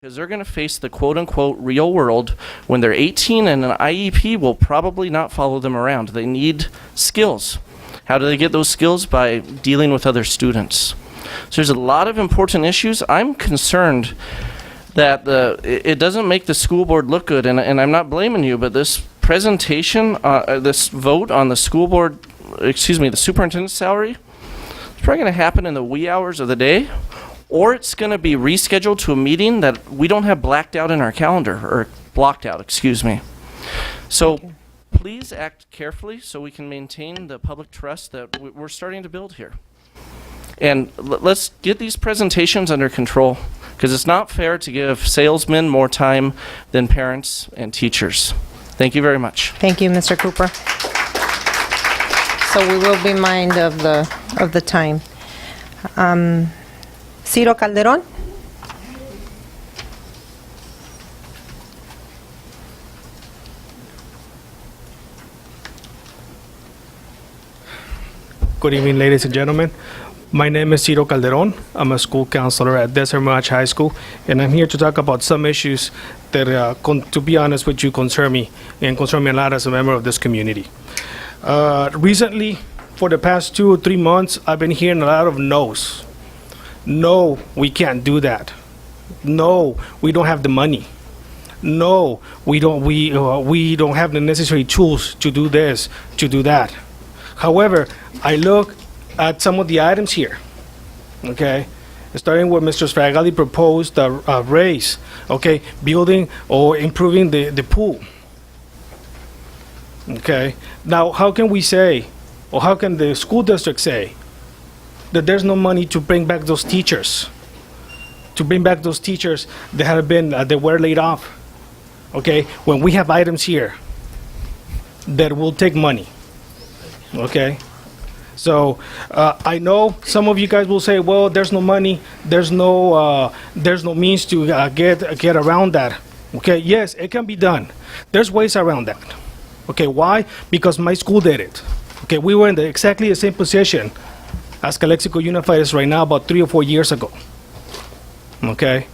because they're going to face the quote-unquote real world when they're 18, and an IEP will probably not follow them around. They need skills. How do they get those skills? By dealing with other students. So there's a lot of important issues. I'm concerned that it doesn't make the school board look good, and I'm not blaming you, but this presentation, this vote on the school board, the superintendent's salary, it's probably going to happen in the wee hours of the day, or it's going to be rescheduled to a meeting that we don't have blacked out in our calendar, or blocked out, excuse me. So please act carefully so we can maintain the public trust that we're starting to build here. And let's get these presentations under control, because it's not fair to give salesmen more time than parents and teachers. Thank you very much. Thank you, Mr. Cooper. So we will be mindful of the time. Ciro Calderon. Good evening, ladies and gentlemen. My name is Ciro Calderon. I'm a school counselor at Desert Mirage High School, and I'm here to talk about some issues that, to be honest with you, concern me, and concern me a lot as a member of this community. Recently, for the past 2 or 3 months, I've been hearing a lot of no's. No, we can't do that. No, we don't have the money. No, we don't have the necessary tools to do this, to do that. However, I look at some of the items here, okay? Starting with Mr. Sfragali proposed a raise, okay? Building or improving the pool, okay? Now, how can we say, or how can the school district say that there's no money to bring back those teachers? To bring back those teachers that have been, that were laid off, okay? When we have items here that will take money, okay? So I know some of you guys will say, well, there's no money, there's no means to get around that. Okay, yes, it can be done. There's ways around that. Okay, why? Because my school did it. Okay, we were in exactly the same position as Calexico Unified is right now, about 3 or 4 years ago. Okay,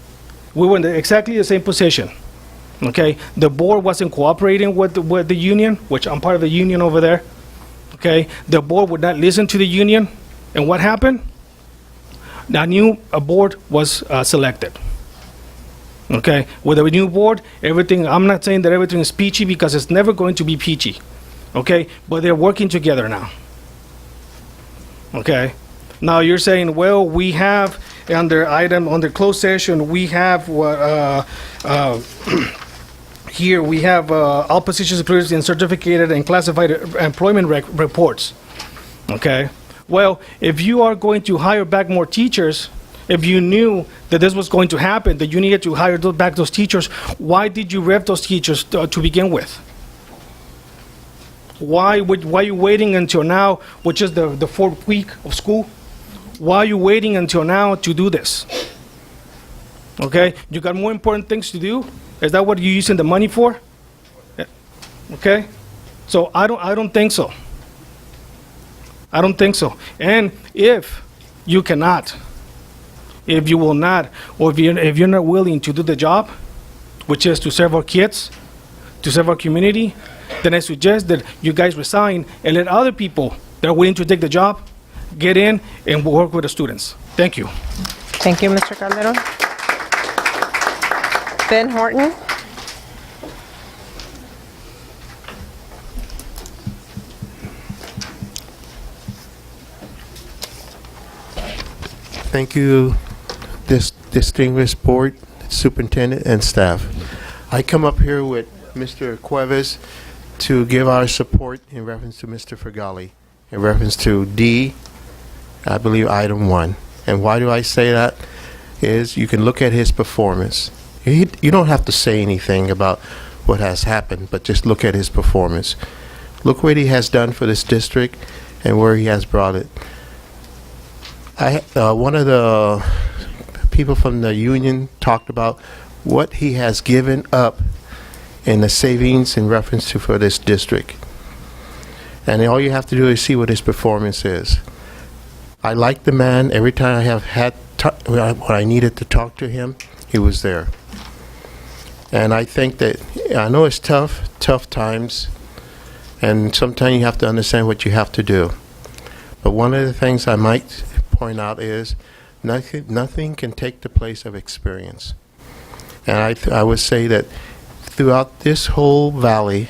we were in exactly the same position. Okay, the board wasn't cooperating with the union, which I'm part of the union over there. Okay, the board would not listen to the union, and what happened? The new board was selected. Okay, with a new board, everything, I'm not saying that everything is peachy, because it's never going to be peachy. Okay, but they're working together now. Okay, now you're saying, well, we have under closed session, we have what here we have all positions included in certificated and classified employment reports. Okay, well, if you are going to hire back more teachers, if you knew that this was going to happen, that you needed to hire back those teachers, why did you rep those teachers to begin with? Why are you waiting until now, which is the 4th week of school? Why are you waiting until now to do this? Okay, you got more important things to do? Is that what you're using the money for? Okay, so I don't think so. I don't think so. And if you cannot, if you will not, or if you're not willing to do the job, which is to serve our kids, to serve our community, then I suggest that you guys resign and let other people that are willing to take the job get in and work with the students. Thank you. Thank you, Mr. Calderon. Ben Horton. Thank you, this distinguished board, superintendent, and staff. I come up here with Mr. Cuevas to give our support in reference to Mr. Fergali, in reference to D, I believe, item 1. And why do I say that? Is you can look at his performance. You don't have to say anything about what has happened, but just look at his performance. Look what he has done for this district and where he has brought it. One of the people from the union talked about what he has given up in the savings in reference to for this district. And all you have to do is see what his performance is. I like the man. Every time I have had when I needed to talk to him, he was there. And I think that, I know it's tough times, and sometimes you have to understand what you have to do. But one of the things I might point out is nothing can take the place of experience. And I would say that throughout this whole valley,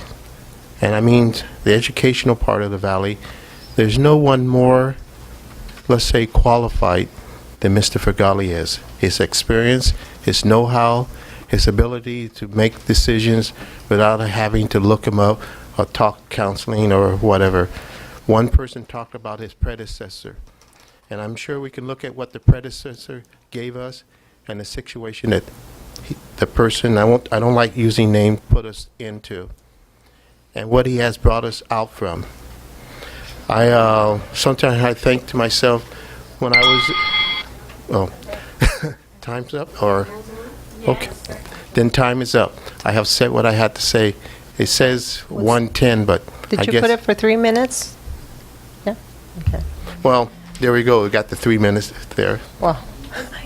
and I mean the educational part of the valley, there's no one more, let's say, qualified than Mr. Fergali is. His experience, his know-how, his ability to make decisions without having to look him up or talk counseling or whatever. One person talked about his predecessor, and I'm sure we can look at what the predecessor gave us and the situation that the person, I don't like using name, put us into, and what he has brought us out from. Sometimes I think to myself, when I was, time's up, or, okay, then time is up. I have said what I had to say. It says 1:10, but I Did you guess, put it for 3 minutes? Yeah? Okay. well, there we go. We got the 3 minutes there. Well,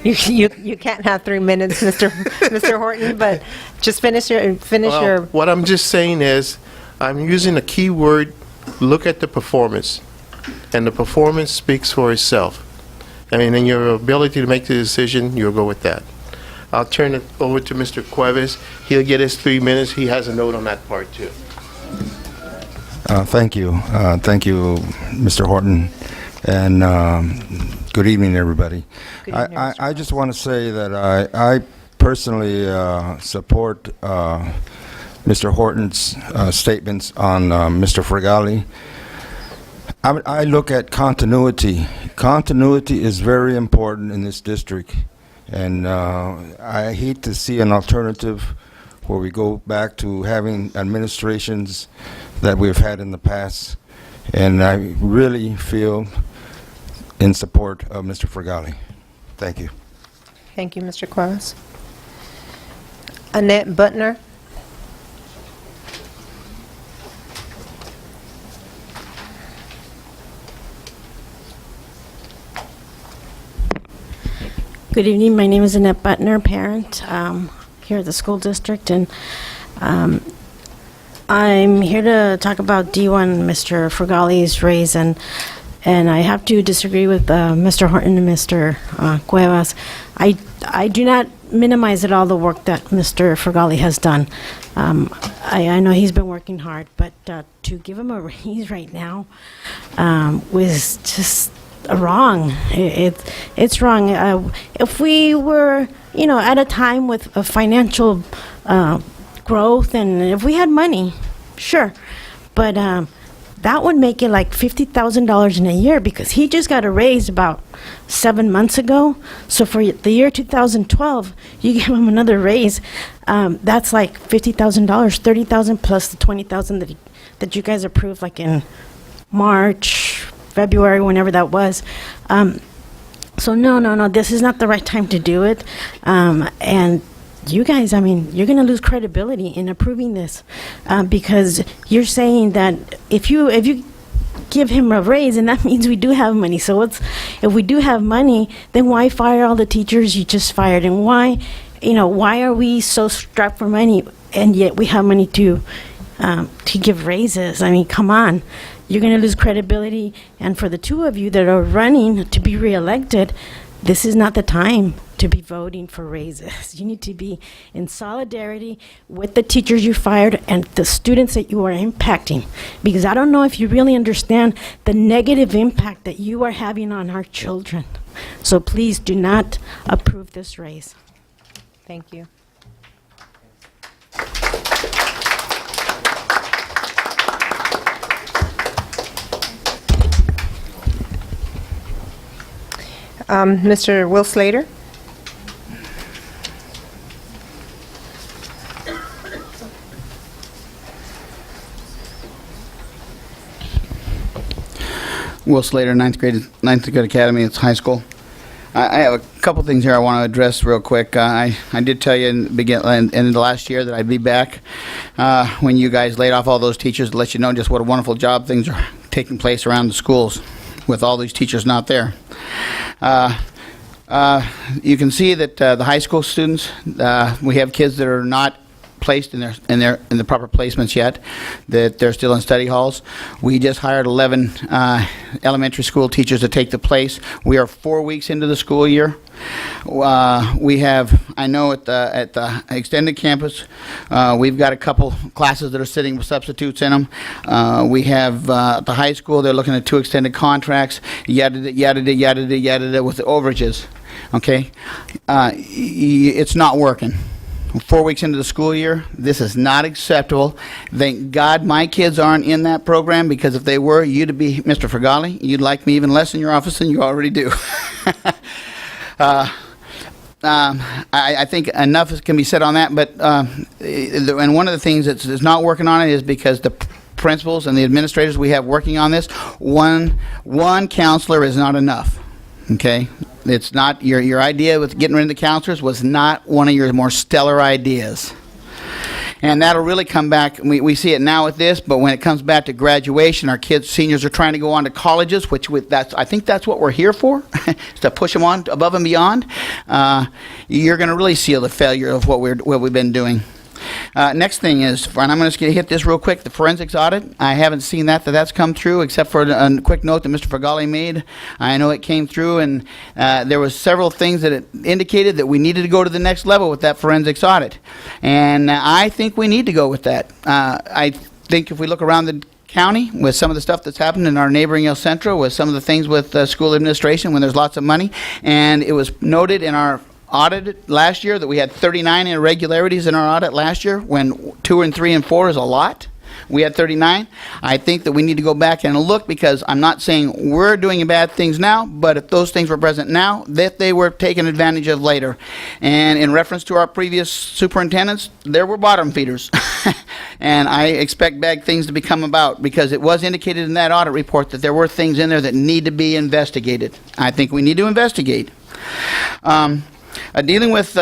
you can't have 3 minutes, Mr. Horton, but just finish Well, your, what I'm just saying is, I'm using a key word, look at the performance. And the performance speaks for itself. I mean, in your ability to make the decision, you'll go with that. I'll turn it over to Mr. Cuevas. He'll get his 3 minutes. He has a note on that part, too. Thank you. Thank you, Mr. Horton, and good evening, everybody. Good evening, Mr. I just want to say that I personally support Mr. Horton's statements on Mr. Fergali. I look at continuity. Continuity is very important in this district, and I hate to see an alternative where we go back to having administrations that we've had in the past, and I really feel in support of Mr. Fergali. Thank you. thank you, Mr. Cuevas. Annette Butner. Good evening. My name is Annette Butner, parent here at the school district, and I'm here to talk about D1, Mr. Fergali's raise, and I have to disagree with Mr. Horton and Mr. Cuevas. I do not minimize at all the work that Mr. Fergali has done. I know he's been working hard, but to give him a raise right now was just wrong. It's wrong. If we were, at a time with a financial growth, and if we had money, sure, but that would make it like $50,000 in a year, because he just got a raise about 7 months ago. So for the year 2012, you give him another raise. That's like $50,000, $30,000 plus the $20,000 that you guys approved, like in March, February, whenever that was. So no, this is not the right time to do it. And you guys, you're going to lose credibility in approving this, because you're saying that if you give him a raise, and that means we do have money. So if we do have money, then why fire all the teachers you just fired? And why are we so strapped for money, and yet we have money to give raises? Come on. You're going to lose credibility. And for the two of you that are running to be reelected, this is not the time to be voting for raises. You need to be in solidarity with the teachers you fired and the students that you are impacting. Because I don't know if you really understand the negative impact that you are having on our children. So please do not approve this raise. Thank you. Mr. Will Slater. Will Slater, ninth grade academy. It's high school. I have a couple things here I want to address real quick. I did tell you in the last year that I'd be back when you guys laid off all those teachers, to let you know just what a wonderful job things are taking place around the schools with all these teachers not there. You can see that the high school students, we have kids that are not placed in the proper placements yet, that they're still in study halls. We just hired 11 elementary school teachers to take the place. We are 4 weeks into the school year. We have, I know at the extended campus, we've got a couple classes that are sitting with substitutes in them. We have at the high school, they're looking at 2 extended contracts, yada with the overages. Okay, it's not working. 4 weeks into the school year, this is not acceptable. Thank God my kids aren't in that program, because if they were, you'd be Mr. Fergali. You'd like me even less in your office than you already do. I think enough can be said on that, but and one of the things that's not working on it is because the principals and the administrators we have working on this, one counselor is not enough. Okay, it's not your idea with getting rid of the counselors was not one of your more stellar ideas. And that'll really come back. We see it now with this, but when it comes back to graduation, our kids, seniors are trying to go on to colleges, I think that's what we're here for, is to push them on above and beyond. You're going to really see the failure of what we've been doing. Next thing is, and I'm just going to hit this real quick, the forensics audit. I haven't seen that's come through, except for a quick note that Mr. Fergali made. I know it came through, and there was several things that it indicated that we needed to go to the next level with that forensics audit. And I think we need to go with that. I think if we look around the county with some of the stuff that's happened in our neighboring El Centro, with some of the things with school administration when there's lots of money, and it was noted in our audit last year that we had 39 irregularities in our audit last year, when 2 and 3 and 4 is a lot. We had 39. I think that we need to go back and look, because I'm not saying we're doing bad things now, but if those things were present now, that they were taken advantage of later. And in reference to our previous superintendents, there were bottom feeders. And I expect bad things to become about, because it was indicated in that audit report that there were things in there that need to be investigated. I think we need to investigate. Dealing with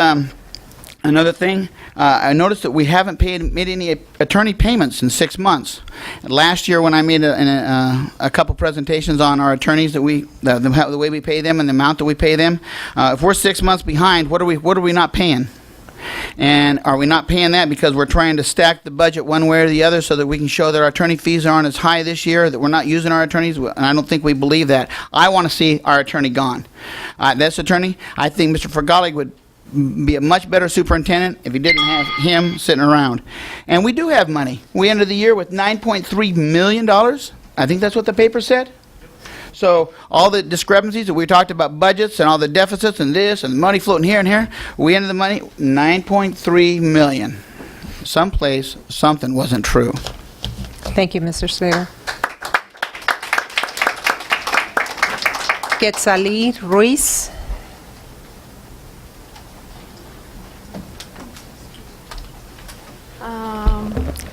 another thing, I noticed that we haven't made any attorney payments in 6 months. Last year, when I made a couple presentations on our attorneys, the way we pay them and the amount that we pay them, if we're 6 months behind, what are we not paying? And are we not paying that because we're trying to stack the budget one way or the other so that we can show that our attorney fees aren't as high this year, that we're not using our attorneys? And I don't think we believe that. I want to see our attorney gone. This attorney, I think Mr. Fergali would be a much better superintendent if he didn't have him sitting around. And we do have money. We ended the year with $9.3 million. I think that's what the paper said. So all the discrepancies that we talked about, budgets and all the deficits and this and money floating here and here, we ended the money $9.3 million. Someplace something wasn't true. Thank you, Mr. Slater. Quetzalí Ruiz.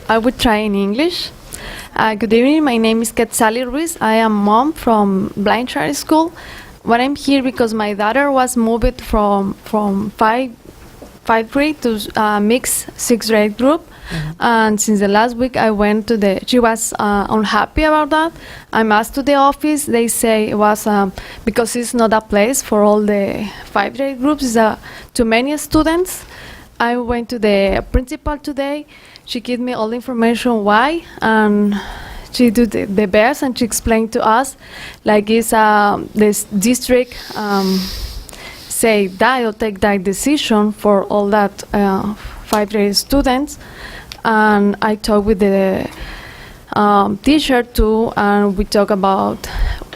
I would try in English. Good evening, my name is Quetzalí Ruiz. I am mom from Blind Charity School. But I'm here because my daughter was moved from fifth grade to mixed sixth grade group. And since the last week I went to she was unhappy about that. I'm asked to the office, they say it was because it's not a place for all the fifth grade groups, it's too many students. I went to the principal today. She gave me all the information why, and she did the best, and she explained to us, like it's this district say that or take that decision for all that fifth grade students. And I talked with the teacher too, and we talk about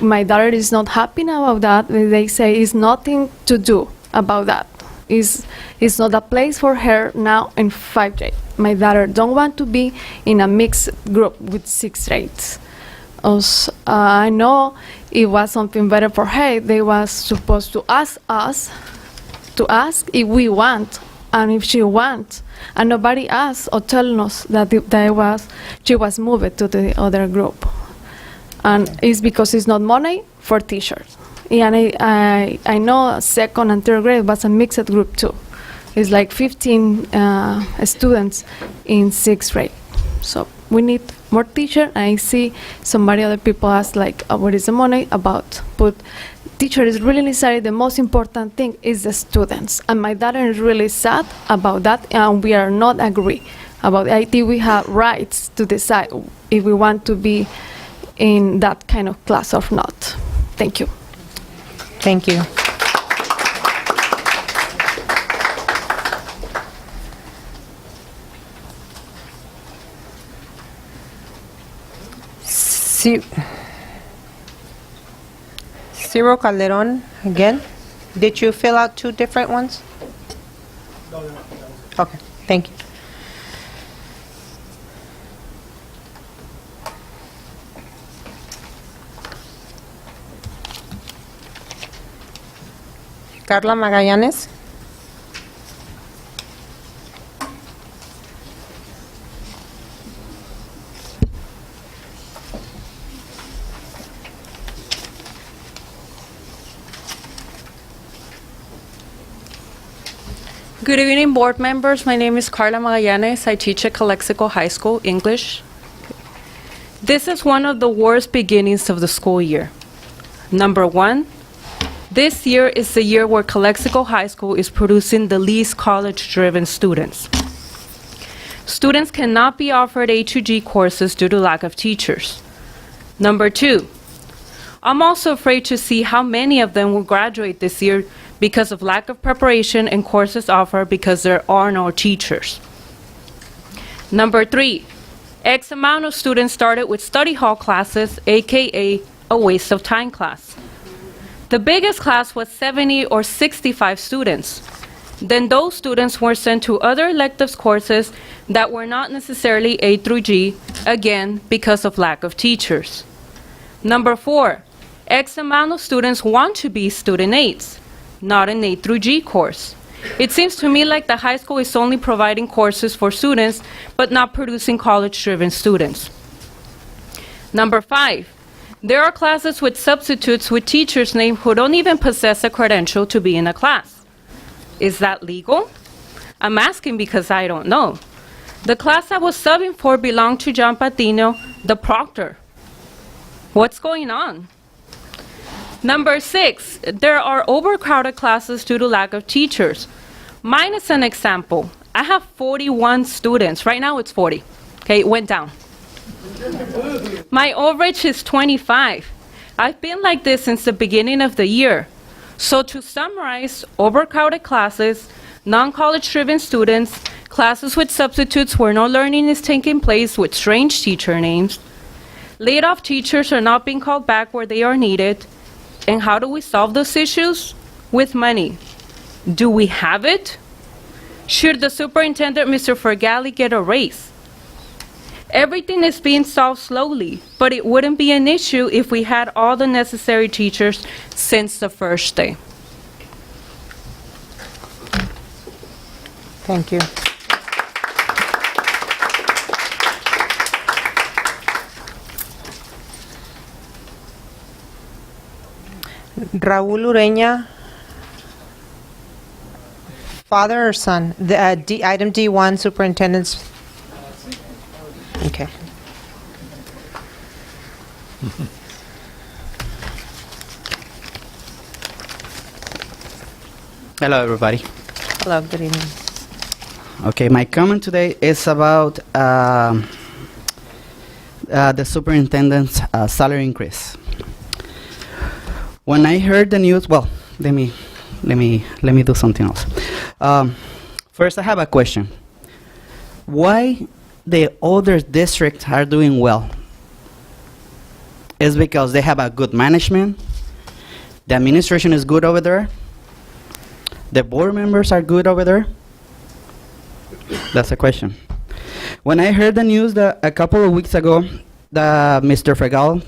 my daughter is not happy about that. They say it's nothing to do about that. It's not a place for her now in fifth grade. My daughter don't want to be in a mixed group with sixth grades. Also, I know it was something better for her. They was supposed to ask us to ask if we want and if she wants. And nobody asked or told us that she was moved to the other group. And it's because it's not money for teachers. And I know second and third grade was a mixed group too. It's like 15 students in sixth grade. So we need more teachers. I see somebody, other people ask like, what is the money about? But teacher is really sad. The most important thing is the students. And my daughter is really sad about that, and we are not agree about IT, we have rights to decide if we want to be in that kind of class or not. Thank you. Thank you. Ciro Calderon, again. Did you fill out two different ones? Okay, thank you. Carla Magallanes. Good evening, board members. My name is Carla Magallanes. I teach at Calexico High School, English. This is one of the worst beginnings of the school year. Number one, this year is the year where Calexico High School is producing the least college-driven students. Students cannot be offered A2G courses due to lack of teachers. Number two, I'm also afraid to see how many of them will graduate this year because of lack of preparation and courses offered because there are no teachers. Number three, X amount of students started with study hall classes, AKA a waste of time class. The biggest class was 70 or 65 students. Then those students were sent to other electives courses that were not necessarily A through G, again, because of lack of teachers. Number four, X amount of students want to be student aides, not an A through G course. It seems to me like the high school is only providing courses for students, but not producing college-driven students. Number five, there are classes with substitutes with teachers' names who don't even possess a credential to be in a class. Is that legal? I'm asking because I don't know. The class I was subbing for belonged to John Patino, the proctor. What's going on? Number six, there are overcrowded classes due to lack of teachers. Mine is an example. I have 41 students. Right now it's 40. Okay, it went down. My overage is 25. I've been like this since the beginning of the year. So to summarize, overcrowded classes, non-college driven students, classes with substitutes where no learning is taking place with strange teacher names, laid off teachers are not being called back where they are needed. And how do we solve those issues? With money. Do we have it? Should the superintendent, Mr. Fergali, get a raise? Everything is being solved slowly, but it wouldn't be an issue if we had all the necessary teachers since the first day. Thank you. Raul Ureña, father or son? The item D1, superintendent's. Okay. Hello, everybody. Hello, good evening. Okay, my comment today is about the superintendent's salary increase. When I heard the news, well, let me do something else. First, I have a question. Why the other districts are doing well? Is because they have a good management, the administration is good over there, the board members are good over there? That's a question. When I heard the news that a couple of weeks ago that Mr. Fregal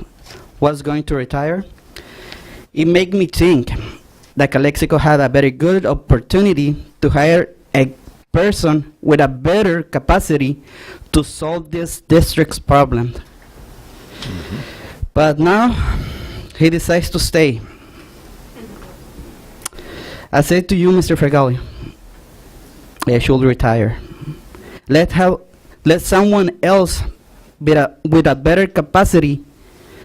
was going to retire, it made me think that Calexico had a very good opportunity to hire a person with a better capacity to solve this district's problem. But now he decides to stay. I say to you, Mr. Fregali, I should retire. Let someone else with a better capacity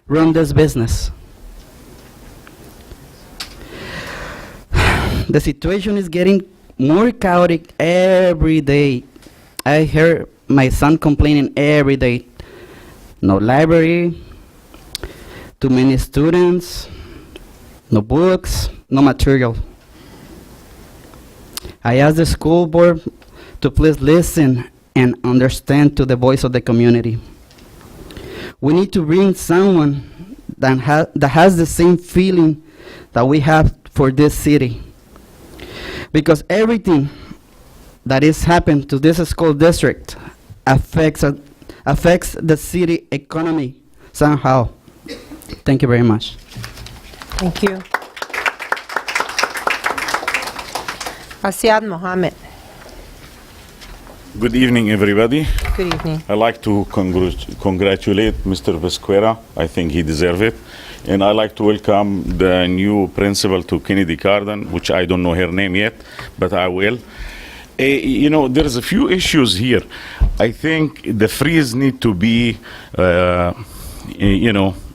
run this business. The situation is getting more chaotic every day. I hear my son complaining every day. No library, too many students, no books, no material. I asked the school board to please listen and understand to the voice of the community. We need to bring someone that has the same feeling that we have for this city. Because everything that is happened to this school district affects the city economy somehow. Thank you very much. Thank you. Asiad Mohammed. Good evening, everybody. Good evening. I'd like to congratulate Mr. Vesquera. I think he deserves it. And I'd like to welcome the new principal to Kennedy Garden, which I don't know her name yet, but I will. You know, there's a few issues here. I think the freeze need to be,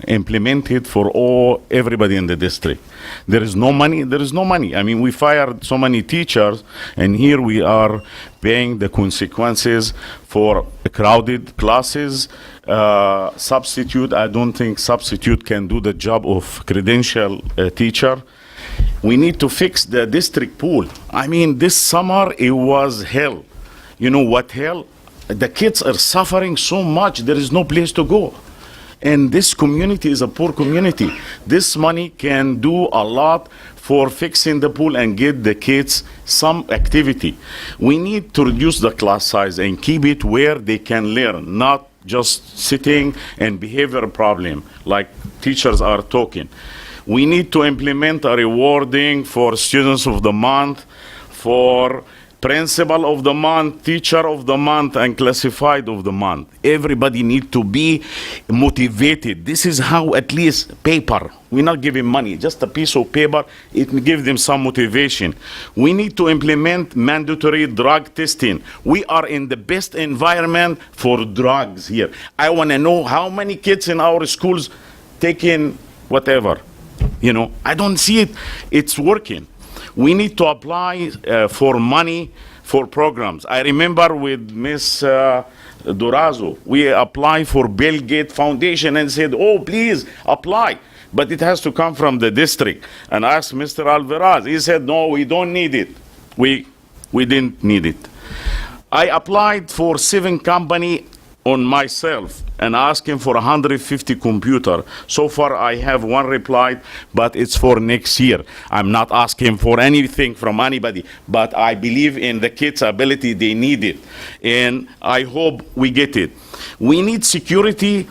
implemented for everybody in the district. There is no money. There is no money. I mean, we fired so many teachers, and here we are paying the consequences for crowded classes. Substitute. I don't think substitute can do the job of credential teacher. We need to fix the district pool. I mean, this summer it was hell. You know what hell? The kids are suffering so much. There is no place to go. And this community is a poor community. This money can do a lot for fixing the pool and get the kids some activity. We need to reduce the class size and keep it where they can learn, not just sitting and behavior problem like teachers are talking. We need to implement a rewarding for students of the month, for principal of the month, teacher of the month, and classified of the month. Everybody need to be motivated. This is how, at least paper, we're not giving money, just a piece of paper, it will give them some motivation. We need to implement mandatory drug testing. We are in the best environment for drugs here. I want to know how many kids in our schools taking whatever. You know, I don't see it. It's working. We need to apply for money for programs. I remember with Ms. Durazo, we applied for Bill Gates Foundation and said, oh, please apply. But it has to come from the district. And I asked Mr. Alvarez. He said, no, we don't need it. We didn't need it. I applied for 7 companies on myself and asking for 150 computer. So far I have 1 reply, but it's for next year. I'm not asking for anything from anybody, but I believe in the kids' ability, they need it. And I hope we get it. We need security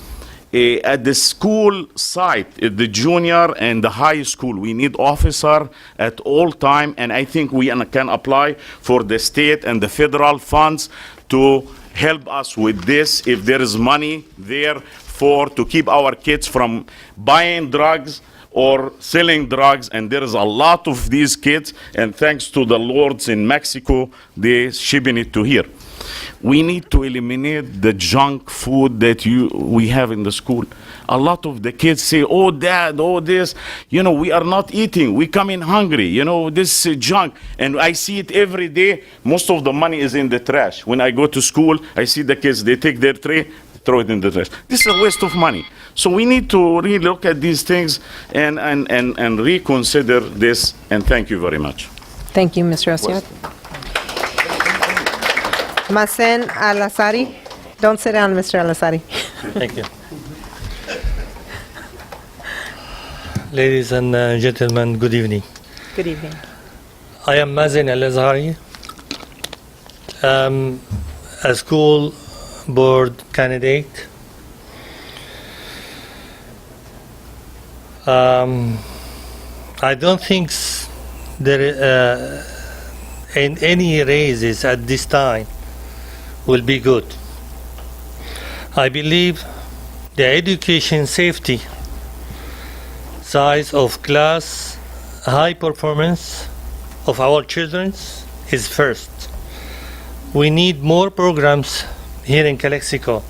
at the school site, at the junior and the high school. We need officer at all time, and I think we can apply for the state and the federal funds to help us with this if there is money there to keep our kids from buying drugs or selling drugs. And there is a lot of these kids, and thanks to the lords in Mexico, they shipping it to here. We need to eliminate the junk food that we have in the school. A lot of the kids say, oh, Dad, oh, this. You know, we are not eating. We come in hungry. You know, this junk. And I see it every day. Most of the money is in the trash. When I go to school, I see the kids, they take their tray, throw it in the trash. This is a waste of money. So we need to really look at these things and reconsider this. And thank you very much. Thank you, Mr. Asiad. Masen Al-Asari. Don't sit down, Mr. Al-Asari. Thank you. Ladies and gentlemen, good evening. Good evening. I am Mazen Al-Azhari, a school board candidate. I don't think there in any raises at this time will be good. I believe the education safety, size of class, high performance of our children is first. We need more programs here in Calexico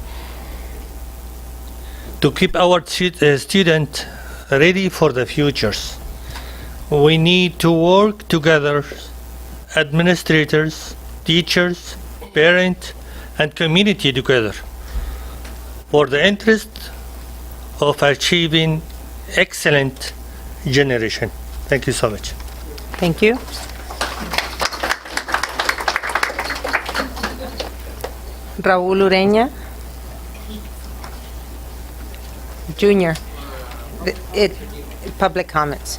to keep our students ready for the futures. We need to work together, administrators, teachers, parents, and community together for the interest of achieving excellent generation. Thank you so much. Thank you. Raúl Ureña Jr. Public comments.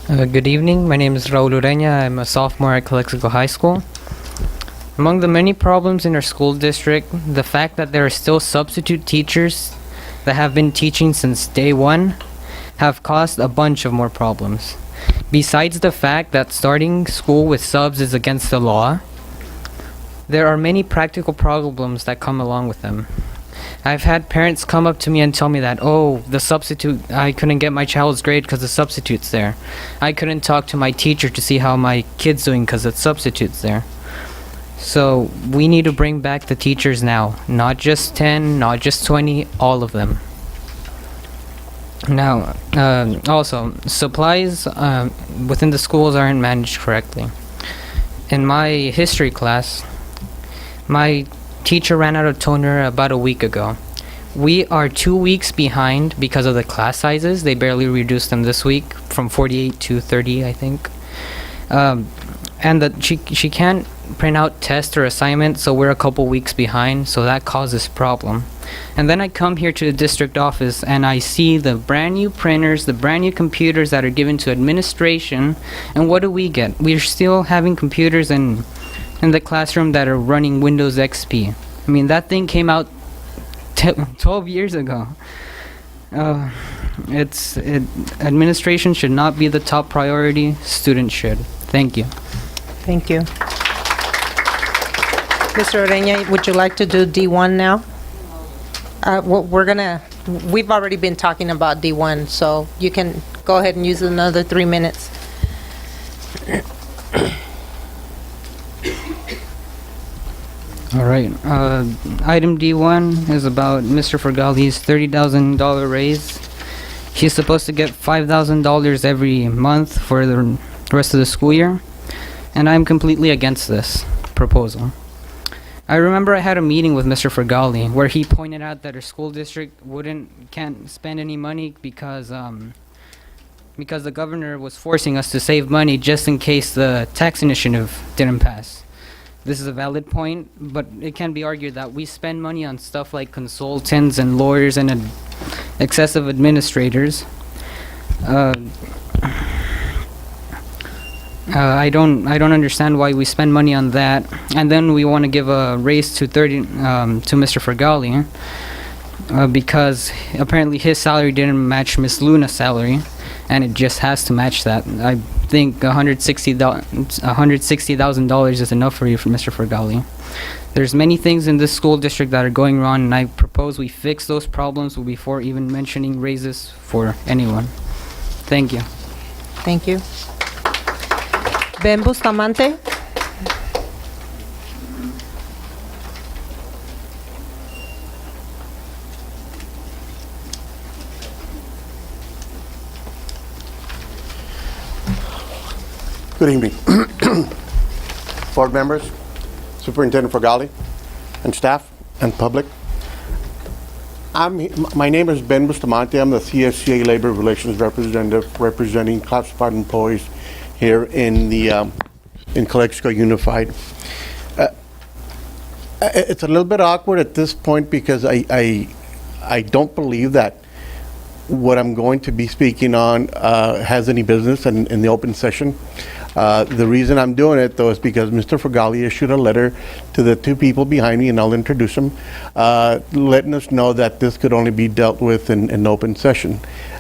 Good evening. My name is Raul Ureña. I'm a sophomore at Calexico High School. Among the many problems in our school district, the fact that there are still substitute teachers that have been teaching since day one have caused a bunch of more problems. Besides the fact that starting school with subs is against the law, there are many practical problems that come along with them. I've had parents come up to me and tell me that, oh, the substitute, I couldn't get my child's grade because the substitute's there. I couldn't talk to my teacher to see how my kid's doing because the substitute's there. So we need to bring back the teachers now, not just 10, not just 20, all of them. Now, also, supplies within the schools aren't managed correctly. In my history class, my teacher ran out of toner about a week ago. We are 2 weeks behind because of the class sizes. They barely reduced them this week from 48 to 30, I think. And that she can't print out tests or assignments, so we're a couple weeks behind, so that causes problem. And then I come here to the district office and I see the brand new printers, the brand new computers that are given to administration, and what do we get? We're still having computers in the classroom that are running Windows XP. I mean, that thing came out 12 years ago. Administration should not be the top priority. Students should. Thank you. Thank you. Mr. Ureña, would you like to do D1 now? We've already been talking about D1, so you can go ahead and use another 3 minutes. All right. Item D1 is about Mr. Fergali's $30,000 raise. He's supposed to get $5,000 every month for the rest of the school year, and I'm completely against this proposal. I remember I had a meeting with Mr. Fergali where he pointed out that our school district can't spend any money because the governor was forcing us to save money just in case the tax initiative didn't pass. This is a valid point, but it can be argued that we spend money on stuff like consultants and lawyers and excessive administrators. I don't understand why we spend money on that, and then we want to give a raise to Mr. Fergali because apparently his salary didn't match Miss Luna's salary, and it just has to match that. I think $160,000 is enough for you, for Mr. Fergali. There's many things in this school district that are going wrong, and I propose we fix those problems before even mentioning raises for anyone. Thank you. Thank you. Ben Bustamante. Good evening. Board members, Superintendent Fergali, and staff and public. My name is Ben Bustamante. I'm the CSCA Labor Relations Representative representing classified employees here in Calexico Unified. It's a little bit awkward at this point because I don't believe that what I'm going to be speaking on has any business in the open session. The reason I'm doing it, though, is because Mr. Fergali issued a letter to the two people behind me, and I'll introduce them, letting us know that this could only be dealt with in open session.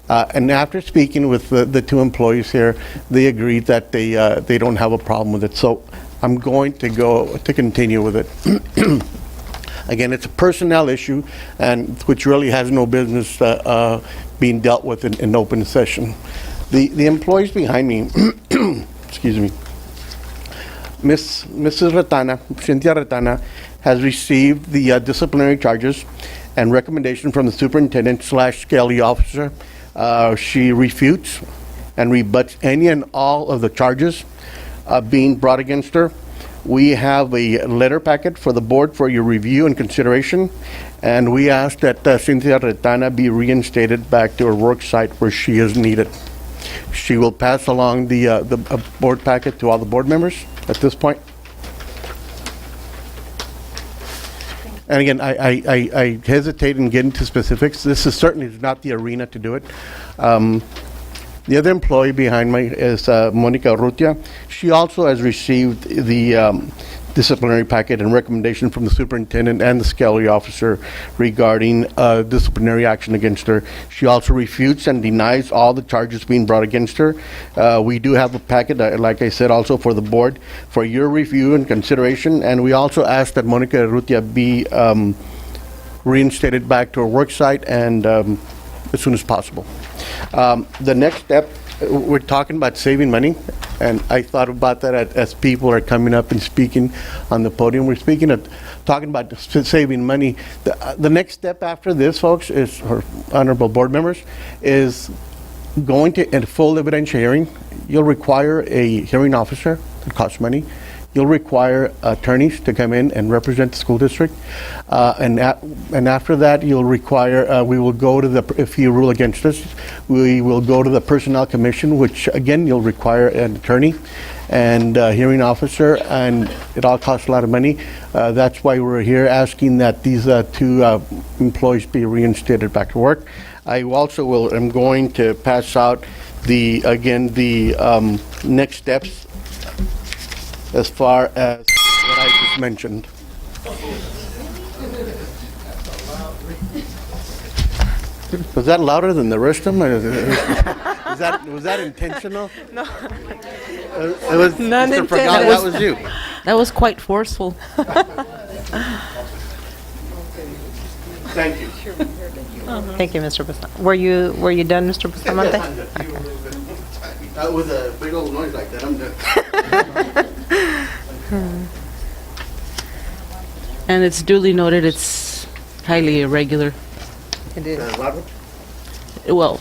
And after speaking with the two employees here, they agreed that they don't have a problem with it. So I'm going to continue with it. Again, it's a personnel issue, and which really has no business being dealt with in open session. The employees behind me, excuse me, Mrs. Retana, Cynthia Retana, has received the disciplinary charges and recommendation from the superintendent / Scaly officer She refutes and rebuts any and all of the charges being brought against her. We have a letter packet for the board for your review and consideration, and we ask that Cynthia Retana be reinstated back to her work site where she is needed. She will pass along the board packet to all the board members at this point. And again, I hesitate in getting to specifics. This is certainly not the arena to do it. The other employee behind me is Monica Urrutia. She also has received the disciplinary packet and recommendation from the superintendent and the SCALI officer regarding disciplinary action against her. She also refutes and denies all the charges being brought against her. We do have a packet, like I said, also for the board for your review and consideration, and we also ask that Monica Urrutia be reinstated back to her work site and as soon as possible. The next step, we're talking about saving money, and I thought about that as people are coming up and speaking on the podium. We're talking about saving money. The next step after this, folks, is, or honorable board members, is going to a full evidentiary hearing. You'll require a hearing officer. It costs money. You'll require attorneys to come in and represent the school district. And after that, you'll require, we will go to the, if you rule against us, we will go to the Personnel Commission, which again, you'll require an attorney and a hearing officer, and it all costs a lot of money. That's why we're here asking that these two employees be reinstated back to work. I also am going to pass out the next steps as far as what I just mentioned. Was that louder than the rest of them? Was that intentional? No. It was None Mr. intended. Fragale, that was you. That was quite forceful. Thank you. Thank you, Mr. Bustamante. Were you done, Mr. Bustamante? With a big old noise like that, I'm done. And it's duly noted, it's highly irregular. It is. Well,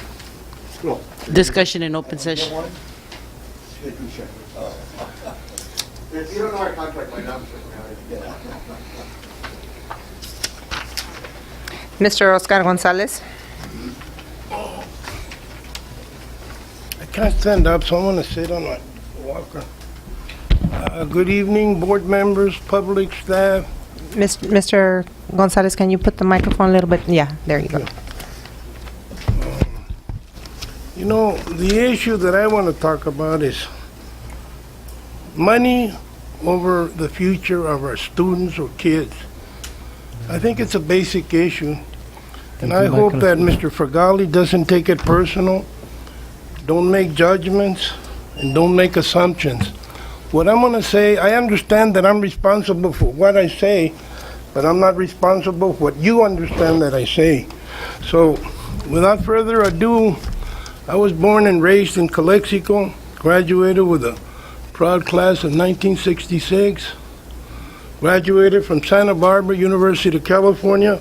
discussion in open session. If you don't know our contract right now, Mr. Oscar Gonzalez. I can't stand up, so I'm going to sit on my walker. Good evening, board members, public, staff. Mr. Gonzalez, can you put the microphone a little bit? Yeah, there you go. You know, the issue that I want to talk about is money over the future of our students or kids. I think it's a basic issue, and I hope that Mr. Fragale doesn't take it personal, don't make judgments, and don't make assumptions. What I'm going to say, I understand that I'm responsible for what I say, but I'm not responsible for what you understand that I say. So, without further ado, I was born and raised in Calexico, graduated with a proud class of 1966, graduated from Santa Barbara University of California,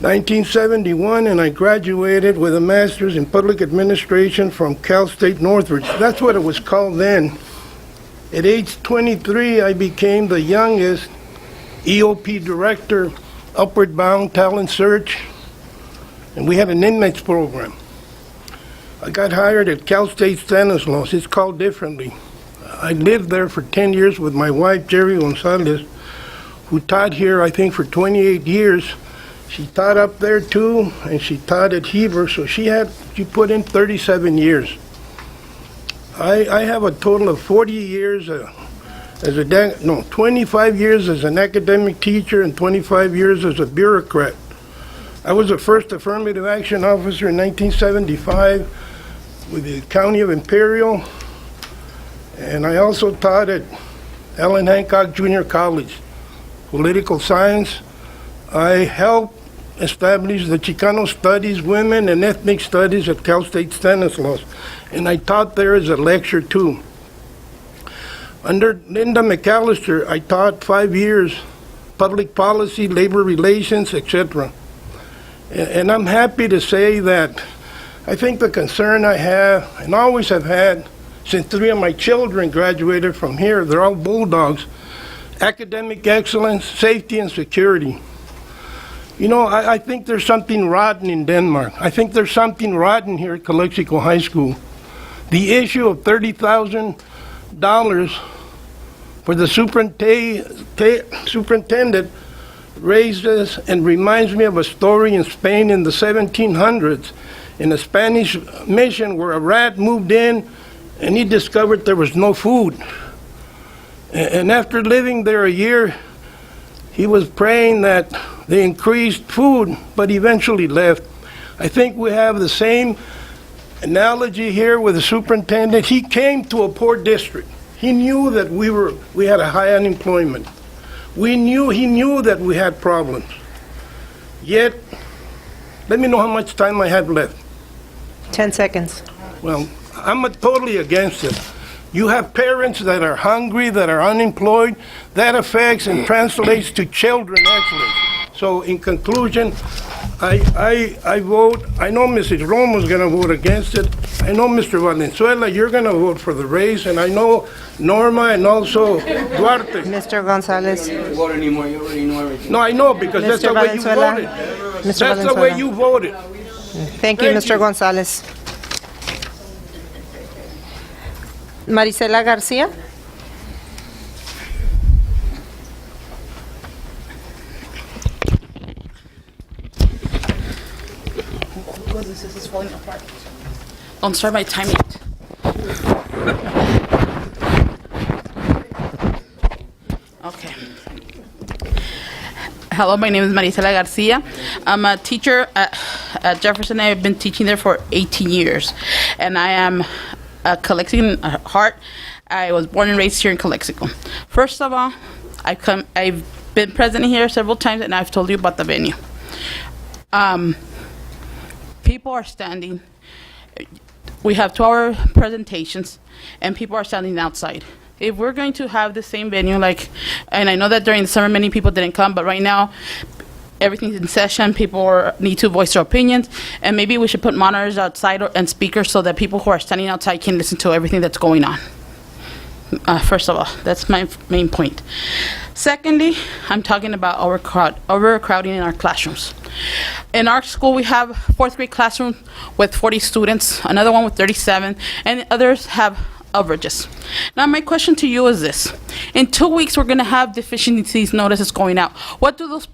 1971, and I graduated with a master's in public administration from Cal State Northridge. That's what it was called then. At age 23, I became the youngest EOP director, Upward Bound Talent Search, and we had an inmates program. I got hired at Cal State Stanislaus. It's called differently. I lived there for 10 years with my wife, Jerry Gonzalez, who taught here, I think, for 28 years. She taught up there too, and she taught at Heber, so she put in 37 years. I have a total of 40 years 25 years as an academic teacher and 25 years as a bureaucrat. I was the first affirmative action officer in 1975 with the County of Imperial, and I also taught at Allen Hancock Junior College, political science. I helped establish the Chicano Studies, Women and Ethnic Studies at Cal State Stanislaus, and I taught there as a lecturer too. Under Linda McAllister, I taught 5 years, public policy, labor relations, etc. And I'm happy to say that I think the concern I have, and always have had, since 3 of my children graduated from here, they're all Bulldogs, academic excellence, safety, and security. You know, I think there's something rotten in Denmark. I think there's something rotten here at Calexico High School. The issue of $30,000 for the superintendent raises and reminds me of a story in Spain in the 1700s in a Spanish mission where a rat moved in and he discovered there was no food. And after living there a year, he was praying that they increased food, but eventually left. I think we have the same analogy here with the superintendent. He came to a poor district. He knew that we had a high unemployment. He knew that we had problems. Yet, let me know how much time I have left. 10 seconds. Well, I'm totally against it. You have parents that are hungry, that are unemployed. That affects and translates to children excellence. So in conclusion, I vote, I know Mrs. Romo's going to vote against it. I know Mr. Valenzuela, you're going to vote for the raise, and I know Norma and also Duarte. Mr. Gonzalez. No, I know, because that's Mr. the way you Valenzuela. voted. Mr. That's the way Valenzuela. you voted. Thank you, Mr. Gonzalez. Marisela Garcia. This is falling apart. Don't start my time yet. Okay. Hello, my name is Marisela Garcia. I'm a teacher at Jefferson. I've been teaching there for 18 years. And I am a Calexican at heart. I was born and raised here in Calexico. First of all, I've been present here several times, and I've told you about the venue. People are standing. We have 2-hour presentations, and people are standing outside. If we're going to have the same venue, and I know that during the summer many people didn't come, but right now everything's in session, people need to voice their opinions, and maybe we should put monitors outside and speakers so that people who are standing outside can listen to everything that's going on. First of all, that's my main point. Secondly, I'm talking about overcrowding in our classrooms. In our school, we have 4th grade classroom with 40 students, another one with 37, and others have overages. Now, my question to you is this. In 2 weeks, we're going to have deficiencies notices going out. What do those,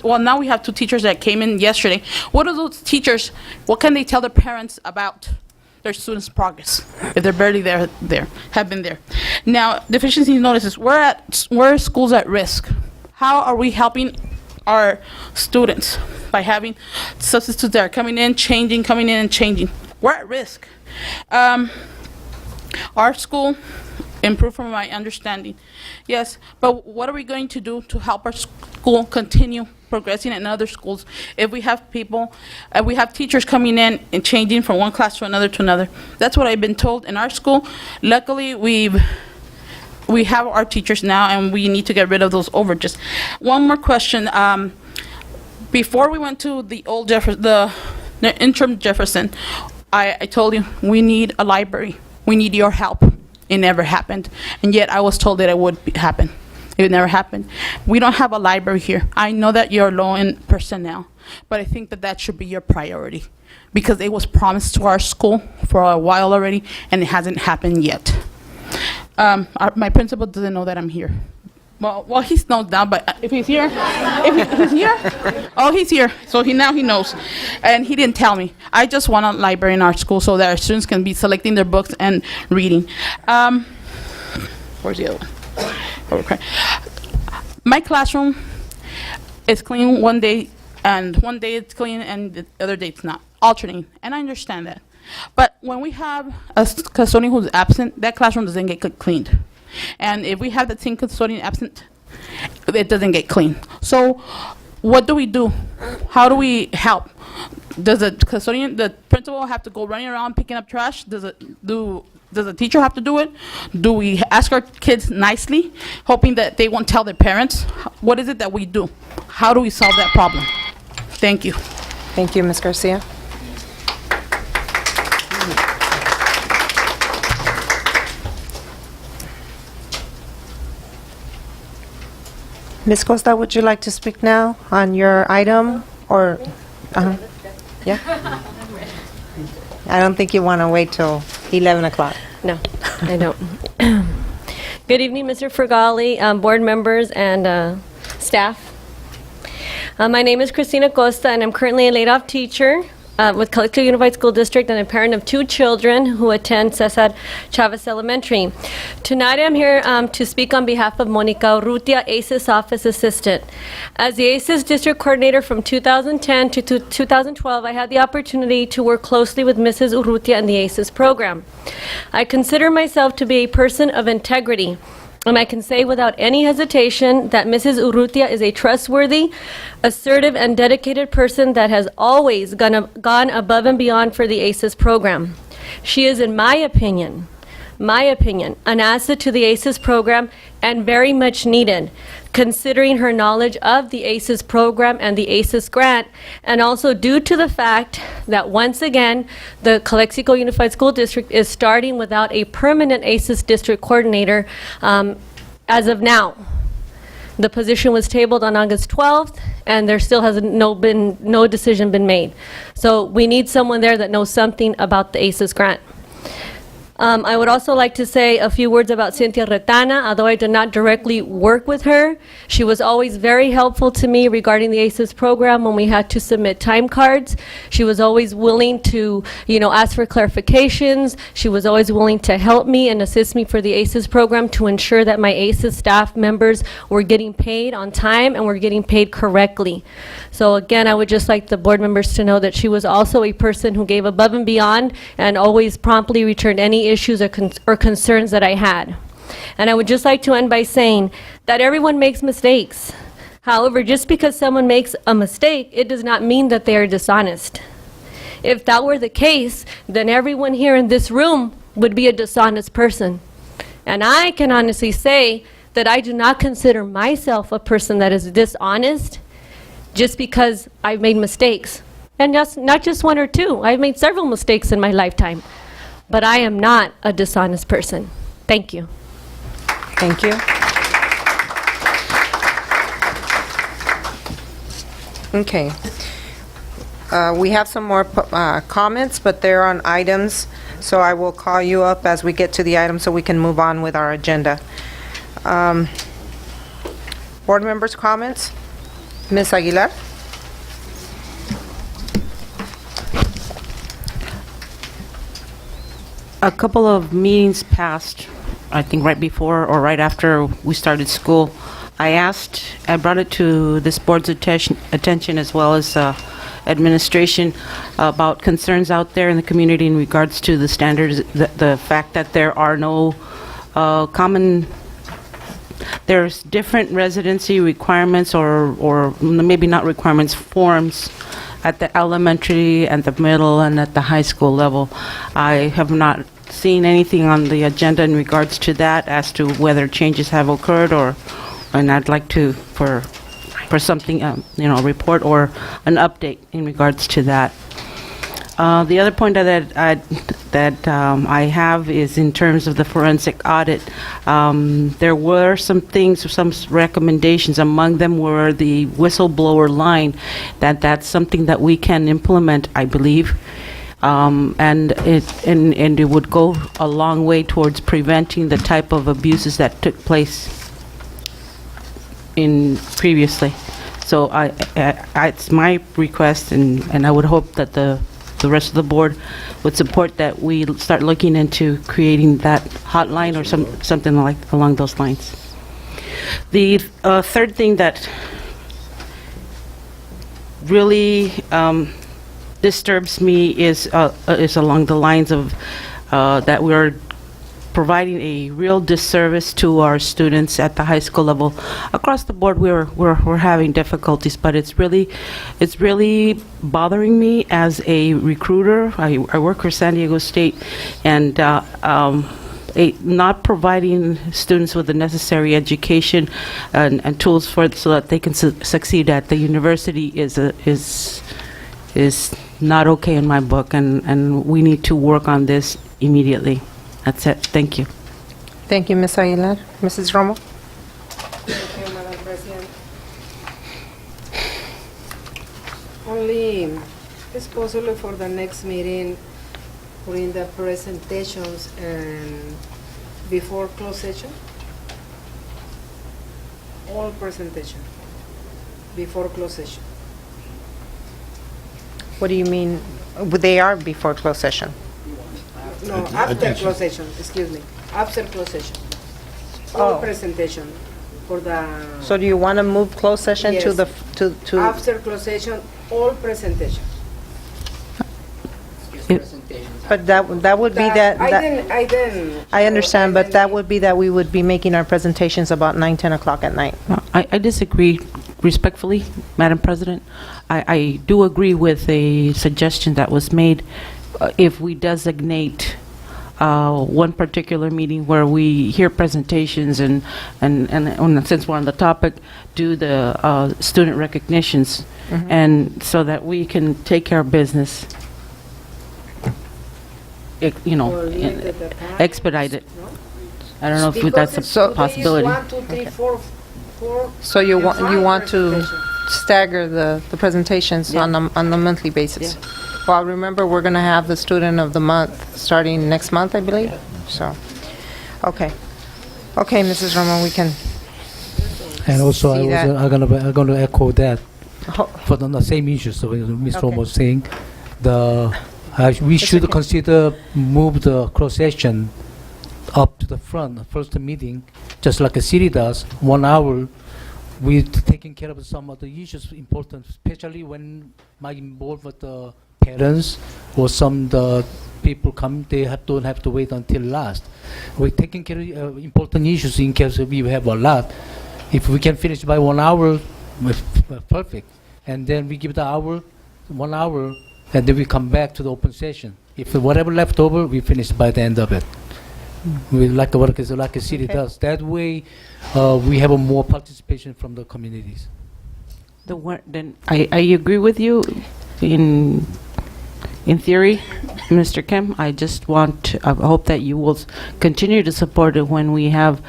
well, now we have 2 teachers that came in yesterday. What do those teachers, what can they tell their parents about their students' progress if they're barely have been there? Now, deficiency notices, where are schools at risk? How are we helping our students by having substitutes that are coming in, changing, coming in and changing? We're at risk. Our school improved from my understanding. Yes, but what are we going to do to help our school continue progressing in other schools if we have people, we have teachers coming in and changing from one class to another? That's what I've been told in our school. Luckily, we have our teachers now, and we need to get rid of those overages. One more question. Before we went to the old the interim Jefferson, I told you we need a library. We need your help. It never happened, and yet I was told that it would happen. It never happened. We don't have a library here. I know that you're low in personnel, but I think that should be your priority, because it was promised to our school for a while already, and it hasn't happened yet. My principal doesn't know that I'm here. Well, he knows now, but if he's here, oh, he's here. So now he knows, and he didn't tell me. I just want a library in our school so that our students can be selecting their books and reading. Where's the other one? Okay. My classroom is clean one day, and one day it's clean, and the other day it's not. Alternating, and I understand that. But when we have a custodian who's absent, that classroom doesn't get cleaned. And if we have that same custodian absent, it doesn't get cleaned. So what do we do? How do we help? Does the principal have to go running around picking up trash? Does the teacher have to do it? Do we ask our kids nicely, hoping that they won't tell their parents? What is it that we do? How do we solve that problem? Thank you. Thank you, Ms. Garcia. Ms. Costa, would you like to speak now on your item, or, yeah? I don't think you want to wait till 11 o'clock. No, I don't. Good evening, Mr. Fergali, board members, and staff. My name is Christina Costa, and I'm currently a laid-off teacher with Calexico Unified School District and a parent of 2 children who attend Cesar Chavez Elementary. Tonight I'm here to speak on behalf of Monica Urrutia, ACES Office Assistant. As the ACES District Coordinator from 2010 to 2012, I had the opportunity to work closely with Mrs. Urrutia in the ACES program. I consider myself to be a person of integrity, and I can say without any hesitation that Mrs. Urrutia is a trustworthy, assertive, and dedicated person that has always gone above and beyond for the ACES program. She is, in my opinion, an asset to the ACES program and very much needed, considering her knowledge of the ACES program and the ACES grant, and also due to the fact that once again, the Calexico Unified School District is starting without a permanent ACES district coordinator as of now. The position was tabled on August 12th, and there still has no decision been made. So we need someone there that knows something about the ACES grant. I would also like to say a few words about Cynthia Retana. Although I did not directly work with her, she was always very helpful to me regarding the ACES program when we had to submit time cards. She was always willing to, ask for clarifications. She was always willing to help me and assist me for the ACES program to ensure that my ACES staff members were getting paid on time and were getting paid correctly. So again, I would just like the board members to know that she was also a person who gave above and beyond and always promptly returned any issues or concerns that I had. And I would just like to end by saying that everyone makes mistakes. However, just because someone makes a mistake, it does not mean that they are dishonest. If that were the case, then everyone here in this room would be a dishonest person. And I can honestly say that I do not consider myself a person that is dishonest just because I've made mistakes. And not just 1 or 2. I've made several mistakes in my lifetime. But I am not a dishonest person. Thank you. Thank you. Okay. We have some more comments, but they're on items, so I will call you up as we get to the item so we can move on with our agenda. Board members' comments? Ms. Aguilar? A couple of meetings passed, I think right before or right after we started school, I brought it to this board's attention as well as administration about concerns out there in the community in regards to the standards, the fact that there are no there's different residency requirements or maybe not requirements, forms at the elementary and the middle and at the high school level. I have not seen anything on the agenda in regards to that as to whether changes have occurred and I'd like to for something, a report or an update in regards to that. The other point that I have is in terms of the forensic audit. There were some things, some recommendations. Among them were the whistleblower line. That's something that we can implement, I believe, and it would go a long way towards preventing the type of abuses that took place previously. So it's my request, and I would hope that the rest of the board would support that we start looking into creating that hotline or something along those lines. The third thing that really disturbs me is along the lines of that we're providing a real disservice to our students at the high school level. Across the board, we're having difficulties, but it's really bothering me as a recruiter. I work for San Diego State, and not providing students with the necessary education and tools so that they can succeed at the university is not okay in my book, and we need to work on this immediately. That's it. Thank you. Thank you, Ms. Aguilar. Mrs. Romo? Thank you, Madam President. Only it's possible for the next meeting, putting the presentations and before closed session? All presentation before closed session. What do you mean? They are before closed session. No, after closed session, excuse me, after closed session. All Oh. presentation for the. So do you want to move closed session to Yes. the, to? After closed session, all presentation. But that would be that. I that- didn't. I understand, but that would be that we would be making our presentations about 9, 10 o'clock at night. No, I disagree respectfully, Madam President. I do agree with a suggestion that was made. If we designate one particular meeting where we hear presentations and since we're on the topic, do the student recognitions, and so that we can take care of business, expedite it. I don't know if that's a possibility. 1, 2, 3, 4, 4. So you want to stagger the presentations on the monthly basis? Well, remember, we're going to have the student of the month starting next month, I believe, so, okay. Okay, Mrs. Romo, we can, And also, See that. I'm going to echo that Ho- for the same issue. So Ms. Okay. Romo was saying, we should consider move the closed session up to the front, first meeting, just like a city does, 1 hour, with taking care of some of the issues important, especially when might involve with the parents or some the people come, they don't have to wait until last. We're taking care of important issues in case we have a lot. If we can finish by 1 hour, perfect. And then we give the hour, 1 hour, and then we come back to the open session. If whatever left over, we finish by the end of it. We like the work is like a city does. That way, we have a more participation from the communities. Then I agree with you in theory, Mr. Kim. I just I hope that you will continue to support it when we have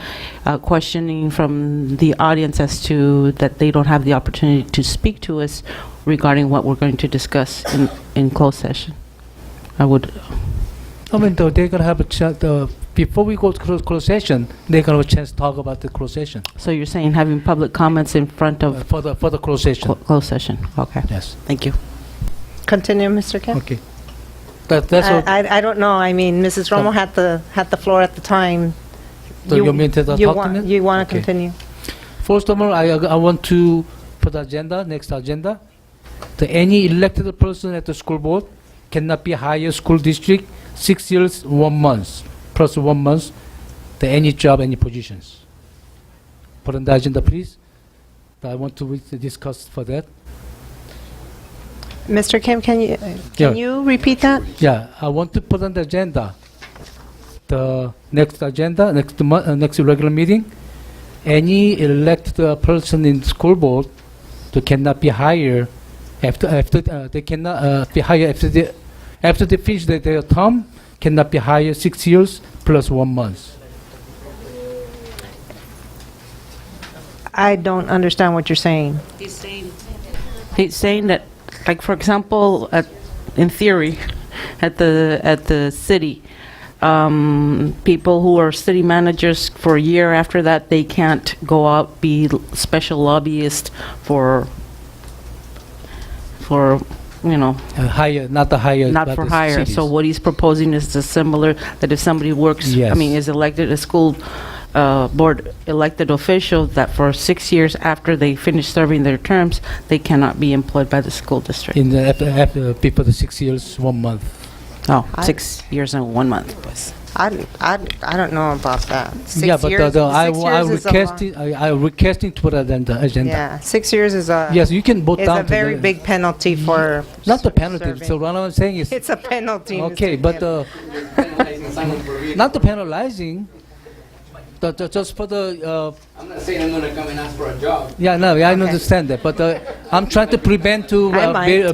questioning from the audience as to that they don't have the opportunity to speak to us regarding what we're going to discuss in closed session. I would. I mean, they're going to have a chance, before we go to closed session, they're going to have a chance to talk about the closed session. So you're saying having public comments in front of for the closed session. Closed session. Okay. Yes. Thank you. continue, Mr. Kim? Okay. That's what. I don't know, I mean, Mrs. Romo had the floor at the time. So you mean to talk to me? You want to Okay. continue? First of all, I want to put next agenda. Any elected person at the school board cannot be hired school district 6 years, 1 month, plus 1 month, any job, any positions. Put on the agenda, please. I want to discuss for that. Mr. Kim, can Yeah. you repeat that? Yeah, I want to put on the agenda, the next agenda, next regular meeting, any elected person in school board they cannot be hired they cannot be hired after they finish their term, cannot be hired 6 years plus 1 month. I don't understand what you're saying. He's saying that, like, for example, in theory, at the city, people who are city managers for a year after that, they can't go out, be special lobbyists for Hire, not the hire, not but for the hire. cities. So what he's proposing is the similar, that if somebody works, I Yes. mean, is elected a school board elected official, that for 6 years after they finish serving their terms, they cannot be employed by the school district. In the after before the 6 years, 1 month. Oh, 6 years and 1 month. I don't know about that. 6 Yeah, but years, I 6 years is a long- I requesting to put it on the agenda. Yeah, 6 years is a. Yes, you can vote is down a to very the- big penalty for. Not the penalty. serving. So what I'm saying is, It's a penalty. okay, Mr. but Kim. not the penalizing. just for the, I'm not saying I'm going to come and ask for a job. yeah, no, I understand that, but I'm trying to prevent to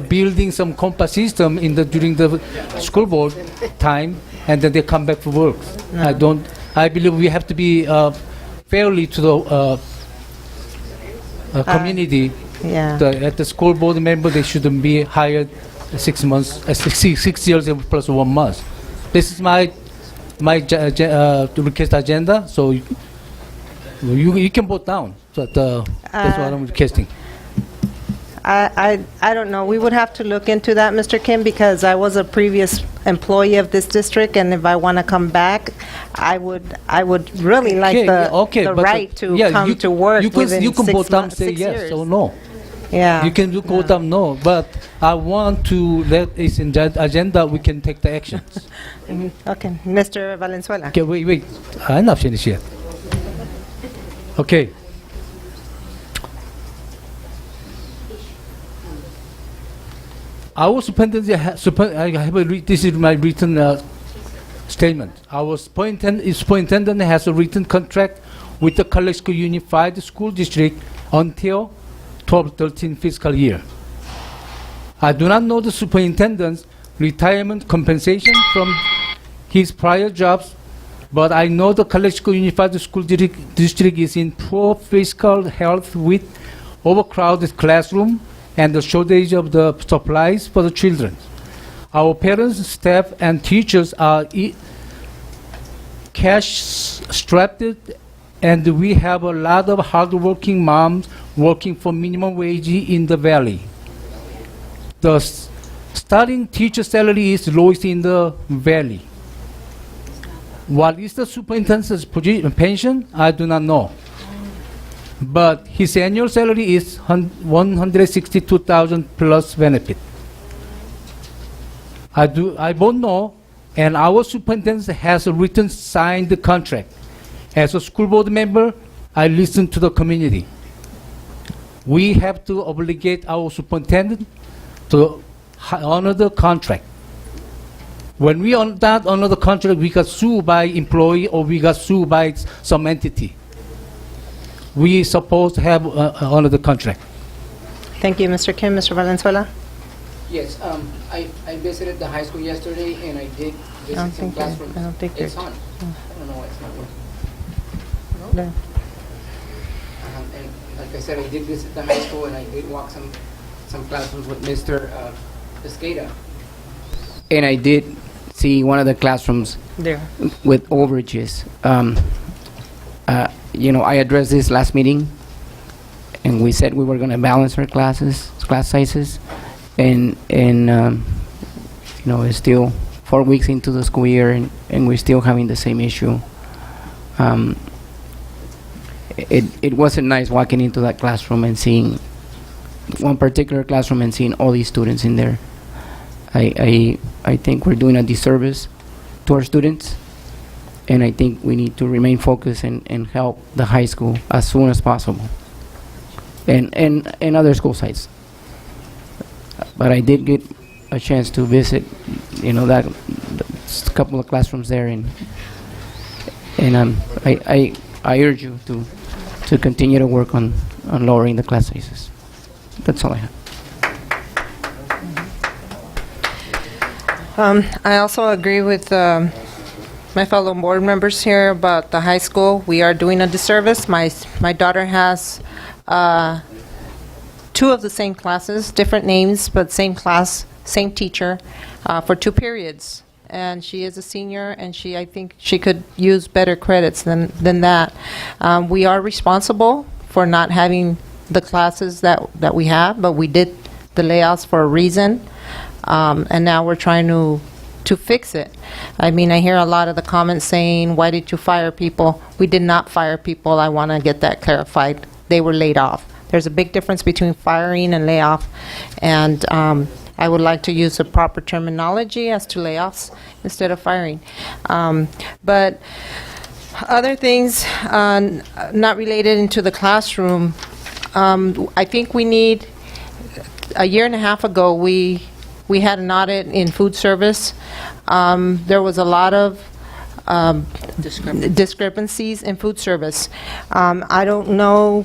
building some compass system during the school board time, and then they come back for work. I believe we have to be fairly to the community. Yeah. At the school board member, they shouldn't be hired 6 months, 6 years plus 1 month. This is my request agenda, so you can vote down. But that's what I'm requesting. I don't know. We would have to look into that, Mr. Kim, because I was a previous employee of this district, and if I want to come back, I would really like the right to come to work within you can 6 vote down, months, say 6 yes years. or no. Yeah. You can vote down no, but I want to let it in the agenda. We can take the actions. Okay, Mr. Valenzuela. Okay, wait. I'm not finished yet. Okay. Our superintendent, this is my written statement. Our superintendent has a written contract with the Calexico Unified School District until 12-13 fiscal year. I do not know the superintendent's retirement compensation from his prior jobs, but I know the Calexico Unified School District is in poor physical health with overcrowded classroom and the shortage of the supplies for the children. Our parents, staff, and teachers are cash-strapped, and we have a lot of hardworking moms working for minimum wage in the valley. The starting teacher salary is lowest in the valley. What is the superintendent's pension? I do not know. But his annual salary is $162,000 plus benefit. I don't know, and our superintendent has a written signed contract. As a school board member, I listen to the community. We have to obligate our superintendent to honor the contract. When we not honor the contract, we got sued by employee or we got sued by some entity. We supposed to have honor the contract. Thank you, Mr. Kim. Mr. Valenzuela? Yes, I visited the high school yesterday, and I did visit some classrooms. I don't think it's you're- on. I don't know why it's not working. No. And like I said, I did visit the high school, and I did walk some classrooms with Mr. Escada. And I did see one of the classrooms There. with overages. I addressed this last meeting, and we said we were going to balance our class sizes, and it's still 4 weeks into the school year, and we're still having the same issue. It wasn't nice walking into that classroom and seeing one particular classroom and seeing all these students in there. I think we're doing a disservice to our students, and I think we need to remain focused and help the high school as soon as possible, and other school sites. But I did get a chance to visit, that couple of classrooms there, and I urge you to continue to work on lowering the class sizes. That's all I have. I also agree with my fellow board members here about the high school. We are doing a disservice. My daughter has 2 of the same classes, different names, but same class, same teacher, for 2 periods. And she is a senior, and I think she could use better credits than that. We are responsible for not having the classes that we have, but we did the layoffs for a reason. And now we're trying to fix it. I mean, I hear a lot of the comments saying, why did you fire people? We did not fire people. I want to get that clarified. They were laid off. There's a big difference between firing and layoff. And I would like to use the proper terminology as to layoffs instead of firing. But other things not related into the classroom, I think we need, a year and a half ago, we had an audit in food service. There was a lot of discrepancies in food service. I don't know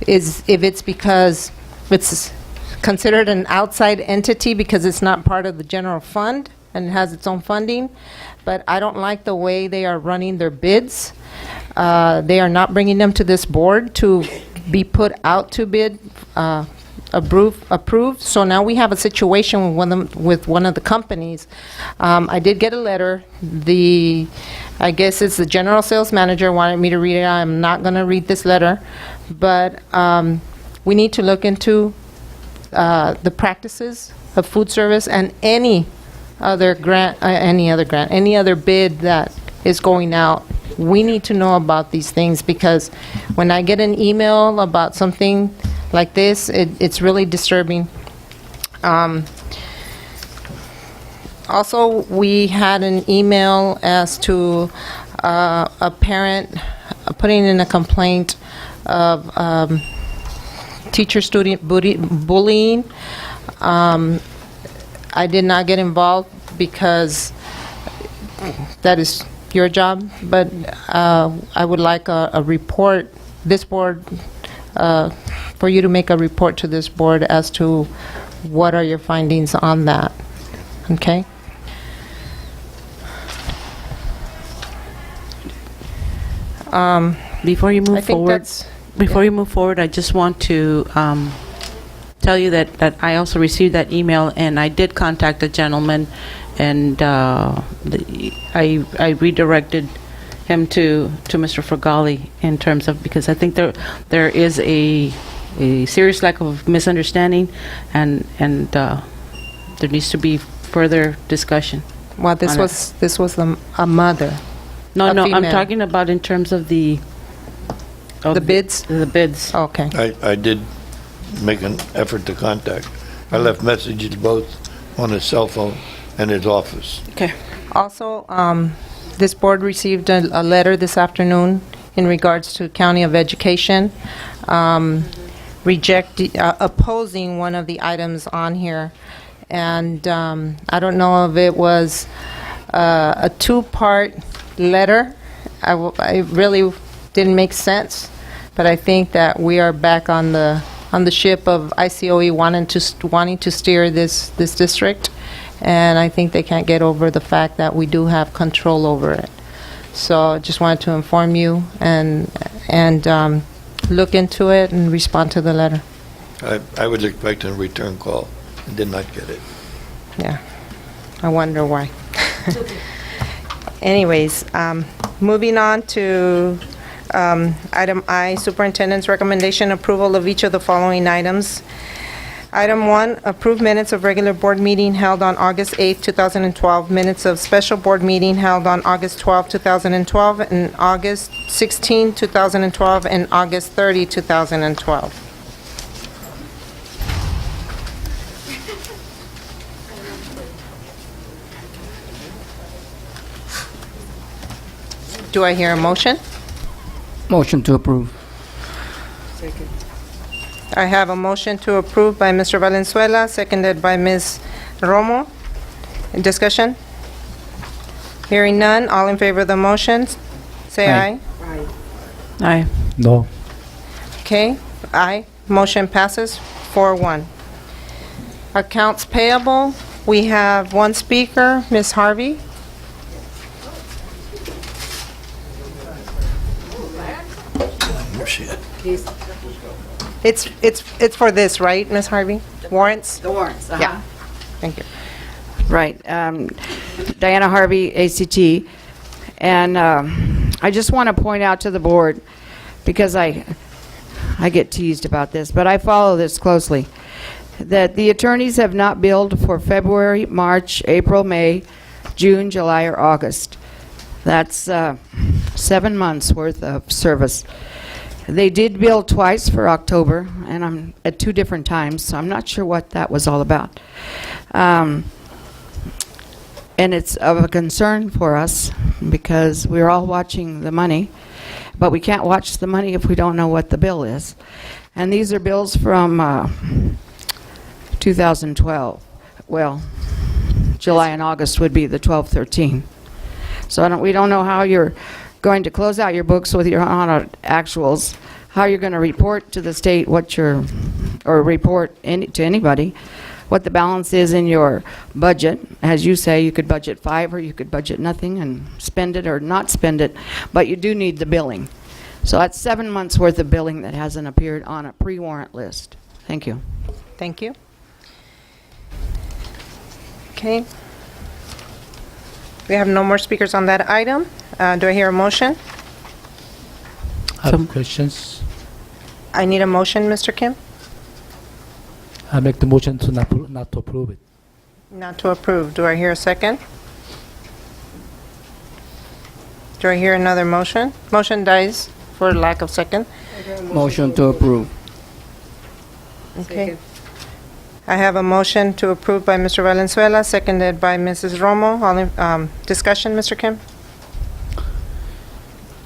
if it's because it's considered an outside entity because it's not part of the general fund and it has its own funding, but I don't like the way they are running their bids. They are not bringing them to this board to be put out to bid, approved. So now we have a situation with one of the companies. I did get a letter. I guess it's the general sales manager wanted me to read it. I'm not going to read this letter, but we need to look into the practices of food service and any other bid that is going out. We need to know about these things because when I get an email about something like this, it's really disturbing. Also, we had an email as to a parent putting in a complaint of teacher-student bullying. I did not get involved because that is your job, but I would like a report, this board, for you to make a report to this board as to what are your findings on that, okay? Before you I move think forward, that's- I just want to tell you that I also received that email, and I did contact a gentleman, and I redirected him to Mr. Fergali in terms of, because I think there is a serious lack of misunderstanding, and there needs to be further discussion. Well, this on it. was a mother. No, a I'm female. talking about in terms of the bids? The bids. Okay. I did make an effort to contact. I left messages both on his cell phone and his office. Okay. Also, this board received a letter this afternoon in regards to County of Education, opposing one of the items on here. And I don't know if it was a two-part letter. It really didn't make sense, but I think that we are back on the ship of ICOE wanting to steer this district, and I think they can't get over the fact that we do have control over it. So just wanted to inform you and look into it and respond to the letter. I was expecting a return call and did not get it. Yeah, I wonder why. Anyways, moving on to item I, Superintendent's recommendation approval of each of the following items. Item 1, approve minutes of regular board meeting held on August 8, 2012, minutes of special board meeting held on August 12, 2012, and August 16, 2012, and August 30, 2012. Do I hear a motion? Motion to approve. I have a motion to approve by Mr. Valenzuela, seconded by Ms. Romo. Discussion? Hearing none, all in favor of the motion, say aye. Aye. No. Okay, aye. Motion passes 4-1. Accounts payable, we have one speaker, Ms. Harvey. Where's she at? It's for this, right, Ms. Harvey? Warrants? The warrants, uh-huh. Yeah, thank you. Right. Diana Harvey, ACT. And I just want to point out to the board, because I get teased about this, but I follow this closely, that the attorneys have not billed for February, March, April, May, June, July, or August. That's 7 months' worth of service. They did bill twice for October, and I'm at 2 different times, so I'm not sure what that was all about. And it's of a concern for us because we're all watching the money, but we can't watch the money if we don't know what the bill is. And these are bills from 2012. Well, July and August would be the 12-13. So we don't know how you're going to close out your books with your audit actuals, how you're going to report to the state or report to anybody what the balance is in your budget. As you say, you could budget 5 or you could budget nothing and spend it or not spend it, but you do need the billing. So that's 7 months worth of billing that hasn't appeared on a pre-warrant list. Thank you. Thank you. Okay. We have no more speakers on that item. Do I hear a motion? I have questions. I need a motion, Mr. Kim? I make the motion to not to approve it. Not to approve. Do I hear a second? Do I hear another motion? Motion dies for lack of second. Motion to approve. Okay. I have a motion to approve by Mr. Valenzuela, seconded by Mrs. Romo. All in, discussion, Mr. Kim?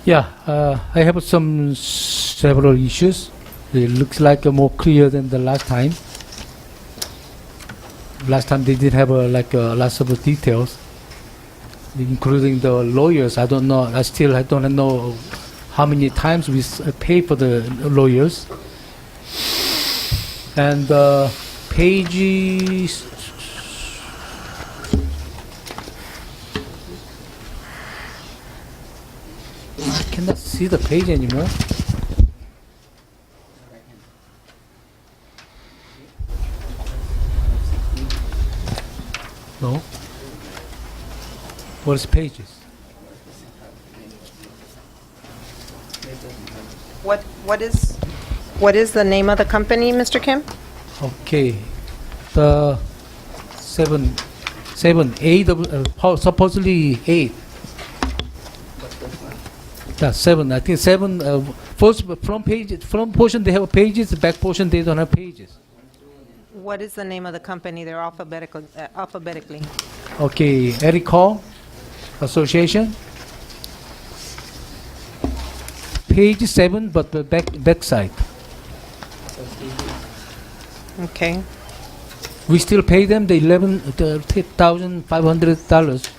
Yeah, I have several issues. It looks like more clear than the last time. Last time they did have lots of details, including the lawyers. I don't know. I don't know how many times we pay for the lawyers. And pages. I cannot see the page anymore. No. What is pages? What is the name of the company, Mr. Kim? Okay, the 8 of supposedly 8. Yeah, 7. I think 7. First front portion they have pages. The back portion they don't have pages. What is the name of the company? They're alphabetically. Okay, Eric Hall Association. Page 7, but the back side. Okay. We still pay them the $11,500.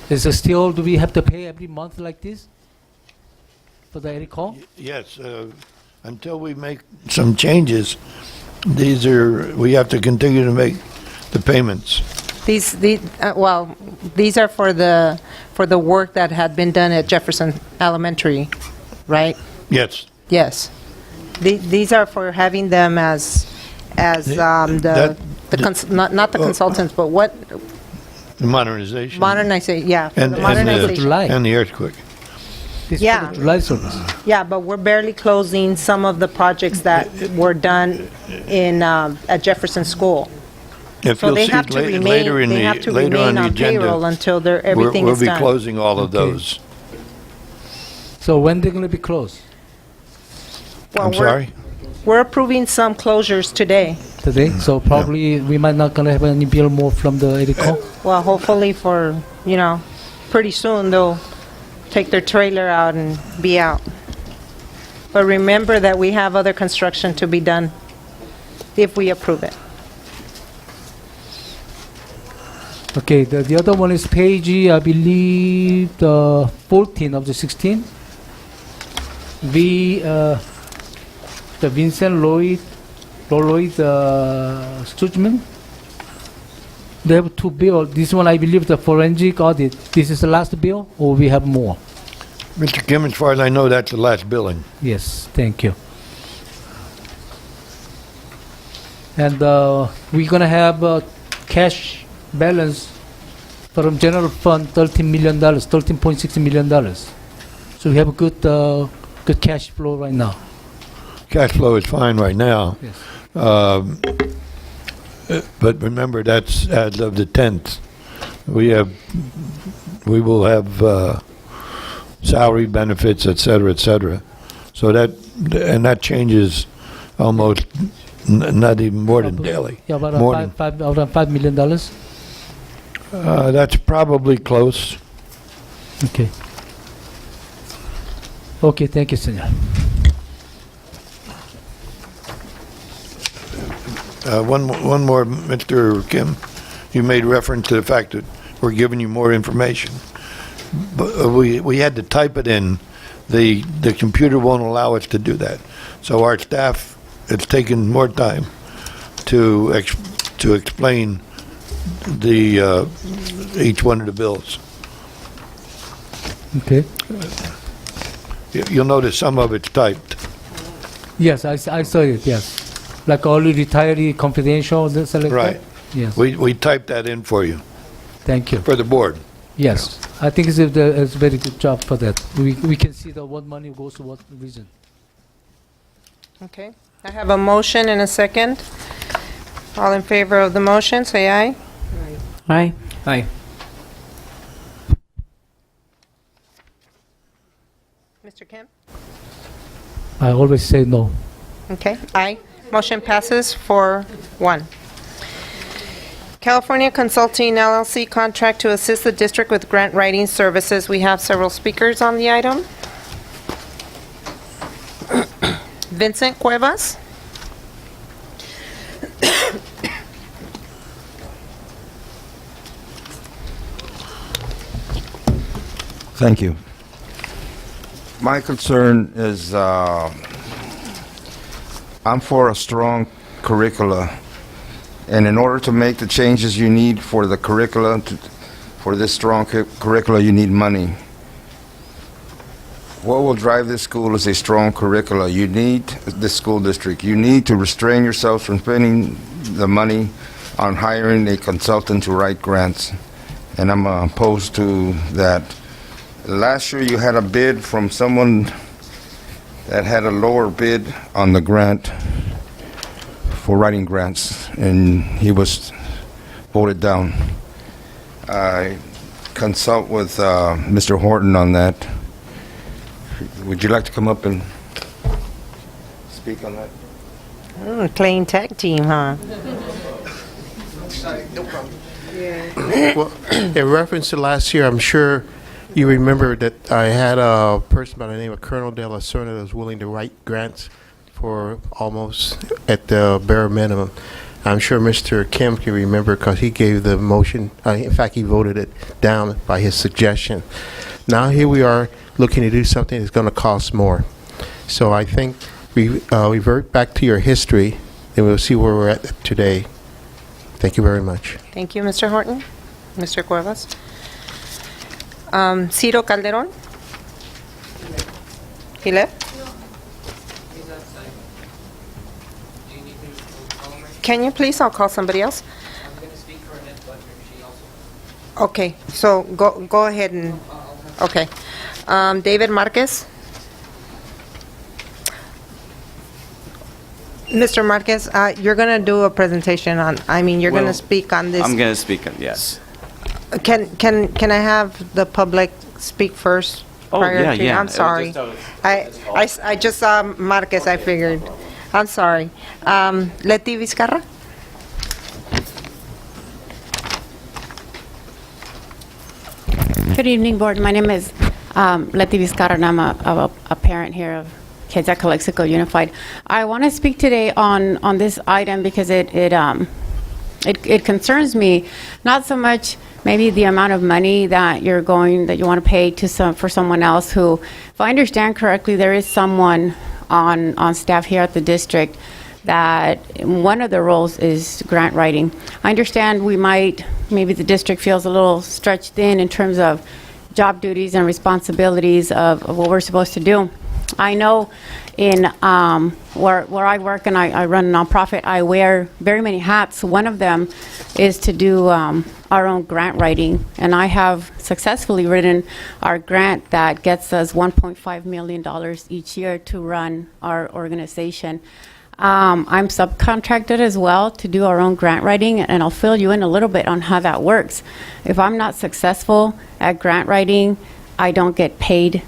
Is it still, do we have to pay every month like this for the Eric Hall? Yes, until we make some changes, we have to continue to make the payments. These are for the work that had been done at Jefferson Elementary, right? Yes. Yes. These are for having them as not the consultants, but what? The modernization. Modernization, yeah. for And, the modernization. and the earthquake. This Yeah. for the July service. Yeah, but we're barely closing some of the projects that were done in at Jefferson School. If So you'll they see have to later remain. They have to later remain the on agenda, payroll until everything is We'll done. be closing all of Okay. those. So when they're going to be closed? Well, I'm sorry? We're approving some closures today. Today? So probably we might not going to have any bill more from the Eric Hall. Well, hopefully for, pretty soon they'll take their trailer out and be out. But remember that we have other construction to be done if we approve it. Okay, the other one is page, I believe, the 14 of the 16. The Vincent Lloyd Stutzman. They have 2 bills. This one, I believe, the forensic audit. This is the last bill, or we have more? Mr. Kim, as far as I know, that's the last billing. Yes, thank you. And we're going to have cash balance from general fund $13 million, $13.6 million. So we have a good cash flow right now. Cash flow is fine right now. Yes. But remember, that's as of the 10th. We will have salary benefits, et cetera, et cetera. So that changes almost not even more than daily. Yeah, about More $5 million. That's probably close. Okay. Okay, thank you, Senor. One more, Mr. Kim. You made reference to the fact that we're giving you more information. But we had to type it in. The computer won't allow us to do that. So our staff, it's taken more time to explain the each one of the bills. Okay. You'll notice some of it's typed. Yes, I saw it, yes. Like early retiree confidential, something like Right. that? Yes. We typed that in for you. Thank you. For the board. Yes, I think it's a very good job for that. We can see what money goes to what region. Okay, I have a motion and a second. All in favor of the motion, say aye. Aye. Aye. Mr. Kim? I always say no. Okay, aye. Motion passes 4-1. California Consulting LLC contract to assist the district with grant writing services. We have several speakers on the item. Vincent Cuevas? Thank you. My concern is I'm for a strong curricula, and in order to make the changes you need for the curricula, for this strong curricula, you need money. What will drive this school is a strong curricula. You need, this school district, you need to restrain yourselves from spending the money on hiring a consultant to write grants, and I'm opposed to that. Last year you had a bid from someone that had a lower bid on the grant for writing grants, and he was voted down. I consult with Mr. Horton on that. Would you like to come up and speak on that? Playing tag team, huh? Well, in reference to last year, I'm sure you remember that I had a person by the name of Colonel De La Serna that was willing to write grants for almost at the bare minimum. I'm sure Mr. Kim can remember because he gave the motion. In fact, he voted it down by his suggestion. Now here we are looking to do something that's going to cost more. So I think we revert back to your history, and we'll see where we're at today. Thank you very much. Thank you, Mr. Horton. Mr. Cuevas? Ciro Calderon? He left? Can you please? I'll call somebody else. Okay, so go ahead and, okay. David Marquez? Mr. Marquez, you're going to do a presentation on, you're going to speak on this. I'm going to speak on, yes. Can I have the public speak first? Oh, prior yeah, to- yeah. I'm sorry. I just saw Marquez, I figured. I'm sorry. Leti Vizcarra? Good evening, Board. My name is Leti Vizcarra, and I'm a parent here of kids at Calexico Unified. I want to speak today on this item because it concerns me, not so much maybe the amount of money that you want to pay for someone else who, if I understand correctly, there is someone on staff here at the district that one of the roles is grant writing. I understand maybe the district feels a little stretched thin in terms of job duties and responsibilities of what we're supposed to do. I know in where I work and I run a nonprofit, I wear very many hats. One of them is to do our own grant writing, and I have successfully written our grant that gets us $1.5 million each year to run our organization. I'm subcontracted as well to do our own grant writing, and I'll fill you in a little bit on how that works. If I'm not successful at grant writing, I don't get paid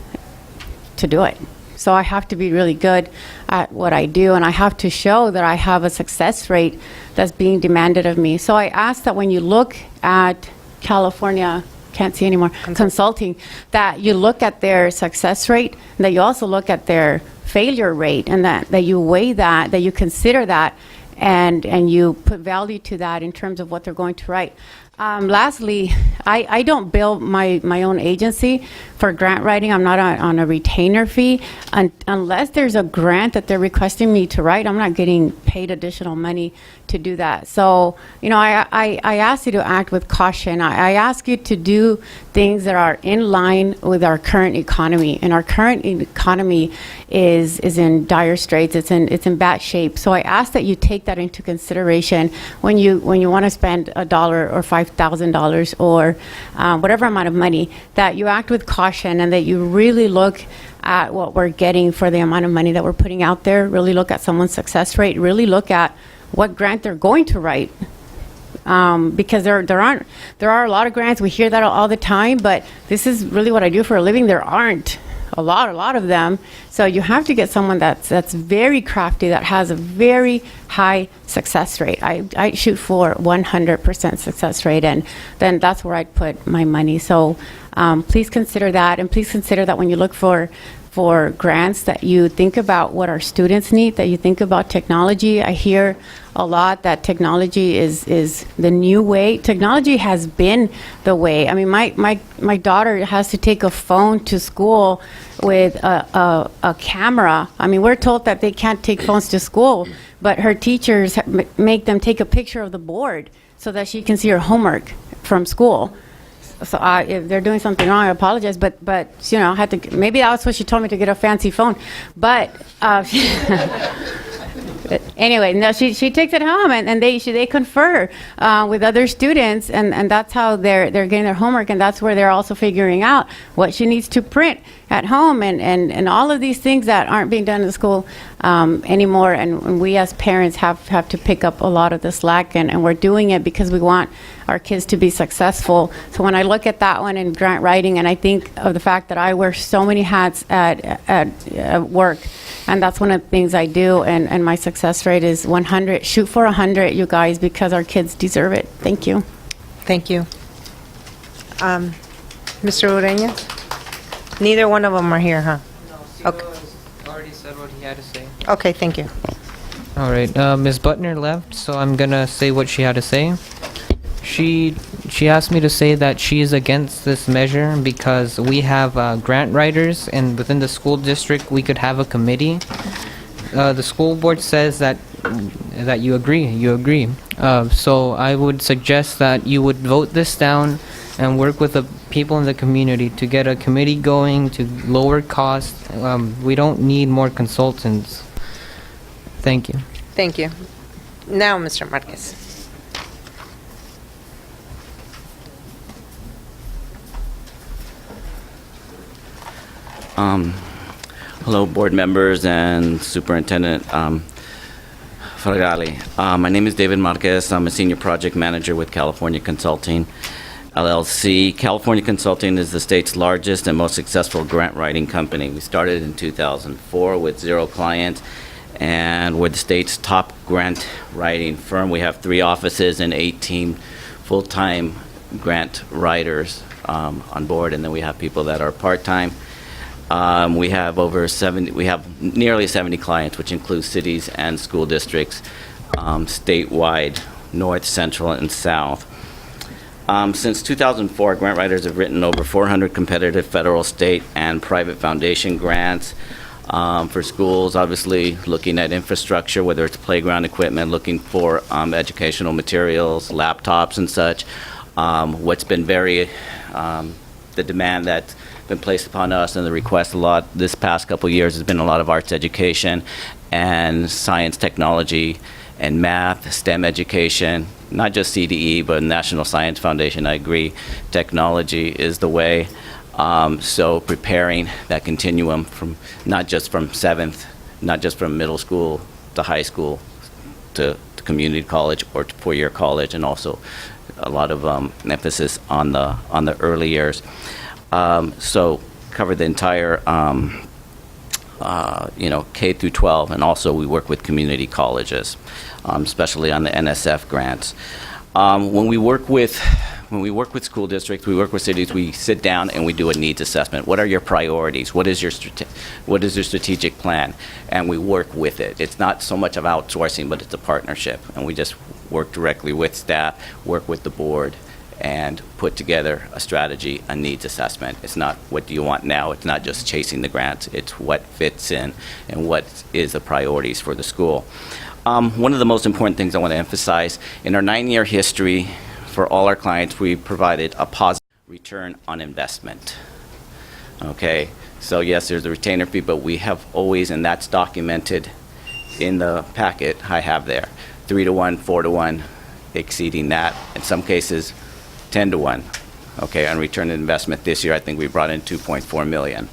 to do it. So I have to be really good at what I do, and I have to show that I have a success rate that's being demanded of me. So I ask that when you look at California, can't see anymore, Consulting, that you look at their success rate, and that you also look at their failure rate, and that you weigh that you consider that, and you put value to that in terms of what they're going to write. Lastly, I don't bill my own agency for grant writing. I'm not on a retainer fee. Unless there's a grant that they're requesting me to write, I'm not getting paid additional money to do that. So, I ask you to act with caution. I ask you to do things that are in line with our current economy. And our current economy is in dire straits. It's in bad shape. So I ask that you take that into consideration when you want to spend $1 or $5,000 or whatever amount of money, that you act with caution and that you really look at what we're getting for the amount of money that we're putting out there, really look at someone's success rate, really look at what grant they're going to write. Because there are a lot of grants, we hear that all the time, but this is really what I do for a living. There aren't a lot of them. So you have to get someone that's very crafty, that has a very high success rate. I shoot for 100% success rate, and then that's where I'd put my money. So please consider that, and please consider that when you look for grants, that you think about what our students need, that you think about technology. I hear a lot that technology is the new way. Technology has been the way. I mean, my daughter has to take a phone to school with a camera. I mean, we're told that they can't take phones to school, but her teachers make them take a picture of the board so that she can see her homework from school. So if they're doing something wrong, I apologize. But I had to. Maybe that's what she told me, to get a fancy phone. But anyway, no, she takes it home, and they confer with other students, and that's how they're getting their homework, and that's where they're also figuring out what she needs to print at home, and all of these things that aren't being done in the school anymore. And we as parents have to pick up a lot of the slack, and we're doing it because we want our kids to be successful. So when I look at that one in grant writing, and I think of the fact that I wear so many hats at work, and that's one of the things I do, and my success rate is 100. Shoot for 100, you guys, because our kids deserve it. Thank you. Thank you. Mr. Ureña? Neither one of them are here, huh? Okay. Already said what he had to say. Okay, thank you. All right, Ms. Butner left, so I'm gonna say what she had to say. She asked me to say that she is against this measure because we have grant writers, and within the school district we could have a committee. The school board says that you agree. So I would suggest that you would vote this down and work with the people in the community to get a committee going to lower costs. We don't need more consultants. Thank you. Thank you. Now, Mr. Marquez. Hello, board members and Superintendent Fregali. My name is David Marquez. I'm a senior project manager with California Consulting, LLC. California Consulting is the state's largest and most successful grant writing company. We started in 2004 with 0 clients, and we're the state's top grant writing firm. We have 3 offices and 18 full-time grant writers on board, and then we have people that are part-time. We have nearly 70 clients, which includes cities and school districts statewide, north, central, and south. Since 2004, grant writers have written over 400 competitive federal, state, and private foundation grants for schools, obviously looking at infrastructure, whether it's playground equipment, looking for educational materials, laptops, and such. What's been the demand that's been placed upon us and the request a lot this past couple of years has been a lot of arts education and science, technology, and math, STEM education, not just CDE, but National Science Foundation. I agree, technology is the way. So preparing that continuum from not just from 7th, not just from middle school to high school to community college or to 4-year college, and also a lot of emphasis on the early years. So cover the entire K through 12, and also we work with community colleges, especially on the NSF grants. When we work with school districts, we work with cities, we sit down and we do a needs assessment. What are your priorities? What is your strategic plan? And we work with it. It's not so much of outsourcing, but it's a partnership, and we just work directly with staff, work with the board, and put together a strategy, a needs assessment. It's not what do you want now, it's not just chasing the grants, it's what fits in and what is the priorities for the school. One of the most important things I want to emphasize, in our 9-year history, for all our clients, we provided a positive return on investment. Okay, so yes, there's a retainer fee, but we have always, and that's documented in the packet I have there, 3-to-1, 4-to-1, exceeding that, in some cases 10-to-1. Okay, on return on investment this year, I think we brought in 2.4 million.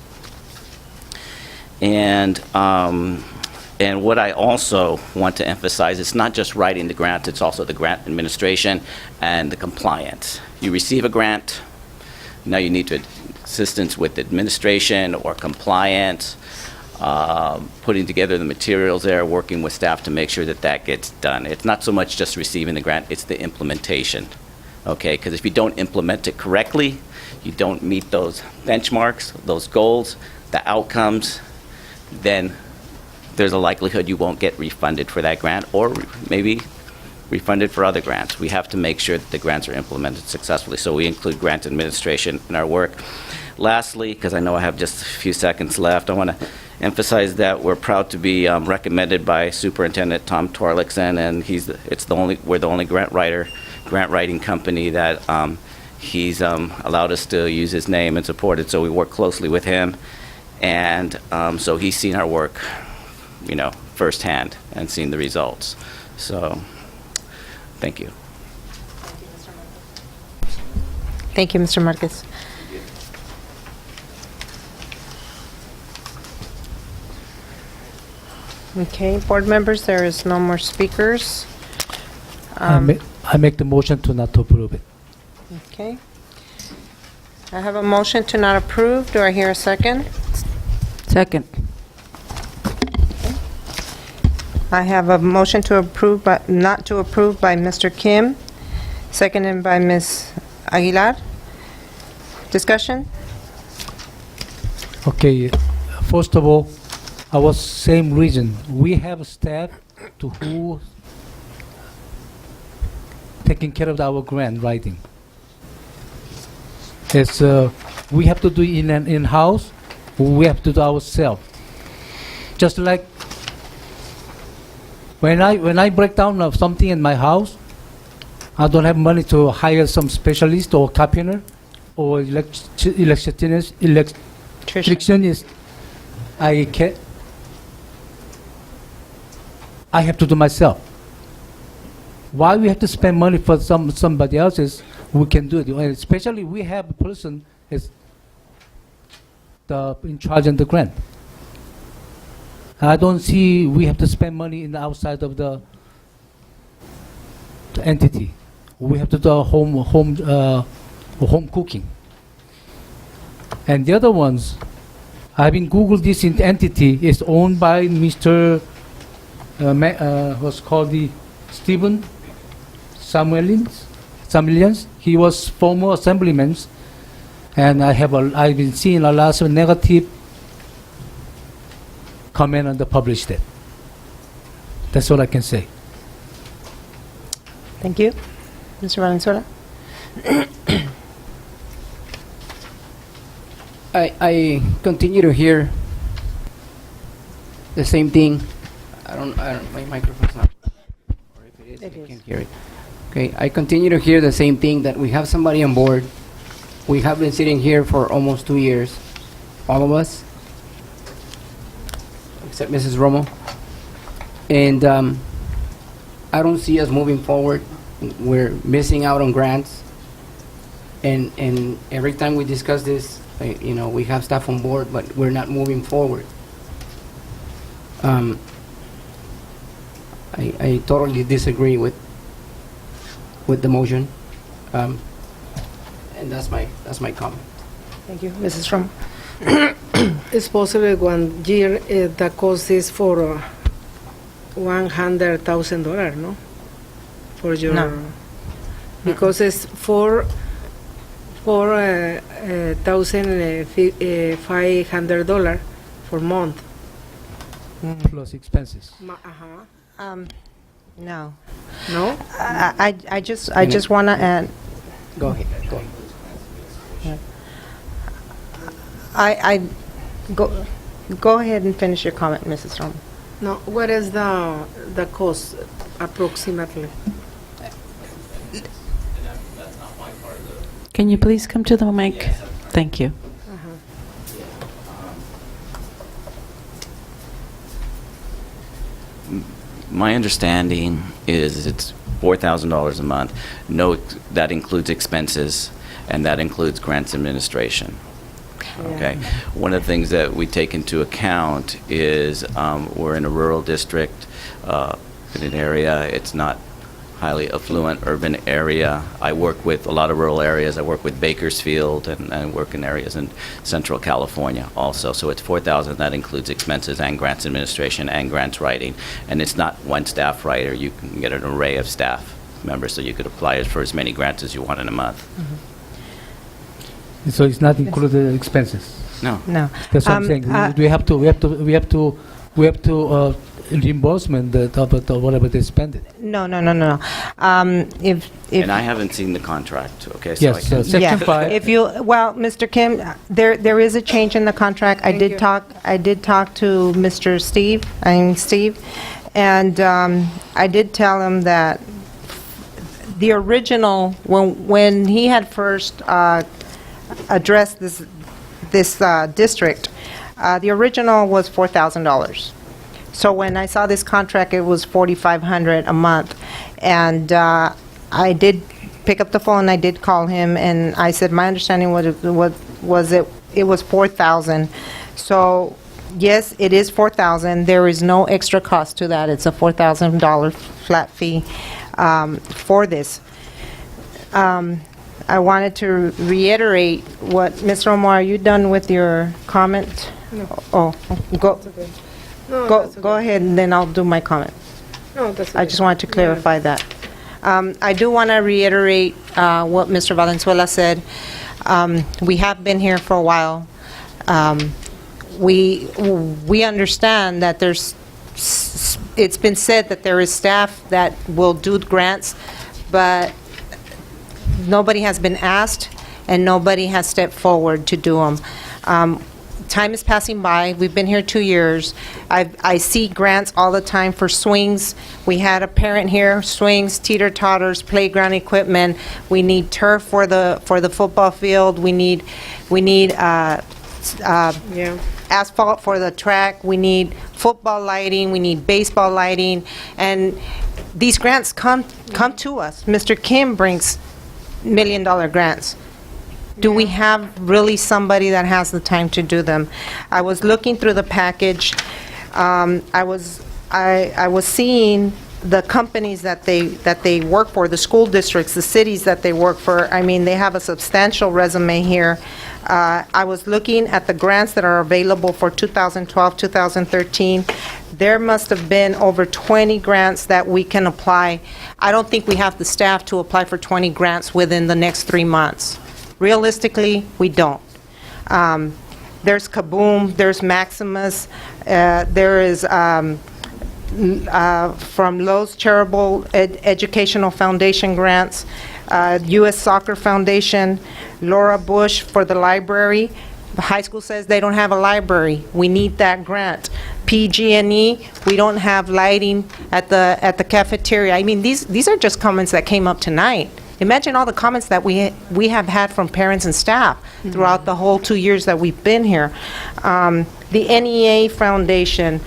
And what I also want to emphasize, it's not just writing the grant, it's also the grant administration and the compliance. You receive a grant, now you need assistance with administration or compliance, putting together the materials there, working with staff to make sure that that gets done. It's not so much just receiving the grant, it's the implementation. Okay, because if you don't implement it correctly, you don't meet those benchmarks, those goals, the outcomes, then there's a likelihood you won't get refunded for that grant, or maybe refunded for other grants. We have to make sure that the grants are implemented successfully, so we include grant administration in our work. Lastly, because I know I have just a few seconds left, I want to emphasize that we're proud to be recommended by Superintendent Tom Torlakson, and we're the only grant writing company that he's allowed us to use his name and support it, so we work closely with him, and so he's seen our work, firsthand and seen the results. So, thank you. Thank you, Mr. Marquez. Okay, board members, there is no more speakers. I make the motion to not to approve it. Okay. I have a motion to not approve. Do I hear a second? Second. I have a motion to approve, but not to approve by Mr. Kim, seconded by Ms. Aguilar. Discussion? Okay, first of all, our same reason. We have staff to who taking care of our grant writing. It's we have to do it in-house. We have to do ourselves. Just like when I break down of something in my house, I don't have money to hire some specialist or carpenter or electricianist. I have to do myself. Why we have to spend money for somebody else's? We can do it, and especially we have a person is in charge of the grant. I don't see we have to spend money in the outside of the entity. We have to do home cooking. And the other ones, I've been Googled this entity is owned by Mr. What's called the Stephen Samuelians. He was former assemblyman, and I've been seeing a lot of negative comment on the published it. That's all I can say. Thank you. Mr. Valenzuela? I continue to hear the same thing. My microphone's not, or if it is, I can't hear it. Okay, I continue to hear the same thing, that we have somebody on board. We have been sitting here for almost 2 years, all of us, except Mrs. Romo. And I don't see us moving forward. We're missing out on grants. And every time we discuss this, we have staff on board, but we're not moving forward. I totally disagree with the motion, and that's my comment. Thank you. Mrs. Romo? It's possible 1 year the cost is for $100,000, no? For your No. Because it's $4,500 for month. Plus expenses. No. No? I just want to add, Go ahead, go ahead. Go ahead and finish your comment, Mrs. Roman. No, what is the cost approximately? Can you please come to the mic? Thank you. My understanding is it's $4,000 a month. No, that includes expenses, and that includes grants administration. Okay. One of the things that we take into account is we're in a rural district, in an area. It's not highly affluent urban area. I work with a lot of rural areas. I work with Bakersfield, and I work in areas in Central California also. So it's $4,000. That includes expenses and grants administration and grants writing. And it's not one staff writer. You can get an array of staff members, so you could apply for as many grants as you want in a month. So it's not included expenses. No. No. That's what I'm saying. We have to reimbursement of whatever they spend it. No. If And I haven't seen the contract, okay? So Yes, I can- Section 5. If you, well, Mr. Kim, there is a change in the contract. I did talk to Mr. Steve, and I did tell him that the original, when he had first addressed this district, the original was $4,000. So when I saw this contract, it was $4,500 a month, and I did pick up the phone. I did call him, and I said my understanding was it was $4,000. So yes, it is $4,000. There is no extra cost to that. It's a $4,000 flat fee for this. I wanted to reiterate what Ms. Romo. Are you done with your comment? No. Oh, go. No, that's okay. Go ahead, and then I'll do my comment. No, that's I okay. just wanted to clarify that. I do want to reiterate what Mr. Valenzuela said. We have been here for a while. We understand that it's been said that there is staff that will do grants, but nobody has been asked, and nobody has stepped forward to do them. Time is passing by. We've been here 2 years. I see grants all the time for swings. We had a parent here, swings, teeter-totters, playground equipment. We need turf for the football field. We need asphalt for the track. We need football lighting. We need baseball lighting. And these grants come to us. Mr. Kim brings million-dollar grants. Do we have really somebody that has the time to do them? I was looking through the package. I was seeing the companies that they work for, the school districts, the cities that they work for. I mean, they have a substantial resume here. I was looking at the grants that are available for 2012, 2013. There must have been over 20 grants that we can apply. I don't think we have the staff to apply for 20 grants within the next 3 months. Realistically, we don't. There's Kaboom, there's Maximus, there is from Lowe's Charitable Educational Foundation grants, U.S. Soccer Foundation, Laura Bush for the library. The high school says they don't have a library. We need that grant. PG&E, we don't have lighting at the cafeteria. I mean, these are just comments that came up tonight. Imagine all the comments that we have had from parents and staff throughout the whole 2 years that we've been here. The NEA Foundation,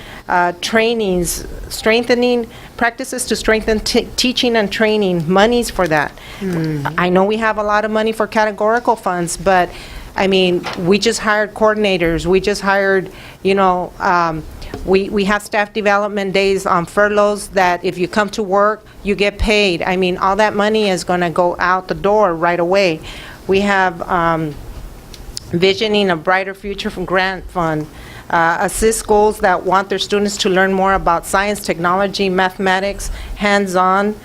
trainings, strengthening, practices to strengthen teaching and training, monies for that. I know we have a lot of money for categorical funds, but, I mean, we just hired coordinators. We just hired, we have staff development days on furloughs that if you come to work, you get paid. I mean, all that money is going to go out the door right away. We have Visioning a Brighter Future from Grant Fund, assist schools that want their students to learn more about science, technology, mathematics, hands-on.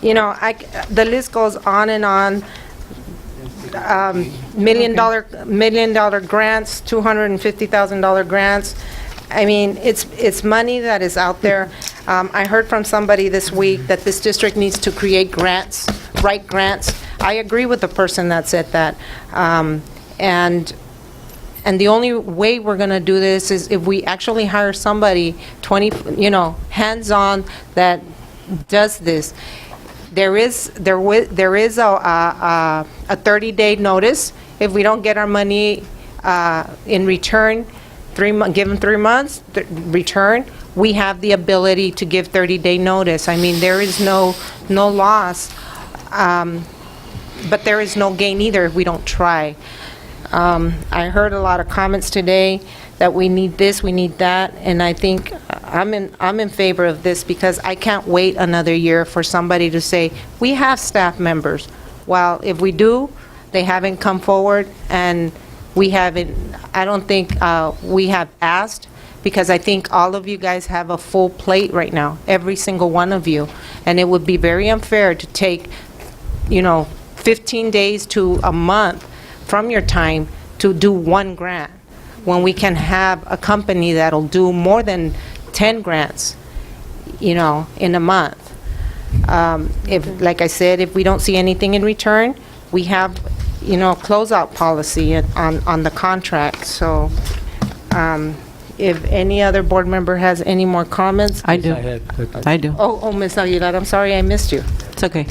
The list goes on and on. $1 million grants, $250,000 grants. I mean, it's money that is out there. I heard from somebody this week that this district needs to create grants, write grants. I agree with the person that said that. And the only way we're going to do this is if we actually hire somebody, hands-on that does this. There is a 30-day notice. If we don't get our money in return, give them 3 months, return, we have the ability to give 30-day notice. I mean, there is no loss, but there is no gain either if we don't try. I heard a lot of comments today that we need this, we need that, and I think I'm in favor of this because I can't wait another year for somebody to say, we have staff members. Well, if we do, they haven't come forward, and we haven't, I don't think we have asked, because I think all of you guys have a full plate right now, every single one of you, and it would be very unfair to take, 15 days to a month from your time to do one grant, when we can have a company that'll do more than 10 grants, in a month. If, like I said, if we don't see anything in return, we have, closeout policy on the contract. So, if any other board member has any more comments? I do. I do. Oh, Ms. Aguilar, I'm sorry I missed you. It's okay.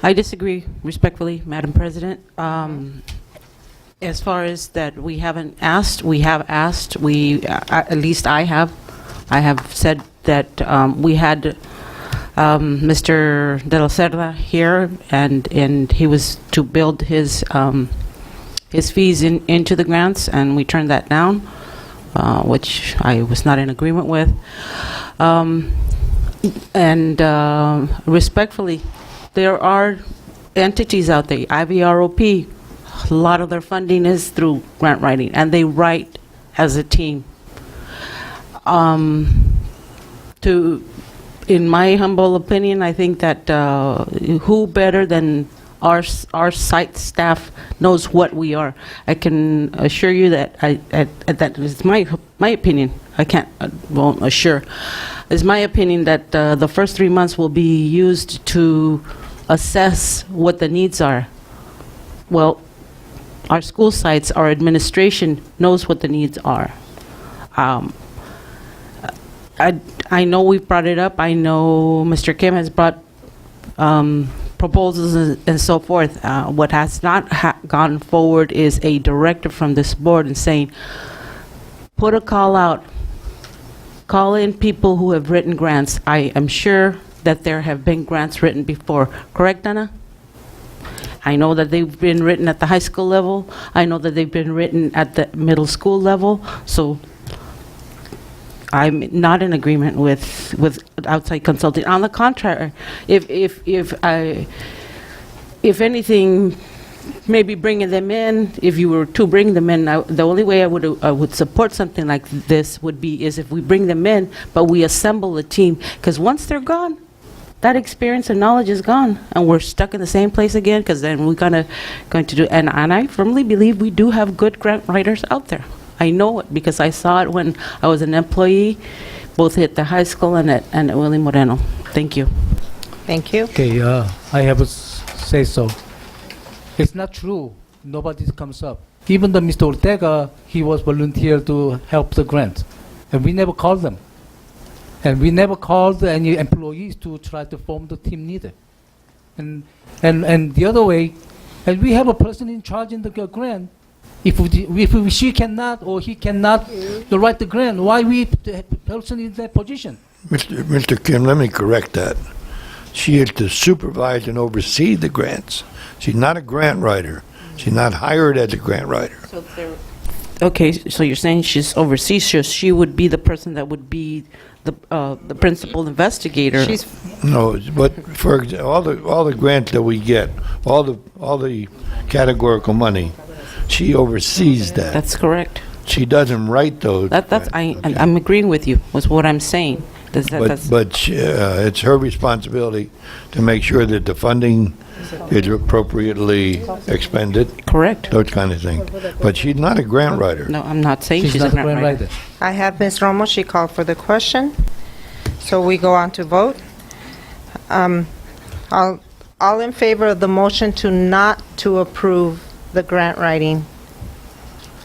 I disagree respectfully, Madam President. As far as that we haven't asked, we have asked. At least I have. I have said that we had Mr. De La Cerda here, and he was to build his fees into the grants, and we turned that down, which I was not in agreement with. Respectfully, there are entities out there, IVROP, a lot of their funding is through grant writing, and they write as a team. In my humble opinion, I think that who better than our site staff knows what we are. I can assure you that that is my opinion. I won't assure. It's my opinion that the first 3 months will be used to assess what the needs are. Well, our school sites, our administration knows what the needs are. I know we've brought it up. I know Mr. Kim has brought proposals and so forth. What has not gone forward is a directive from this board and saying, put a call out. Call in people who have written grants. I am sure that there have been grants written before. Correct, Anna? I know that they've been written at the high school level. I know that they've been written at the middle school level. So I'm not in agreement with outside consulting. On the contrary, if anything, maybe bringing them in, if you were to bring them in, the only way I would support something like this is if we bring them in, but we assemble a team. Because once they're gone, that experience and knowledge is gone, and we're stuck in the same place again, because then we're going to do, and I firmly believe we do have good grant writers out there. I know it because I saw it when I was an employee, both at the high school and at Willie Moreno. Thank you. Thank you. Okay, I have to say so. It's not true. Nobody comes up. Even the Mr. Ortega, he was volunteer to help the grant, and we never called them. And we never called any employees to try to form the team neither. And the other way, and we have a person in charge in the grant. If she cannot or he cannot write the grant, why we the person in that position? Mr. Kim, let me correct that. She is to supervise and oversee the grants. She's not a grant writer. She's not hired as a grant writer. Okay, so you're saying she's overseas, so she would be the person that would be the principal investigator. No, but for all the grants that we get, all the categorical money, she oversees that. That's correct. She doesn't write those. I'm agreeing with you. Was what I'm saying. But it's her responsibility to make sure that the funding is appropriately expended. Correct. Those kind of things. But she's not a grant writer. No, I'm not saying she's a grant writer. I have Ms. Romo. She called for the question. So we go on to vote. All All in favor of the motion to not to approve the grant writing?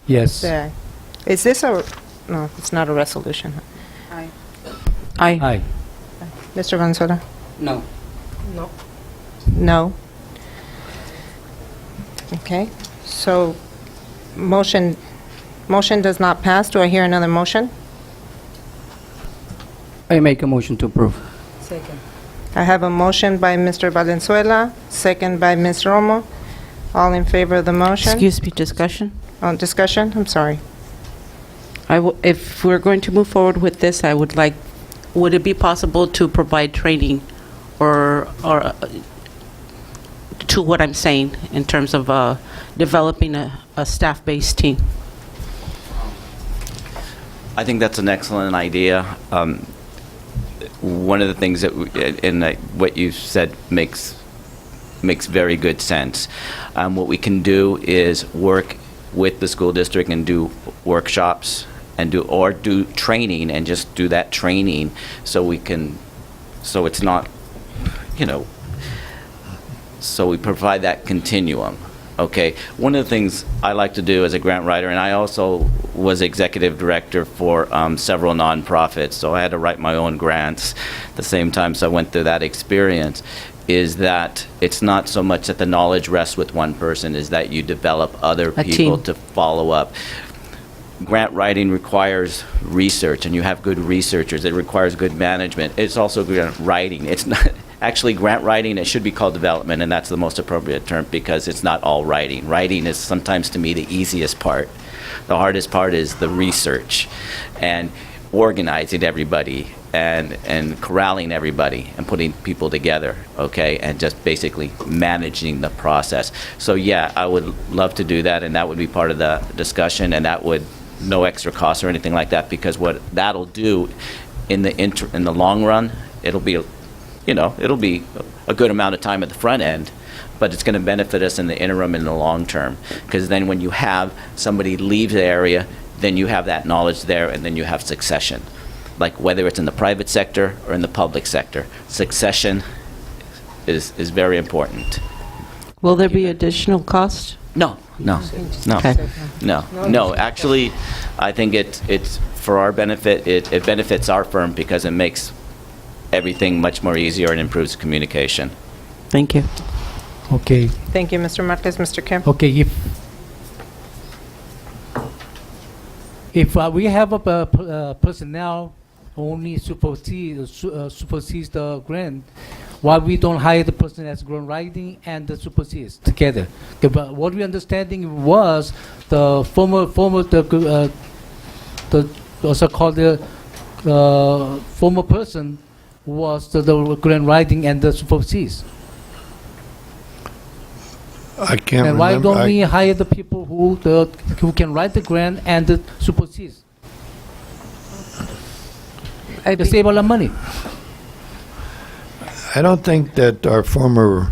Yes. Say aye. Is this a, no, it's not a resolution. Aye. Aye. Mr. Valenzuela? No. No. No. Okay, so motion does not pass. Do I hear another motion? I make a motion to approve. Second. I have a motion by Mr. Valenzuela, second by Ms. Romo. All in favor of the motion? Excuse me, discussion? On discussion? I'm sorry. If we're going to move forward with this, I would like, would it be possible to provide training or to what I'm saying in terms of developing a staff-based team? I think that's an excellent idea. One of the things that, what you said makes very good sense. What we can do is work with the school district and do workshops and do training and just do that training so it's not, so we provide that continuum. Okay, one of the things I like to do as a grant writer, and I also was executive director for several nonprofits, so I had to write my own grants at the same time, so I went through that experience, is that it's not so much that the knowledge rests with one person, is that you develop other A people team. to follow up. Grant writing requires research, and you have good researchers. It requires good management. It's also grant writing. It's not actually grant writing. It should be called development, and that's the most appropriate term because it's not all writing. Writing is sometimes, to me, the easiest part. The hardest part is the research and organizing everybody and corralling everybody and putting people together, okay, and just basically managing the process. So yeah, I would love to do that, and that would be part of the discussion, and that would no extra cost or anything like that, because what that'll do in the long run, it'll be a good amount of time at the front end, but it's going to benefit us in the interim and the long term, because then when you have somebody leave the area, then you have that knowledge there, and then you have succession. Like whether it's in the private sector or in the public sector, succession is very important. Will there be additional cost? No. Okay. No. Actually, I think it's for our benefit. It benefits our firm because it makes everything much more easier and improves communication. Thank you. Okay. Thank you, Mr. Marquez. Mr. Kim? Okay, if we have a personnel only supersedes the grant, why we don't hire the person that's grant writing and the supersedes together? Okay, but what we understanding was the former person was the grant writing and the supersedes. I can't And why remember. don't we hire the people who can write the grant and the supersedes? They save a lot of money. I don't think that our former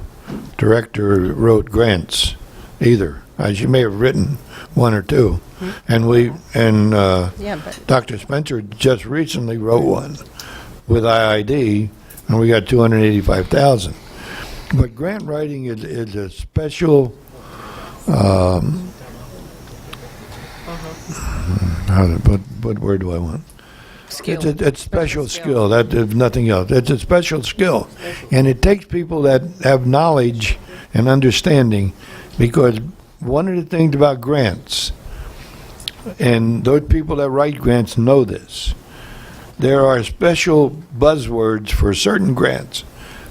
director wrote grants either. She may have written one or two. And Dr. Spencer just recently wrote one with IID, and we got $285,000. But grant writing is a special, what word do I want? Skill. It's special skill. That if nothing else, it's a special skill, and it takes people that have knowledge and understanding. Because one of the things about grants, and those people that write grants know this, there are special buzzwords for certain grants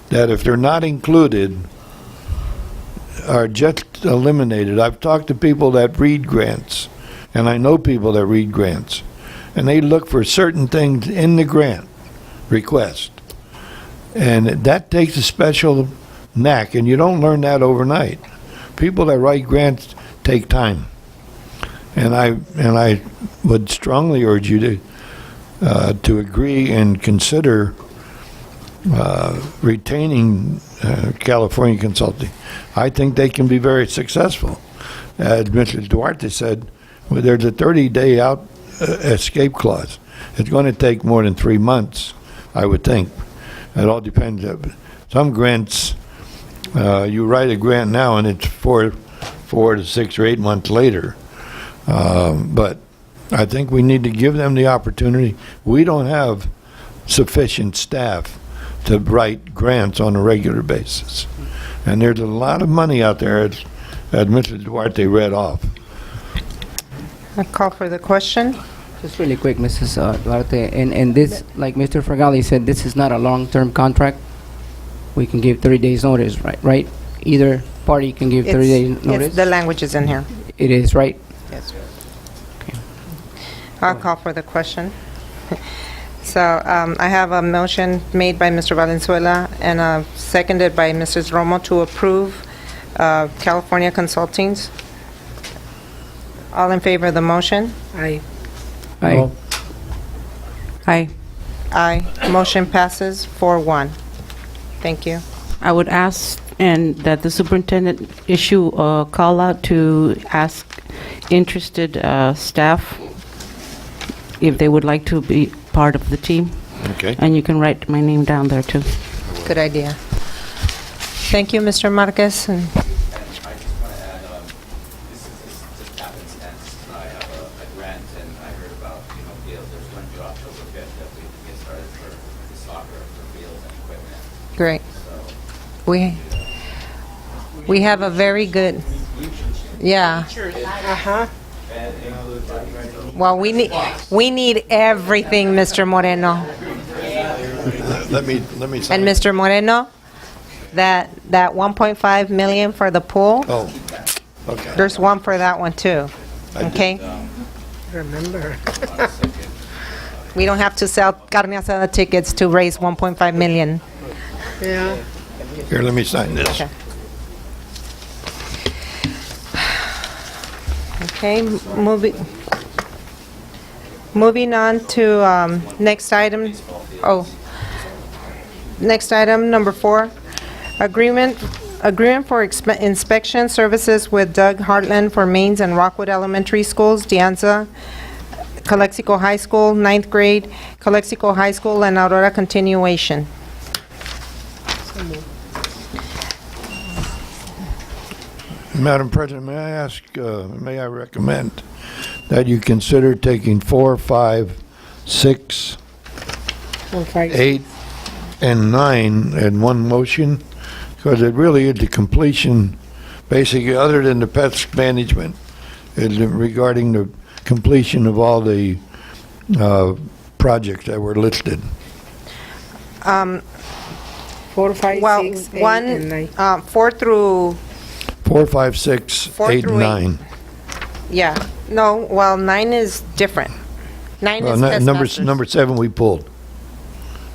that, if they're not included, are just eliminated. I've talked to people that read grants, and I know people that read grants. And they look for certain things in the grant request. And that takes a special knack, and you don't learn that overnight. People that write grants take time. And I would strongly urge you to agree and consider retaining California Consulting. I think they can be very successful. As Mrs. Duarte said, well, there's a 30-day out escape clause. It's going to take more than 3 months, I would think. It all depends. Some grants You write a grant now, and it's 4 to 6 or 8 months later. But I think we need to give them the opportunity. We don't have sufficient staff to write grants on a regular basis. And there's a lot of money out there, as Mr. Duarte read off. I call for the question. Just really quick, Mrs. Duarte, and this, like Mr. Fragali said, this is not a long-term contract. We can give 30 days notice, right? Either party can give 30 days notice? The language is in here. It is, right? Yes. I'll call for the question. So I have a motion made by Mr. Valenzuela and seconded by Mrs. Romo to approve California Consulting's. All in favor of the motion? Aye. Aye. Aye. Aye. Motion passes 4-1. Thank you. I would ask and that the superintendent issue a call out to ask interested staff if they would like to be part of the team. Okay. And you can write my name down there too. Good idea. Thank you, Mr. Marquez. And I just want to add, this just happenstance. I have a grant, and I heard about, fields. There's one due October 5th that we can get started for the soccer, for fields and equipment. great. We have a very good, yeah. Uh-huh. Well, we need everything, Mr. Moreno. Let me And Mr. Moreno, that 1.5 million for the pool, Oh, okay. there's one for that one too, okay? Remember. We don't have to sell carne asada tickets to raise 1.5 million. Yeah. Here, let me sign this. Okay. Okay, moving on to next item. Oh, next item, number 4, agreement for inspection services with Doug Hartland for Mains and Rockwood Elementary Schools, De Anza, Calexico High School, 9th grade, Calexico High School, and Aurora continuation. Madam President, may I recommend that you consider taking 4, 5, 6, 8, and 9 in one motion, because it really is the completion, basically, other than the pest management, is regarding the completion of all the projects that were listed. 4, 5, Well, 6, 8, and 9. 4 through 4, 5, 6, 4 8, through and 8. 9. Yeah, no, well, 9 is different. 9 is pest masters. Number 7 we pulled.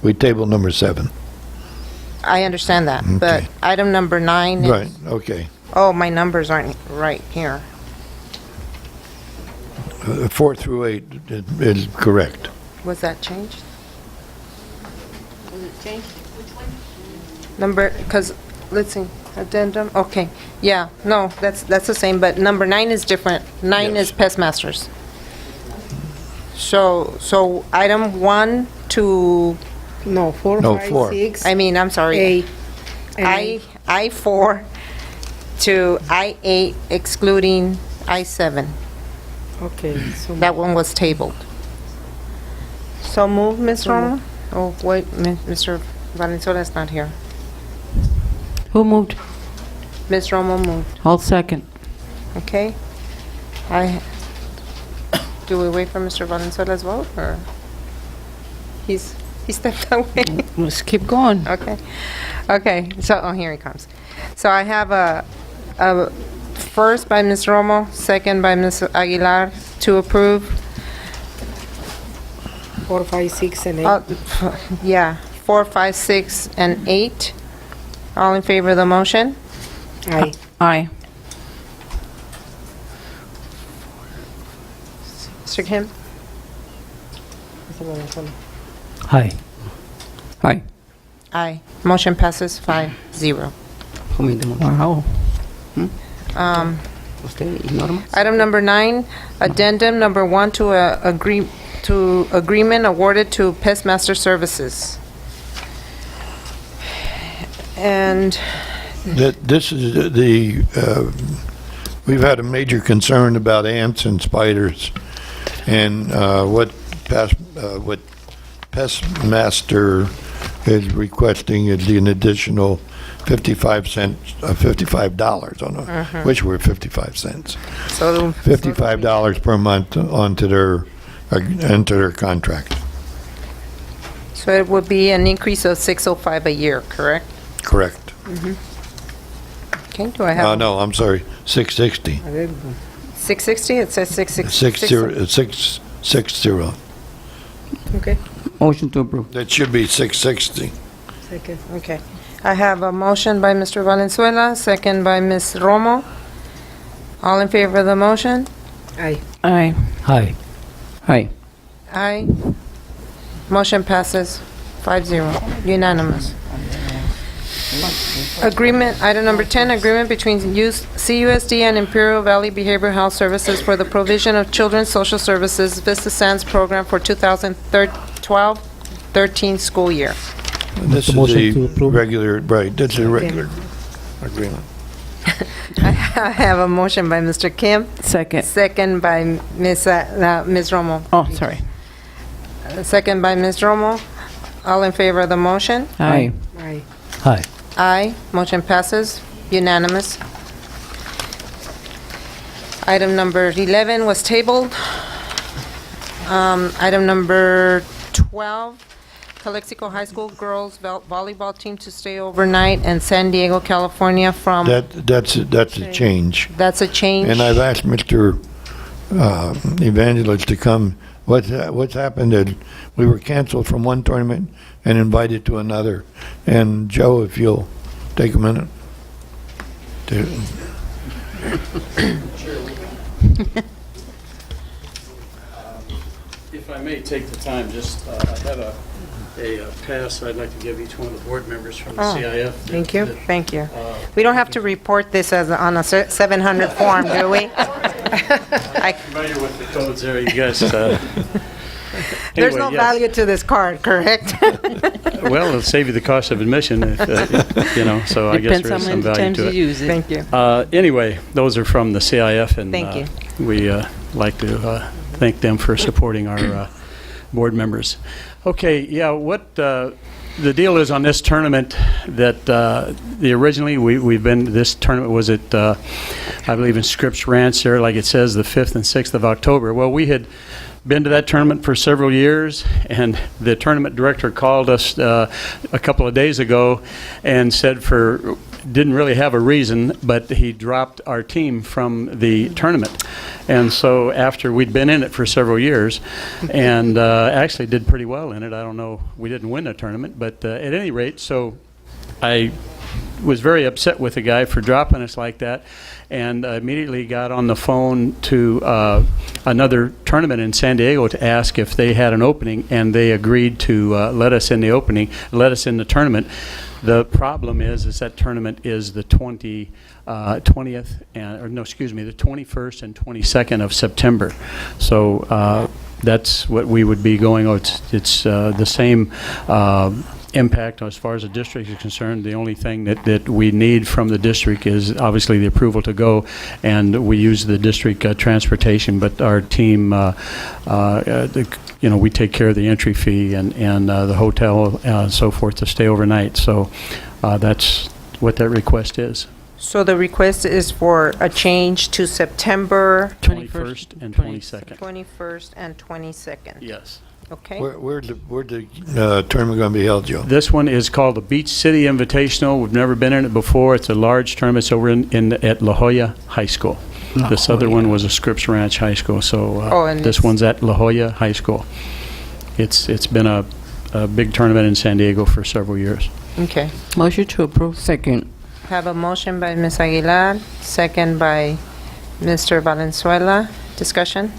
We tabled number 7. I understand that, but Okay. item number 9 is... Right, okay. Oh, my numbers aren't right here. 4 through 8 is correct. Was that changed? Was it changed? Number, because, let's see, addendum, okay. Yeah, no, that's the same, but number 9 is different. 9 is pest masters. So item 1 to... No, 4, No, 5, 4. 6, I mean, I'm sorry. 8. and I4 to I8 excluding I7. Okay, so That one was tabled. So move, Ms. Romo? Oh, wait, Mr. Valenzuela is not here. Who moved? Ms. Romo moved, I'll second. okay? Do we wait for Mr. Valenzuela's vote, or? He stepped away. Let's keep going. Okay, so, oh, here he comes. So I have a first by Ms. Romo, second by Ms. Aguilar to approve. 4, 5, 6, and 8. Yeah, 4, 5, 6, and 8. All in favor of the motion? Aye. Aye. Mr. Kim? Hi. Aye. Aye. Motion passes 5-0. Who made the motion? Wow. Usted, ignore más. Item number 9, addendum number 1 to agreement awarded to Pest Master Services. And that this is we've had a major concern about ants and spiders, and what Pestmaster is requesting is an additional $55 on it, which were 55 cents. So $55 per month onto their contract. So it would be an increase of 605 a year, correct? Correct. Okay, do I have? No, I'm sorry, 660. 660? It says 660. 660. Okay. Motion to approve. That should be 660. Second. Okay. I have a motion by Mr. Valenzuela, second by Ms. Romo. All in favor of the motion? Aye. Aye. Hi. Aye. Aye. Motion passes 5-0, unanimous. Agreement, item number 10, agreement between CUSD and Imperial Valley Behavioral Health Services for the provision of children's social services Vista Sands program for 2012-13 school year. This is motion to the approve. regular, right, that's a regular agreement. I have a motion by Mr. Kim, Second. second by Ms. Romo. Oh, sorry. Second by Ms. Romo. All in favor of the motion? Aye. Aye. Hi. Aye. Motion passes. Unanimous. Item number 11 was tabled. Item number 12, Calexico High School girls volleyball team to stay overnight in San Diego, California from... That's a change. That's a change. And I've asked Mr. Evangelist to come. What's happened is we were canceled from one tournament and invited to another. And Joe, if you'll take a minute. If I may take the time, just, I have a pass I'd like to give each one of the board members from the CIF. Thank you, thank you. We don't have to report this as on a 700 form, do we? Familiar with the codes there, you guys. There's Anyway, no yes. value to this card, correct? Well, it'll save you the cost of admission, so I guess there is some value to it. Thank you. Anyway, those are from the CIF, and Thank you. we like to thank them for supporting our board members. Okay, yeah, what the deal is on this tournament that originally this tournament was at, I believe in Scripps Ranch there, like it says, the 5th and 6th of October. Well, we had been to that tournament for several years, and the tournament director called us a couple of days ago and said didn't really have a reason, but he dropped our team from the tournament. And so after we'd been in it for several years and actually did pretty well in it, I don't know, we didn't win the tournament, but at any rate, so I was very upset with the guy for dropping us like that, and immediately got on the phone to another tournament in San Diego to ask if they had an opening, and they agreed to let us in the tournament. The problem is that tournament is the 21st and 22nd of September. So that's what we would be going. It's the same impact as far as the district is concerned. The only thing that we need from the district is obviously the approval to go, and we use the district transportation, but our team, we take care of the entry fee and the hotel and so forth to stay overnight. So that's what that request is. So the request is for a change to September 21st and 22nd. 21st and 22nd. Yes. Okay. Where's the tournament going to be held, Joe? This one is called the Beach City Invitational. We've never been in it before. It's a large tournament. It's over at La Jolla High School. This other one was a Scripps Ranch High School. So this one's at La Jolla High School. It's been a big tournament in San Diego for several years. Okay. Motion to approve. Second. Have a motion by Ms. Aguilar, second by Mr. Valenzuela. Discussion?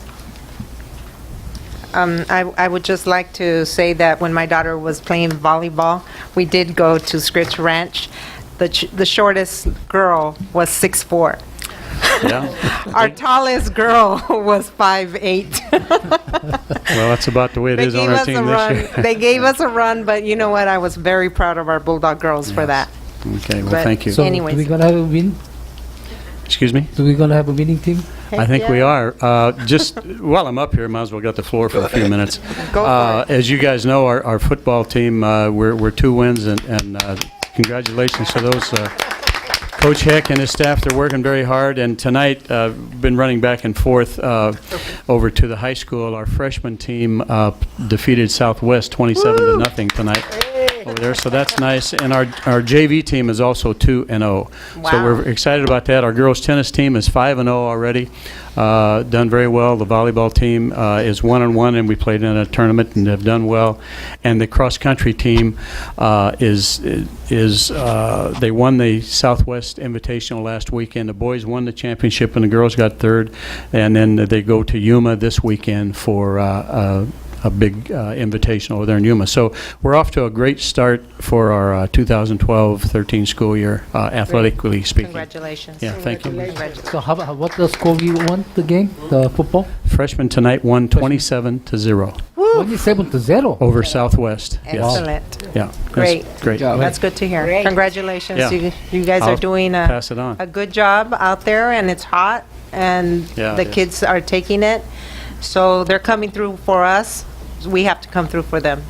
I would just like to say that when my daughter was playing volleyball, we did go to Scripps Ranch. The shortest girl was 6'4". Yeah. Our tallest girl was 5'8". Well, that's about the way it is on our team this year. They gave us a run, but you know what? I was very proud of our Bulldog girls for that. Okay, well, But thank you. So, Anyways. do we gonna have a win? Excuse me? Do we gonna have a winning team? I think we are. Just while I'm up here, might as well get the floor for a few minutes. Go for it. As you guys know, our football team, we're 2 wins, and congratulations to those. Coach Heck and his staff, they're working very hard. And tonight, been running back and forth over to the high school. Our freshman team defeated Southwest 27-0 tonight. Over there, so that's nice. And our JV team is also 2-0. So we're excited about that. Our girls tennis team is 5-0 already, done very well. The volleyball team is 1-1, and we played in a tournament and have done well. And the cross country team they won the Southwest Invitational last weekend. The boys won the championship, and the girls got third. And then they go to Yuma this weekend for a big invitation over there in Yuma. So we're off to a great start for our 2012-13 school year, athletically speaking. Congratulations. Yeah, thank you. So what the score you won the game, the football? Freshmen tonight won 27-0 27-0 over Southwest. Yes. Excellent. Yeah. Great. That's great. That's good to hear. Great. Congratulations. Yeah. You guys are I'll doing pass it on. a good job out there, and it's hot, and Yeah, the it is. kids are taking it. So they're coming through for us. We have to come through for them.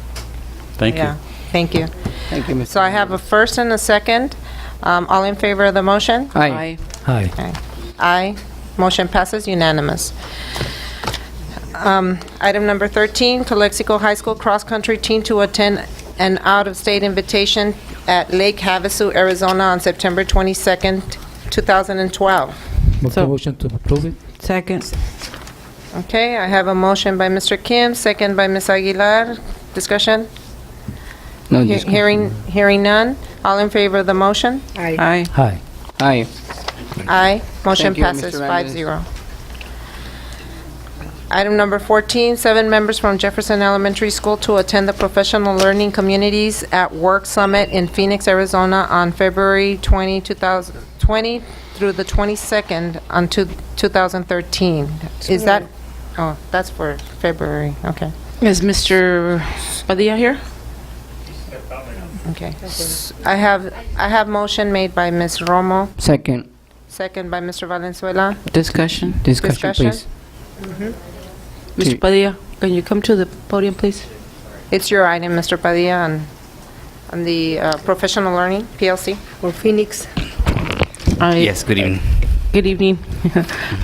Thank you. Yeah. Thank you. Thank you, Mr. So I have a first and a second. All in favor of the motion? Aye. Hi. Aye. Motion passes unanimous. Item number 13, Calexico High School cross-country team to attend an out-of-state invitation at Lake Havasu, Arizona on September 22nd, 2012. Make the motion to approve it. Second. Okay, I have a motion by Mr. Kim, second by Ms. Aguilar. Discussion? No, Hearing none. All in favor of the motion? Aye. Hi. Aye. Aye. Motion Thank you, passes Mr. Randez. 5-0. Item number 14, 7 members from Jefferson Elementary School to attend the Professional Learning Communities at Work Summit in Phoenix, Arizona on February 20 through the 22nd on 2013. Is that, oh, that's for February, okay. Is Mr. Padilla here? Okay. I have motion made by Ms. Romo, Second. second by Mr. Valenzuela. Discussion. Discussion, please. Mr. Padilla, can you come to the podium, please? It's your item, Mr. Padilla, on the Professional Learning, PLC. For Phoenix. Yes, good evening. Good evening.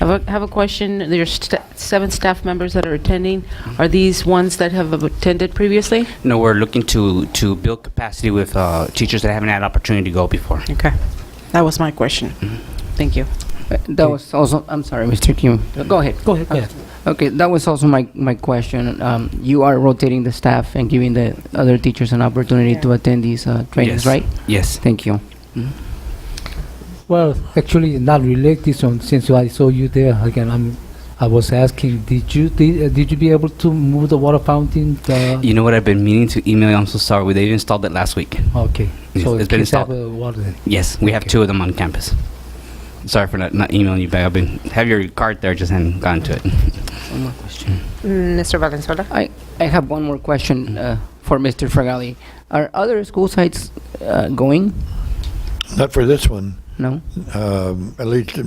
I have a question. There's 7 staff members that are attending. Are these ones that have attended previously? No, we're looking to build capacity with teachers that haven't had opportunity to go before. Okay. That was my question. Thank you. That was also, I'm sorry, Mr. Kim. Go ahead. Go ahead. Okay, that was also my question. You are rotating the staff and giving the other teachers an opportunity to attend these trainings, Yes. right? Yes. Thank you. Well, actually, not related on since I saw you there again. I was asking, did you be able to move the water fountain? You know what? I've been meaning to email you. I'm so sorry. They've installed it last week. Okay. Yes, So it's been kids have installed. water then. Yes, we have 2 of them on campus. Sorry for not emailing you back. Have your card there, just hadn't gotten to it. One more question. Mr. Valenzuela. I have one more question for Mr. Fragali. Are other school sites going? Not for this one. No? At least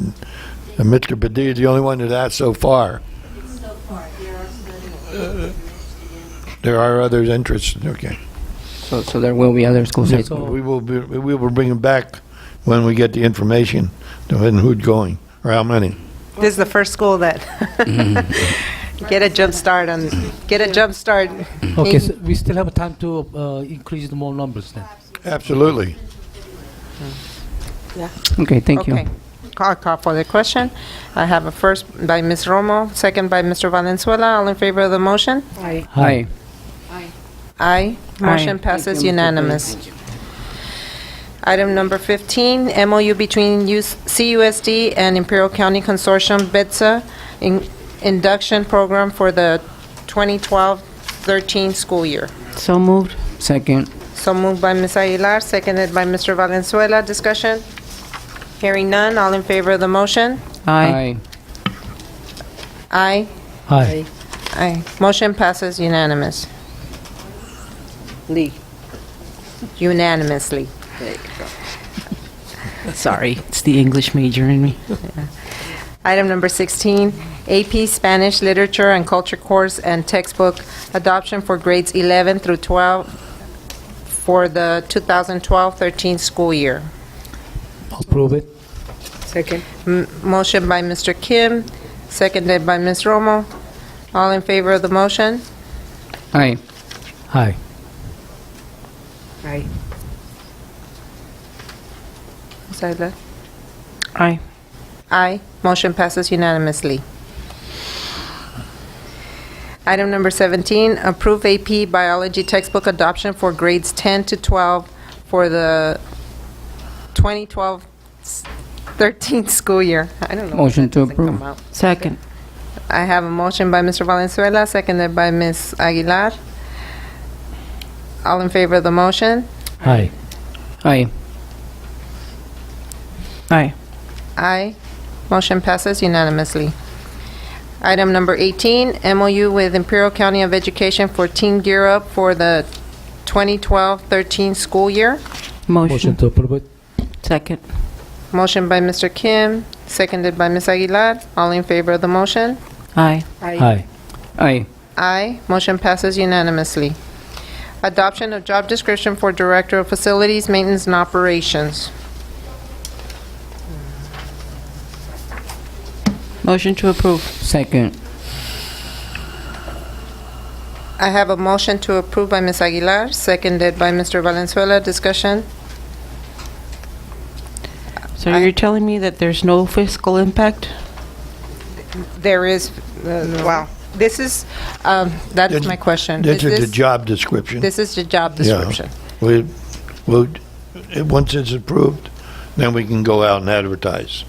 Mr. Padilla is the only one that asked so far. There are others interested, okay. So there will be other school sites. We will bring them back when we get the information on who's going, or how many. This is the first school that get a jump start. Okay, so we still have time to increase the more numbers then. Absolutely. Yeah. Okay, thank you. Okay. Call for the question. I have a first by Ms. Romo, second by Mr. Valenzuela. All in favor of the motion? Aye. Aye. Aye. Motion Aye. passes Thank you, Mr. unanimous. Item number 15, MOU between CUSD and Imperial County Consortium, BITSA, induction program for the 2012-13 school year. So moved. Second. So moved by Ms. Aguilar, seconded by Mr. Valenzuela. Discussion? Hearing none. All in favor of the motion? Aye. Aye. Hi. Aye. Motion passes unanimous. Unanimously. Sorry, it's the English major in me. Item number 16, AP Spanish Literature and Culture Course and Textbook Adoption for grades 11 through 12 for the 2012-13 school year. Approve it. Second. Motion by Mr. Kim, seconded by Ms. Romo. All in favor of the motion? Aye. Aye. Aye. Ms. Aguilar? Aye. Aye. Motion passes unanimously. Item number 17, approve AP Biology textbook adoption for grades 10 to 12 for the 2012-13 school year. I don't know. Motion to approve. Second. I have a motion by Mr. Valenzuela, seconded by Ms. Aguilar. All in favor of the motion? Aye. Aye. Aye. Aye. Motion passes unanimously. Item number 18, MOU with Imperial County of Education for Teen Gear Up for the 2012-13 school year. Motion to approve it. Second. Motion by Mr. Kim, seconded by Ms. Aguilar. All in favor of the motion? Aye. Aye. Aye. Aye. Motion passes unanimously. Adoption of job description for Director of Facilities, Maintenance, and Operations. Motion to approve. Second. I have a motion to approve by Ms. Aguilar, seconded by Mr. Valenzuela. Discussion? So you're telling me that there's no fiscal impact? There is, wow, this is, that is my question. This is the this- job description. This is the job Yeah. description. Once it's approved, then we can go out and advertise.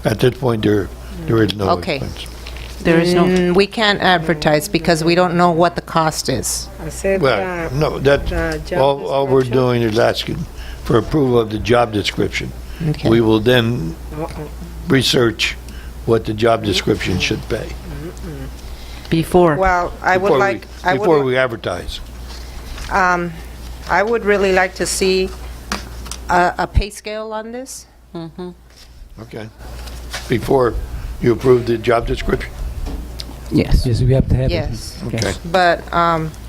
At this point, there is no Okay. expense. There is no. We can't advertise because we don't know what the cost is. Accept Well, no, the that's, job all we're description. doing is asking for approval of the job description. Okay. We will then Uh-uh. research what the job description should pay. Before. Well, I would before like, I Before would, we advertise. I would really like to see a pay scale on this. Okay. Before you approve the job description? Yes. Yes, we have to have it. Yes. Okay. But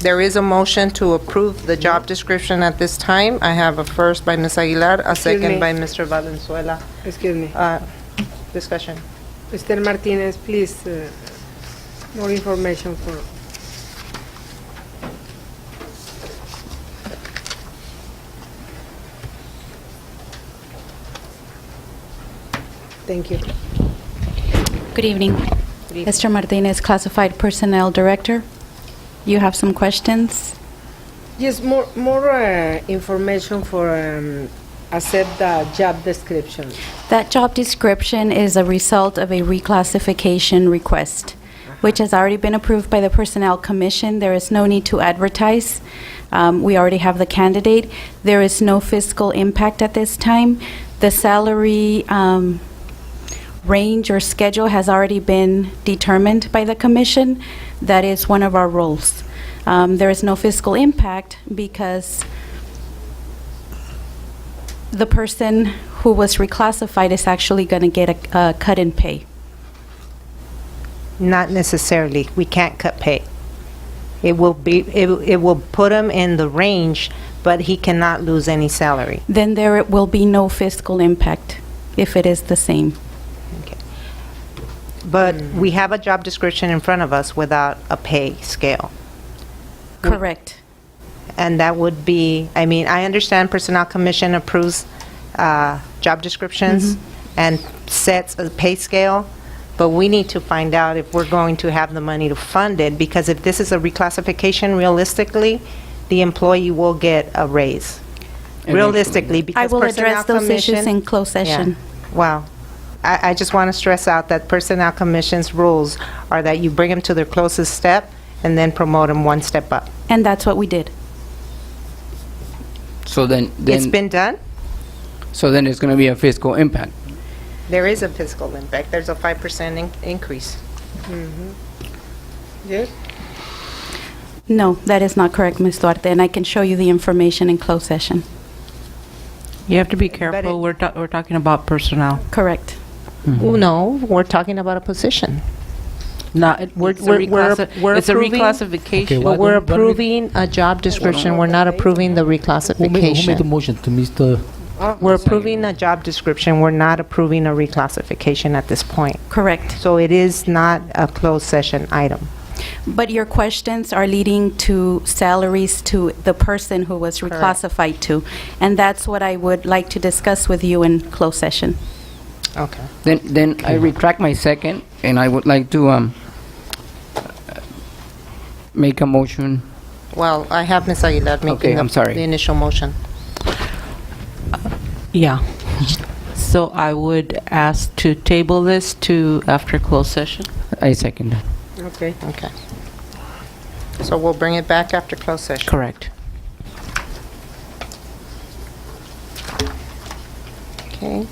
there is a motion to approve the job description at this time. I have a first by Ms. Aguilar, a Excuse second me. by Mr. Valenzuela. Excuse me. Discussion. Mr. Martinez, please, more information for... Thank you. Good evening. Esther Martinez, Classified Personnel Director. You have some questions? Yes, more information for accept the job description. That job description is a result of a reclassification request, which has already been approved by the Personnel Commission. There is no need to advertise. We already have the candidate. There is no fiscal impact at this time. The salary range or schedule has already been determined by the Commission. That is one of our roles. There is no fiscal impact because the person who was reclassified is actually going to get a cut in pay. Not necessarily. We can't cut pay. It will be, it will put him in the range, but he cannot lose any salary. Then there will be no fiscal impact if it is the same. But we have a job description in front of us without a pay scale. Correct. And that would be, I mean, I understand Personnel Commission approves job descriptions and sets a pay scale, but we need to find out if we're going to have the money to fund it, because if this is a reclassification, realistically, the employee will get a raise. Realistically, because I will address Personnel those issues Commission- in closed session. Yeah. Wow. I just want to stress out that Personnel Commission's rules are that you bring them to their closest step and then promote them one step up. And that's what we did. So then, It's been done? so then it's going to be a fiscal impact. There is a fiscal impact. There's a 5% increase. Yes? No, that is not correct, Ms. Duarte, and I can show you the information in closed session. You have to be careful. We're talking about personnel. Correct. No, we're talking about a position. No, We're it's a approving- reclassification. Okay, But why we're don't we- approving a job description, we're not approving the Who made the reclassification. motion to Mr.? We're approving a job description, we're not approving a reclassification at this point. Correct. So it is not a closed session item. But your questions are leading to salaries to the person who was reclassified to, and that's what I would like to discuss with you in closed session. Okay. Then I retract my second, and I would like to make a motion. Well, I have Ms. Aguilar Okay, making I'm sorry. the initial motion. Yeah. So I would ask to table this to after closed session. I second. Okay. Okay. So we'll bring it back after closed session. Correct. Okay.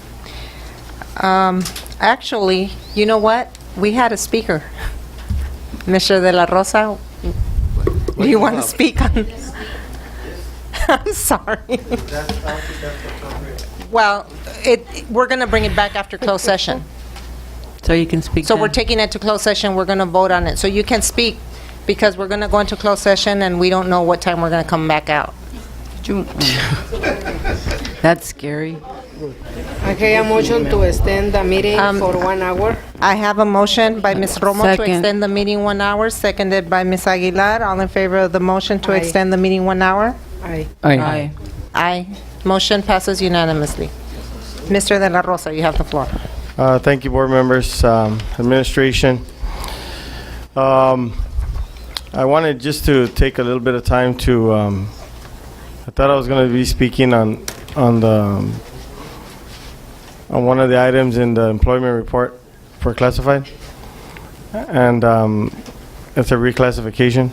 Actually, you know what? We had a speaker. Mr. De La Rosa, do you want to speak on? I'm sorry. Well, we're going to bring it back after closed session. So you can speak So then. we're taking it to closed session, we're going to vote on it. So you can speak, because we're going to go into closed session, and we don't know what time we're going to come back out. That's scary. Okay, a motion to extend the meeting for 1 hour. I have a motion by Ms. Romo to Second. extend the meeting 1 hour, seconded by Ms. Aguilar. All in favor of the motion to Aye. extend the meeting 1 hour? Aye. Aye. Aye. Motion passes unanimously. Mr. De La Rosa, you have the floor. Thank you, board members, administration. I wanted just to take a little bit of time to, I thought I was going to be speaking on one of the items in the employment report for classified, and it's a reclassification.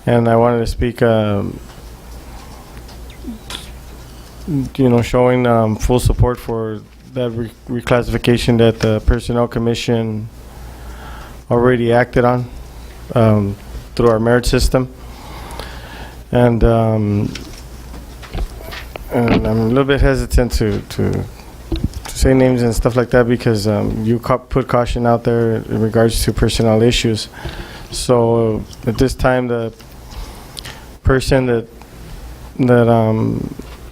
And I wanted to speak, showing full support for that reclassification that the Personnel Commission already acted on through our merit system. And I'm a little bit hesitant to say names and stuff like that, because you put caution out there in regards to personnel issues. So at this time, the person that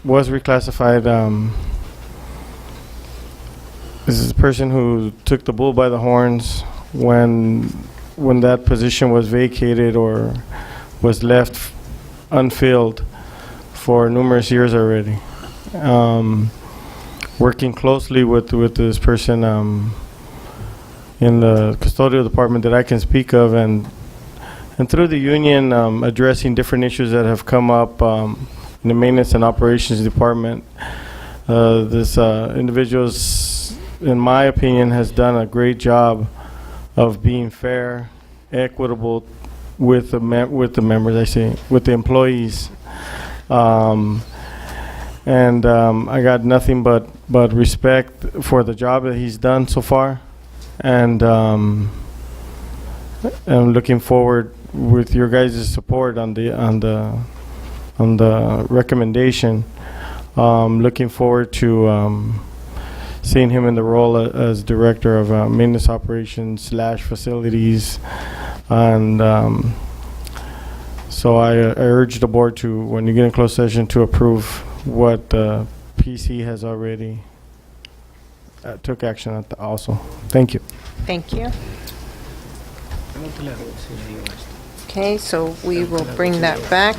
was reclassified is a person who took the bull by the horns when that position was vacated or was left unfilled for numerous years already. Working closely with this person in the custodial department that I can speak of, and through the union, addressing different issues that have come up in the maintenance and operations department. This individual's, in my opinion, has done a great job of being fair, equitable with the members, with the employees. And I got nothing but respect for the job that he's done so far, and I'm looking forward with your guys' support on the recommendation. Looking forward to seeing him in the role as director of maintenance operations / facilities, and so I urge the board to, when you get in closed session, to approve what the PC has already took action on also. Thank you. Thank you. Okay, so we will bring that back.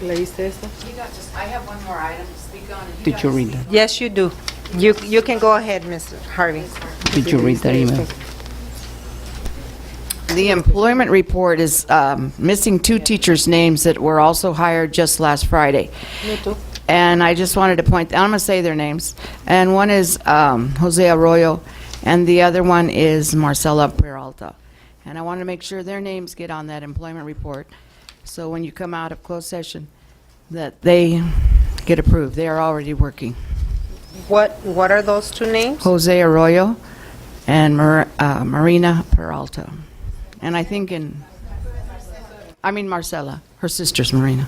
¿Leíste esto? I have one more item to speak on. Did you read that? Yes, you do. You can go ahead, Mr. Harvey. Did you read that email? The employment report is missing 2 teachers' names that were also hired just last Friday. And I just wanted to point, I'm going to say their names. And one is Jose Arroyo, and the other one is Marcela Peralta. And I want to make sure their names get on that employment report, so when you come out of closed session, that they get approved. They are already working. What are those 2 names? Jose Arroyo and Marina Peralta. And I think Marcela, her sister's Marina.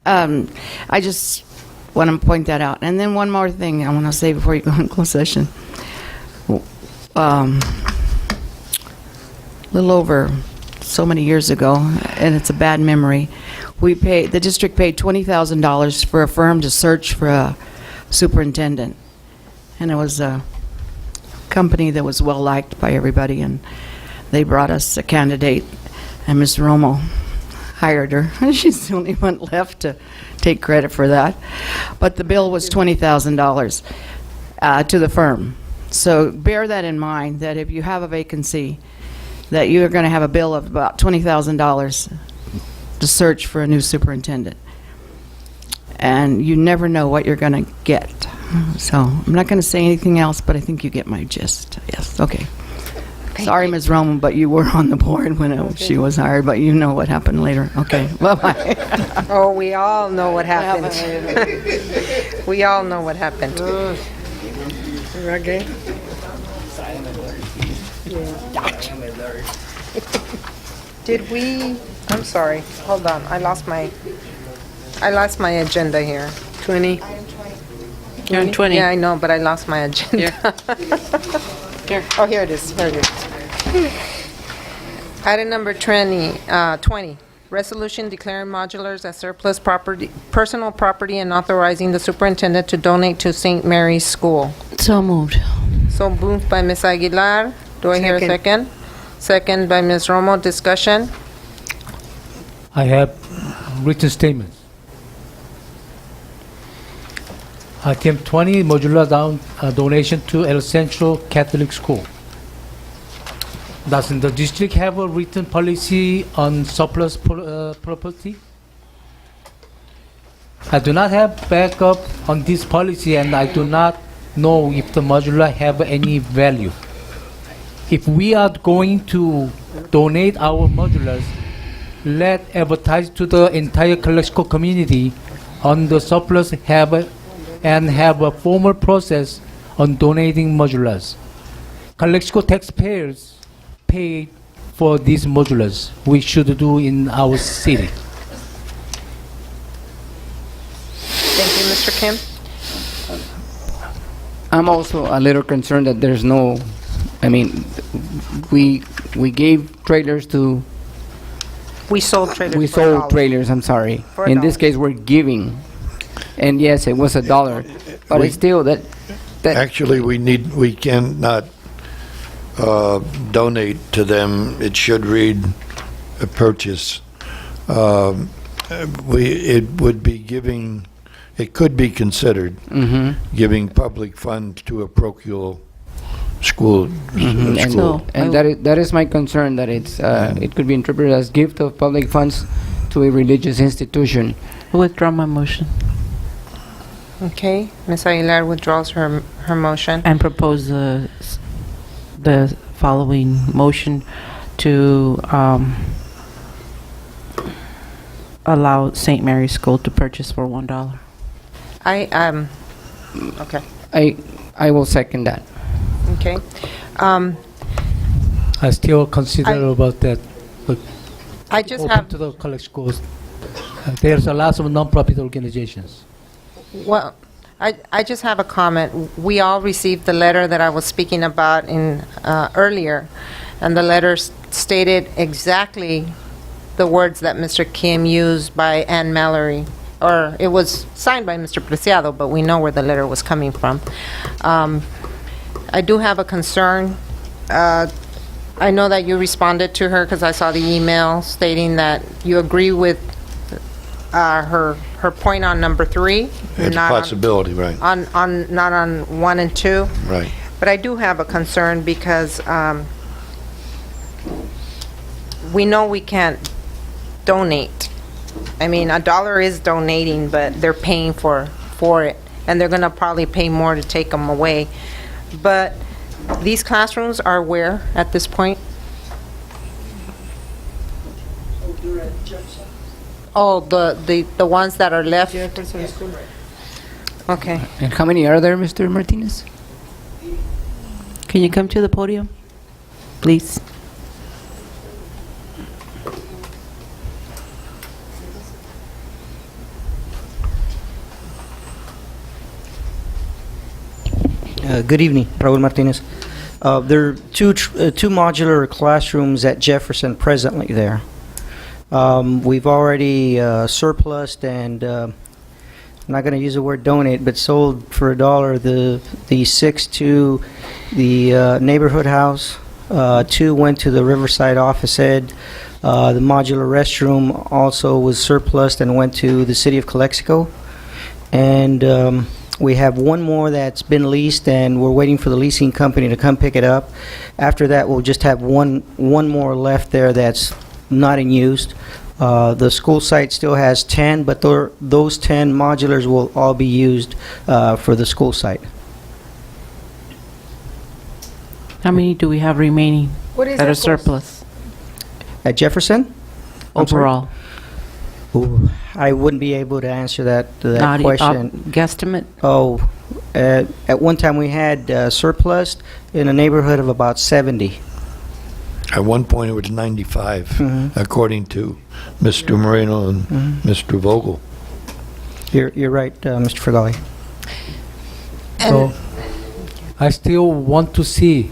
I just want to point that out. And then one more thing I want to say before you go in closed session. A little over so many years ago, and it's a bad memory, the district paid $20,000 for a firm to search for a superintendent. And it was a company that was well liked by everybody, and they brought us a candidate, and Ms. Romo hired her. She's the only one left to take credit for that. But the bill was $20,000 to the firm. So bear that in mind, that if you have a vacancy, that you are going to have a bill of about $20,000 to search for a new superintendent. And you never know what you're going to get. So I'm not going to say anything else, but I think you get my gist. Yes, okay. Sorry, Ms. Roman, but you were on the board when she was hired, but you know what happened later. Okay, bye-bye. Oh, we all know what happened. We all know what happened. Okay. Did we, I'm sorry, hold on, I lost my agenda here. 20. You're on 20. Yeah, I know, but I lost my agenda. Here. Oh, here it is, here it is. Item number 20, resolution declaring modulars as surplus property, personal property, and authorizing the superintendent to donate to St. Mary's School. So moved. So moved by Ms. Aguilar. Do I hear a second? Second by Ms. Romo. Discussion? I have written statements. Item 20, modular donation to El Centro Catholic School. Does the district have a written policy on surplus property? I do not have backup on this policy, and I do not know if the modular have any value. If we are going to donate our modulars, let advertise to the entire Calexico community on the surplus have a formal process on donating modulars. Calexico taxpayers pay for these modulars. We should do in our city. Thank you, Mr. Kim. I'm also a little concerned that there's no, I mean, we gave trailers to, We sold trailers we for sold $1. trailers, I'm sorry. For In this $1. case, we're giving. And yes, it was $1, but it's still that Actually, we cannot donate to them. It should read a purchase. It would be giving, it could be considered giving public funds to a parochial school. And that is my concern, that it's it could be interpreted as gift of public funds to a religious institution. I withdraw my motion. Okay, Ms. Aguilar withdraws her motion. And propose the following motion to allow St. Mary's School to purchase for $1. Okay. I will second that. Okay. I still consider about that. But I just open have, to the college schools. There's a lot of non-profit organizations. well, I just have a comment. We all received the letter that I was speaking about in earlier, and the letter stated exactly the words that Mr. Kim used by Ann Mallory, or it was signed by Mr. Preciado, but we know where the letter was coming from. I do have a concern. I know that you responded to her because I saw the email stating that you agree with her point on number 3. It's a not possibility, right. not on 1 and 2. Right. But I do have a concern because we know we can't donate. I mean, $1 is donating, but they're paying for it, and they're going to probably pay more to take them away. But these classrooms are where at this point? Oh, the ones that are left? Okay. And how many are there, Mr. Martinez? Can you come to the podium, please? Good evening, Raul Martinez. There are two modular classrooms at Jefferson presently there. We've already surplused and, I'm not going to use the word donate, but sold for $1 the 6 to the neighborhood house. 2 went to the Riverside Office Ed. The modular restroom also was surplused and went to the city of Calexico. And we have one more that's been leased, and we're waiting for the leasing company to come pick it up. After that, we'll just have one more left there that's not in use. The school site still has 10, but those 10 modulars will all be used for the school site. How many do we have remaining What is that that are cost? surplus At Jefferson? I'm sorry? overall? Ooh, I wouldn't be able to answer that Not question. guesstimate? Oh, at one time we had surplus in a neighborhood of about 70. At one point, it was 95, Mhm. according to Mr. Moreno and Mr. Vogel. You're right, Mr. Fergali. So I still want to see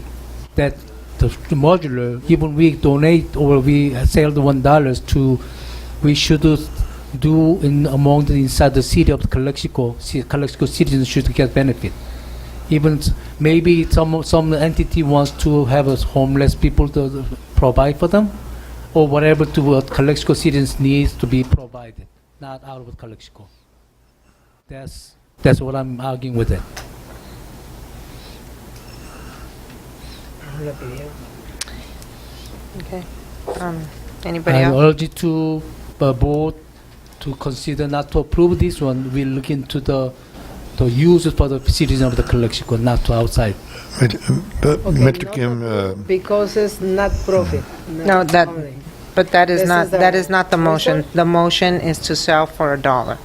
that the modular, even we donate or we sell the $1 to, we should do among the inside the city of Calexico. Calexico citizens should get benefit. Even maybe some entity wants to have us homeless people to provide for them, or whatever to what Calexico citizens needs to be provided, not out of Calexico. That's what I'm arguing with it. Okay. Anybody I else? urge you to board to consider not to approve this one. We look into the use for the citizens of the Calexico, not to outside. Mr. Kim, Because it's not profit. No, but that is This not, is the- that is not the motion. The motion is to sell for $1.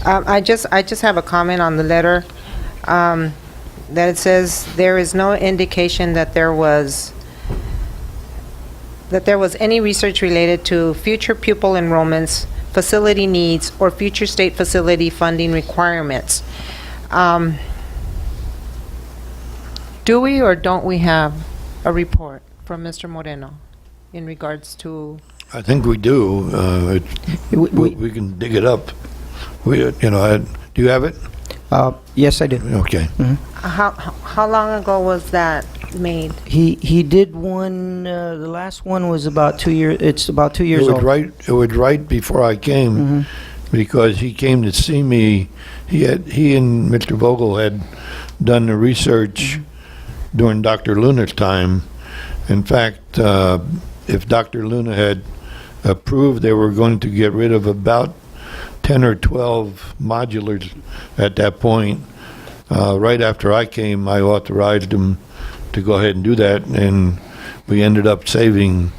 I just have a comment on the letter, that it says, there is no indication that there was any research related to future pupil enrollments, facility needs, or future state facility funding requirements. Do we or don't we have a report from Mr. Moreno in regards to? I think we do. We can dig it up. Do you have it? Yes, I do. Okay. How long ago was that made? He did one. The last one was about 2 years. It's about 2 years It was old. right before I came, because he came to see me. He and Mr. Vogel had done the research during Dr. Luna's time. In fact, if Dr. Luna had approved, they were going to get rid of about 10 or 12 modulars at that point. Right after I came, I authorized them to go ahead and do that, and we ended up saving,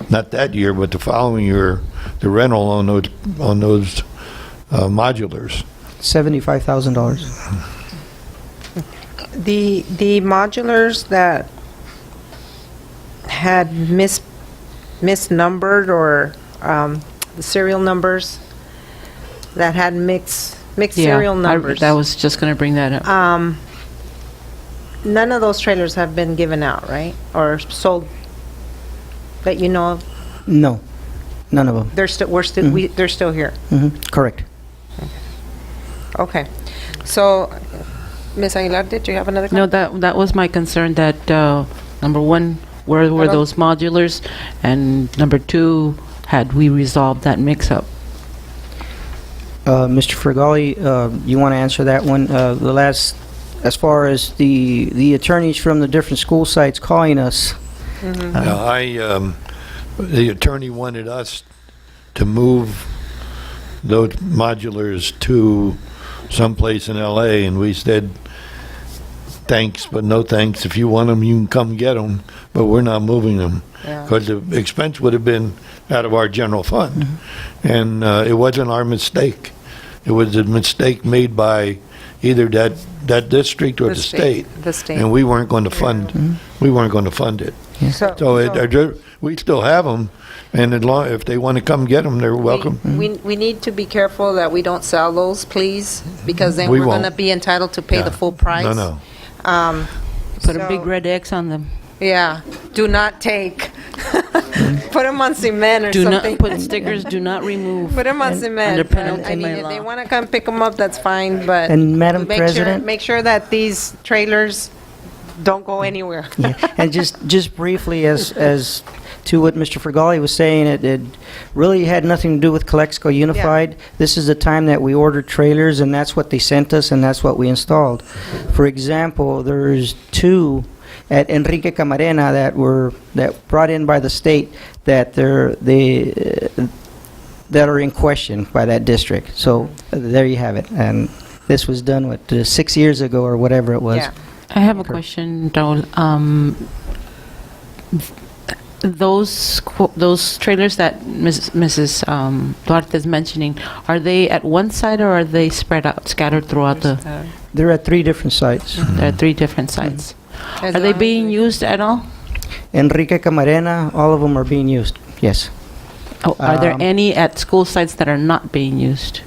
not that year, but the following year, the rental on those modulars. $75,000. The modulars that had misnumbered or the serial numbers that had mixed serial numbers. I was just going to bring that up. None of those trailers have been given out, right? Or sold that you know of? No, none of them. They're still they're still here. Correct. Okay. So, Ms. Aguilar, did you have another No, comment? that was my concern, that, number one, where were those modulars? And number two, had we resolved that mix-up? Mr. Fergali, you want to answer that one? As far as the attorneys from the different school sites calling us. The attorney wanted us to move those modulars to someplace in LA, and we said, thanks, but no thanks. If you want them, you can come get them, but we're not moving them. Because the expense would have been out of our general fund. And it wasn't our mistake. It was a mistake made by either that district or the state. The state. And we weren't going to fund, we weren't going to fund it. We still have them, and if they want to come get them, they're welcome. We need to be careful that we don't sell those, please, because then We we're going to won't. be entitled to pay the full price. No. Put a big red X on them. Yeah, do not take. Put them on cement or Do something. not put stickers, do not remove. Put them on And cement. under But, penalty I mean, by if they law. want to come pick them up, that's fine, but. And Madam make President? Sure, make sure that these trailers don't go anywhere. Yeah, and just briefly, as to what Mr. Fergali was saying, it really had nothing to do with Calexico Unified. This is the time that we ordered trailers, and that's what they sent us, and that's what we installed. For example, there's 2 at Enrique Camarena that brought in by the state that that are in question by that district. So there you have it, and this was done 6 years ago or whatever it was. Yeah. I have a question, Raul. Those trailers that Mrs. Duarte is mentioning, are they at one site or are they spread out, scattered throughout the? They're at 3 different sites. There are 3 different sites. Are they being used at all? Enrique Camarena, all of them are being used, yes. Oh, are there any at school sites that are not being used?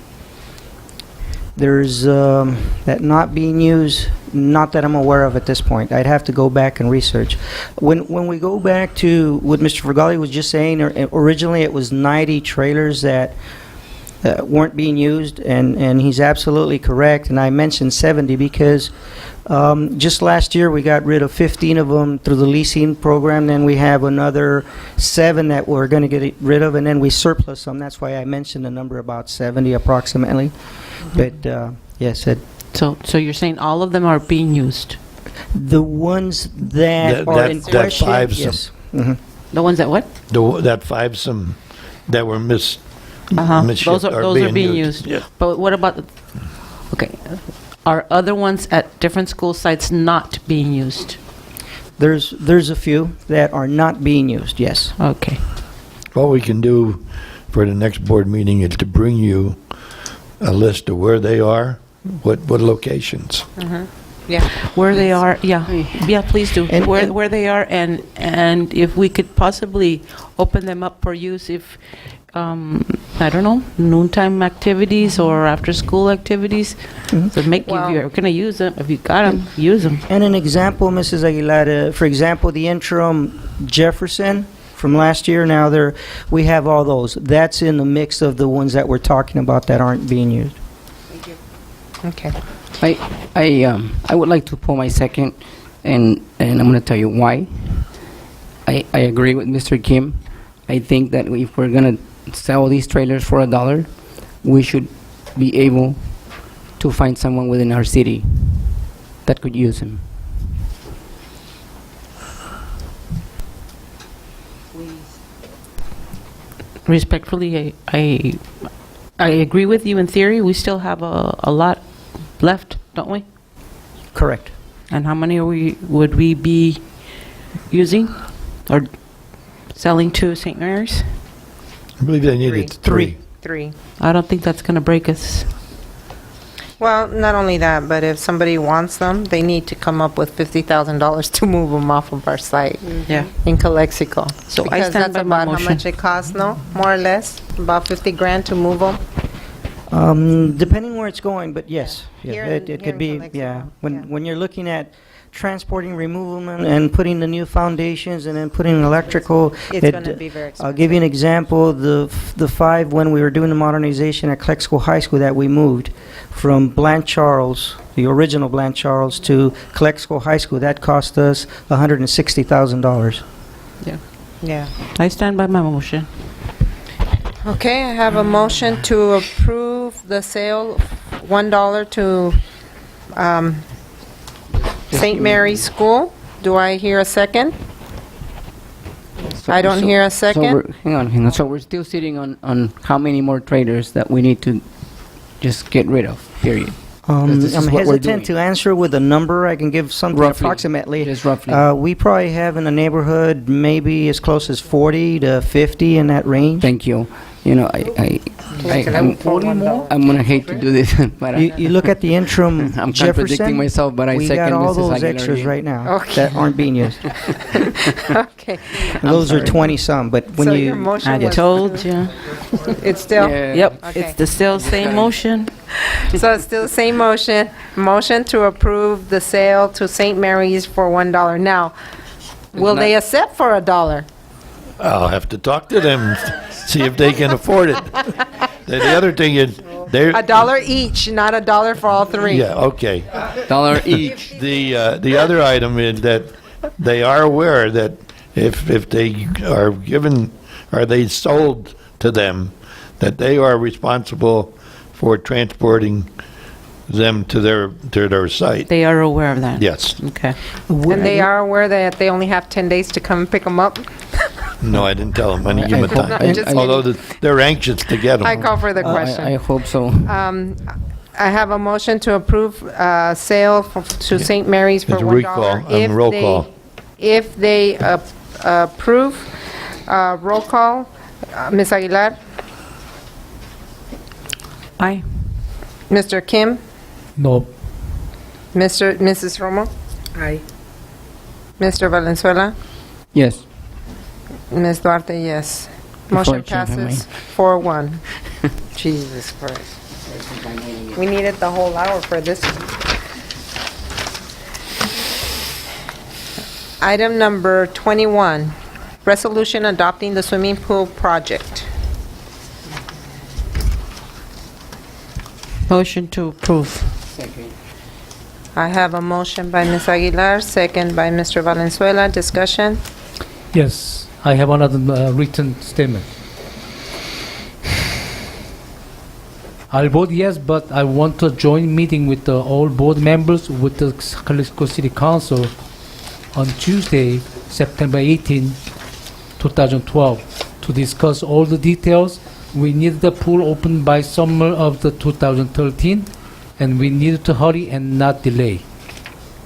There's that not being used, not that I'm aware of at this point. I'd have to go back and research. When we go back to what Mr. Fergali was just saying, originally it was 90 trailers that weren't being used, and he's absolutely correct. And I mentioned 70 because just last year we got rid of 15 of them through the leasing program. Then we have another 7 that we're going to get rid of, and then we surplus them. That's why I mentioned the number about 70 approximately. But yes, So you're saying all of them are being used? the ones that are in that question, fivesome. yes. Mhm. The ones that what? That fivesome that were misshipped Those are being used. Yeah. But what about, okay, are other ones at different school sites not being used? There's a few that are not being used, yes. Okay. What we can do for the next board meeting is to bring you a list of where they are, what locations. Yeah. Where they are, yeah, please do. And- Where they are, and if we could possibly open them up for use if, I don't know, noontime activities or after-school activities. So if you're going to use them, if you got them, use them. And an example, Mrs. Aguilar, for example, the interim Jefferson from last year, now we have all those. That's in the mix of the ones that we're talking about that aren't being used. Okay. I would like to pull my second, and I'm going to tell you why. I agree with Mr. Kim. I think that if we're going to sell these trailers for $1, we should be able to find someone within our city that could use them. Respectfully, I agree with you in theory. We still have a lot left, don't we? Correct. And how many would we be using or selling to St. Mary's? I believe they needed 3. 3. I don't think that's going to break us. Well, not only that, but if somebody wants them, they need to come up with $50,000 to move them off of our site Yeah. in Calexico. So I Because stand that's by my about how motion. much it costs, no? More or less, about 50 grand to move them. Depending where it's going, but yes, Here it in could be, Calexico, yeah. When you're looking at transporting, removing them, and putting the new foundations, and then putting electrical. It's gonna be very I'll give you an example. The 5 when we were doing the modernization at Calexico High School that we moved from Blanche Charles, the original Blanche Charles, to Calexico High School, that cost us $160,000. Yeah. I stand by my motion. Okay, I have a motion to approve the sale, $1 to St. Mary's School. Do I hear a second? I don't hear a second. Hang on. So we're still sitting on how many more trailers that we need to just get rid of, period. This is I'm what we're hesitant doing. to answer with a number. I can give something Roughly. approximately. Just roughly. We probably have in the neighborhood maybe as close as 40 to 50 in that range. Thank you. you know, I'm gonna hate to do this, but You look at the interim I'm Jefferson. contradicting myself, but I we second got all Mrs. those Aguilar extras here. right now Okay. that aren't being used. Okay. Those are 20-some, but when So you... your motion I was- told you. It's still? Yep, Okay. it's the still same motion. So it's still the same motion. Motion to approve the sale to St. Mary's for $1. Now, will they accept for $1? I'll have to talk to them, see if they can afford it. The other thing is, they're... $1 each, not $1 for all three. Yeah, okay. $1 each. The other item is that they are aware that if they are given, or they sold to them, that they are responsible for transporting them to their site. They are aware of that? Yes. Okay. And they are aware that they only have 10 days to come and pick them up? No, I didn't tell them. I didn't give them I'm time. just Although they're anxious to get them. I call for the question. I hope so. I have a motion to approve sale to St. Mary's for It's a $1. recall, If roll they- call. If they approve, roll call, Ms. Aguilar, Aye. Mr. Kim, No. Mrs. Romo, Aye. Mr. Valenzuela, Yes. Ms. Duarte, yes. Motion Unfortunately. passes 4-1. Jesus Christ. We needed the whole hour for this one. Item number 21, resolution adopting the swimming pool project. Motion to approve. I have a motion by Ms. Aguilar, second by Mr. Valenzuela. Discussion? Yes, I have another written statement. I'll vote yes, but I want to join meeting with all board members with the Jalisco City Council on Tuesday, September 18, 2012, to discuss all the details. We need the pool open by summer of the 2013, and we need to hurry and not delay.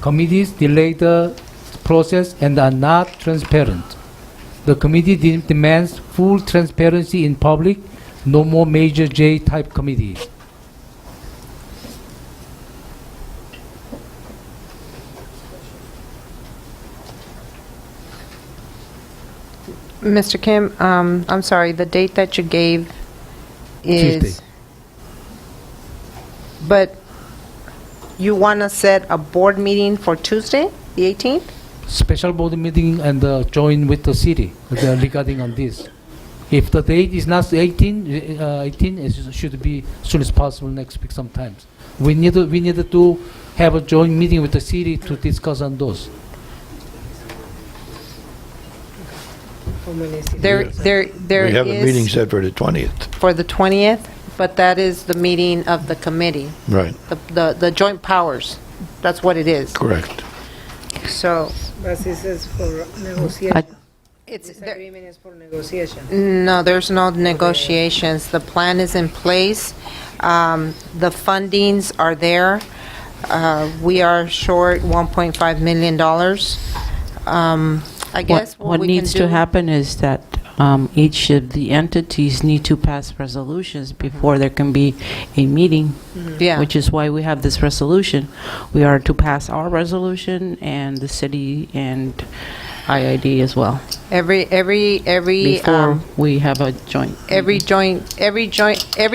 Committees delay the process and are not transparent. The committee demands full transparency in public, no more major J-type committees. Mr. Kim, I'm sorry, the date that you gave is... Tuesday. But you want to set a board meeting for Tuesday, the 18th? Special board meeting and join with the city regarding on this. If the date is not 18, it should be as soon as possible next week sometimes. We need to have a joint meeting with the city to discuss on those. There We have a meeting is set for the 20th. for the 20th, but that is the meeting of the committee, Right, the joint powers. That's what it is. correct. So But this is for negotiation. it's, This agreement is for negotiation. no, there's no negotiations. The plan is in place. The fundings are there. We are short $1.5 million. I guess what we can needs to do- happen is that each of the entities need to pass resolutions before there can be a meeting. Yeah. Which is why we have this resolution. We are to pass our resolution and the city and IID as well. Every Before we have a joint. every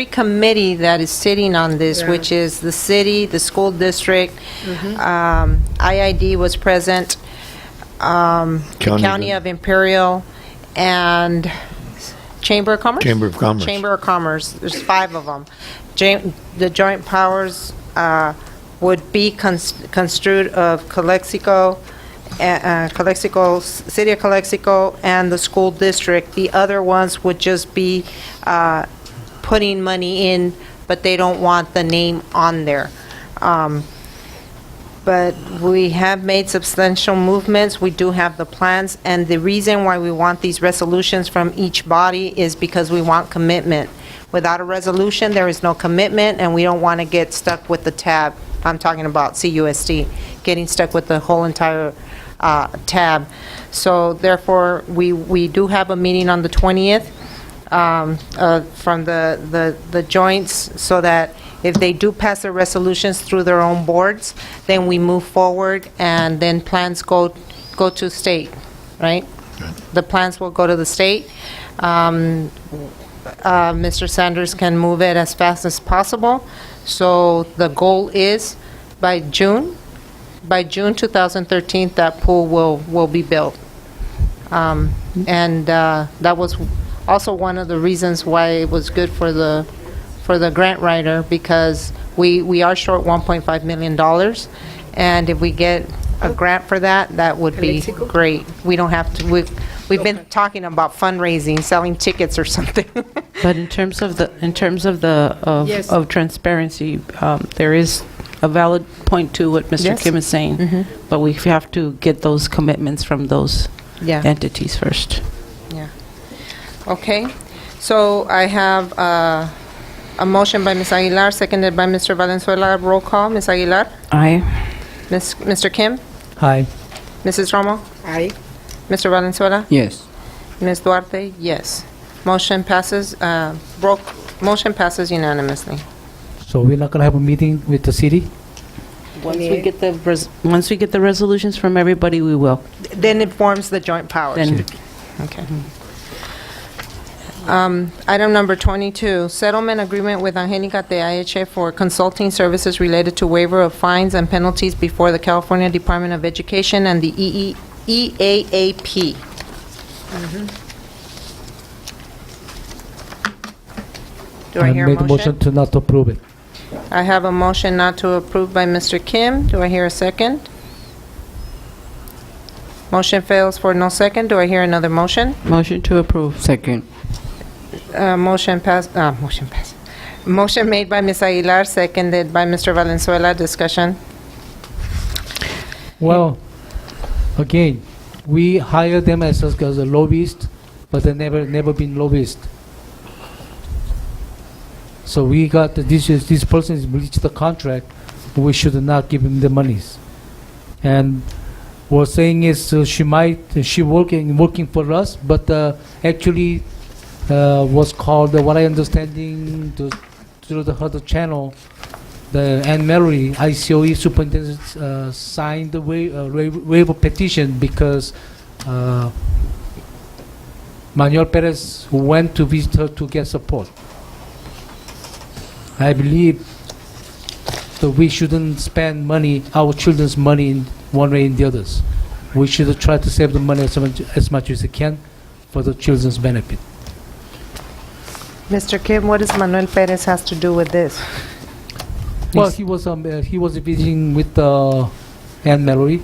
committee that is sitting on this, Yeah. which is the city, the school district, IID was present, County of Imperial, and Chamber of Commerce? Chamber of Commerce. Chamber of Commerce, there's 5 of them. The joint powers would be construed of Calexico, City of Calexico, and the school district. The other ones would just be putting money in, but they don't want the name on there. But we have made substantial movements. We do have the plans, and the reason why we want these resolutions from each body is because we want commitment. Without a resolution, there is no commitment, and we don't want to get stuck with the tab. I'm talking about CUSD, getting stuck with the whole entire tab. So therefore, we do have a meeting on the 20th. from the joints, so that if they do pass their resolutions through their own boards, then we move forward, and then plans go to state, right? The plans will go to the state. Mr. Sanders can move it as fast as possible. So the goal is by June 2013, that pool will be built. And that was also one of the reasons why it was good for the grant writer, because we are short $1.5 million. And if we get a grant for that, that would be great. We don't have to, we've been talking about fundraising, selling tickets or something. But in terms of the Yes. of transparency, there is a valid point to what Mr. Yes. Kim is saying, but we have to get those commitments from those Yeah. entities first. Yeah. Okay. So I have a motion by Ms. Aguilar, seconded by Mr. Valenzuela. Roll call. Ms. Aguilar? Aye. Mr. Kim? Aye. Mrs. Romo? Aye. Mr. Valenzuela? Yes. Ms. Duarte? Yes. Motion passes, motion passes unanimously. So we're not gonna have a meeting with the city? Once we get the resolutions from everybody, we will. Then it forms the joint powers. Then- Okay. Item number 22, settlement agreement with Angelica de IHE for consulting services related to waiver of fines and penalties before the California Department of Education and the EAAP. Do I hear a made the motion motion? to not approve it. I have a motion not to approve by Mr. Kim. Do I hear a second? Motion fails for no second. Do I hear another motion? Motion to approve. Second. Motion passed. Motion made by Ms. Aguilar, seconded by Mr. Valenzuela. Discussion. Well, again, we hire them as a lobbyist, but they never been lobbyist. So we got this person has breached the contract. We should not give him the monies. And what saying is she working for us, but actually was called what I understanding through the other channel. The Anne Mallory, ICOE superintendent, signed the waiver petition because Manuel Perez went to visit her to get support. I believe that we shouldn't spend money, our children's money, in one way or the others. We should try to save the money as much as we can for the children's benefit. Mr. Kim, what does Manuel Perez has to do with this? Well, he was visiting with Anne Mallory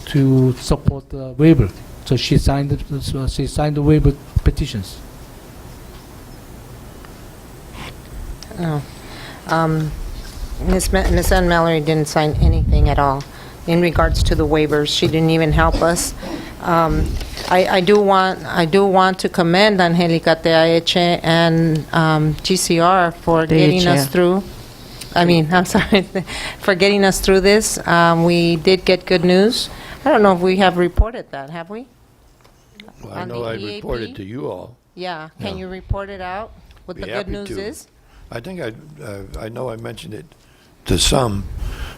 to support the waiver. So she signed the waiver petitions. Oh. Ms. Anne Mallory didn't sign anything at all in regards to the waivers. She didn't even help us. I do want to commend Angelica de IHE and GCR for getting us through. I'm sorry, for getting us through this. We did get good news. I don't know if we have reported that, have we? Well, I On know the I EAP? reported to you all. Yeah, can you report it out, what the Be good happy news to. is? I think I know I mentioned it to some,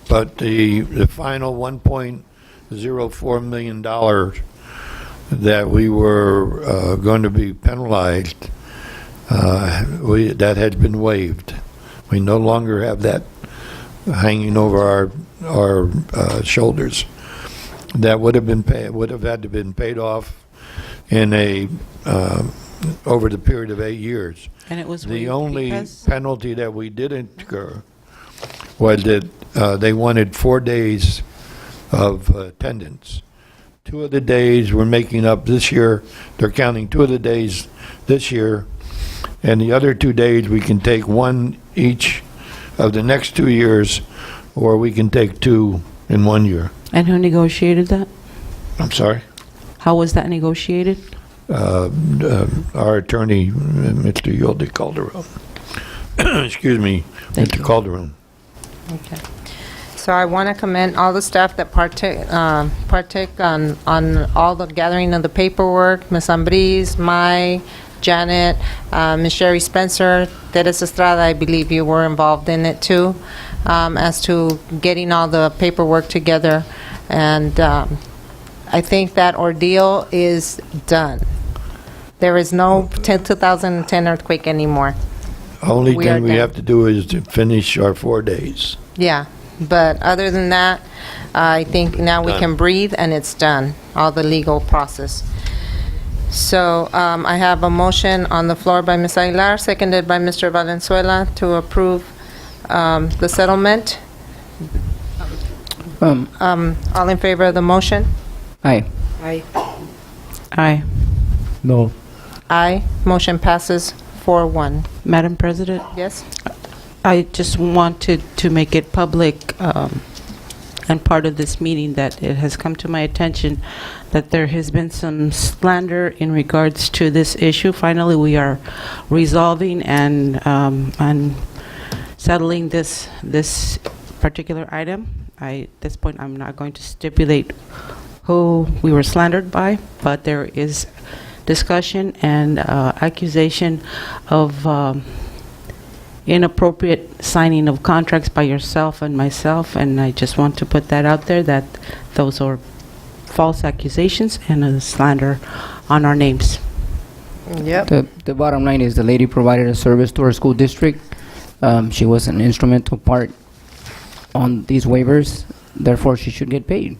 but the final $1.04 million that we were going to be penalized, that has been waived. We no longer have that hanging over our shoulders. That would have had to been paid off in over the period of 8 years. And it was The waived only because- penalty that we did incur was that they wanted 4 days of attendance. 2 of the days we're making up this year. They're counting 2 of the days this year, and the other 2 days we can take 1 each of the next 2 years, or we can take 2 in 1 year. And who negotiated that? I'm sorry? How was that negotiated? Our attorney, Mr. Yolde Calderon. Excuse me, Mr. Calderon. Okay. So I want to commend all the staff that partake on all the gathering of the paperwork, Ms. Ambriz, Mai, Janet, Ms. Sherry Spencer, Teres Estrada, I believe you were involved in it too, as to getting all the paperwork together. And I think that ordeal is done. There is no 2010 earthquake anymore. Only We are thing we done. have to do is to finish our 4 days. Yeah, but other than that, I think now we Done. can breathe and it's done, all the legal process. So I have a motion on the floor by Ms. Aguilar, seconded by Mr. Valenzuela to approve the settlement. All in favor of the motion? Aye. Aye. Aye. No. Aye. Motion passes 4-1. Madam President, Yes? I just wanted to make it public and part of this meeting that it has come to my attention that there has been some slander in regards to this issue. Finally, we are resolving and settling this particular item. At this point, I'm not going to stipulate who we were slandered by, but there is discussion and accusation of inappropriate signing of contracts by yourself and myself, and I just want to put that out there, that those are false accusations and a slander on our names. Yep. The bottom line is the lady provided a service to our school district. She was an instrumental part on these waivers, therefore she should get paid.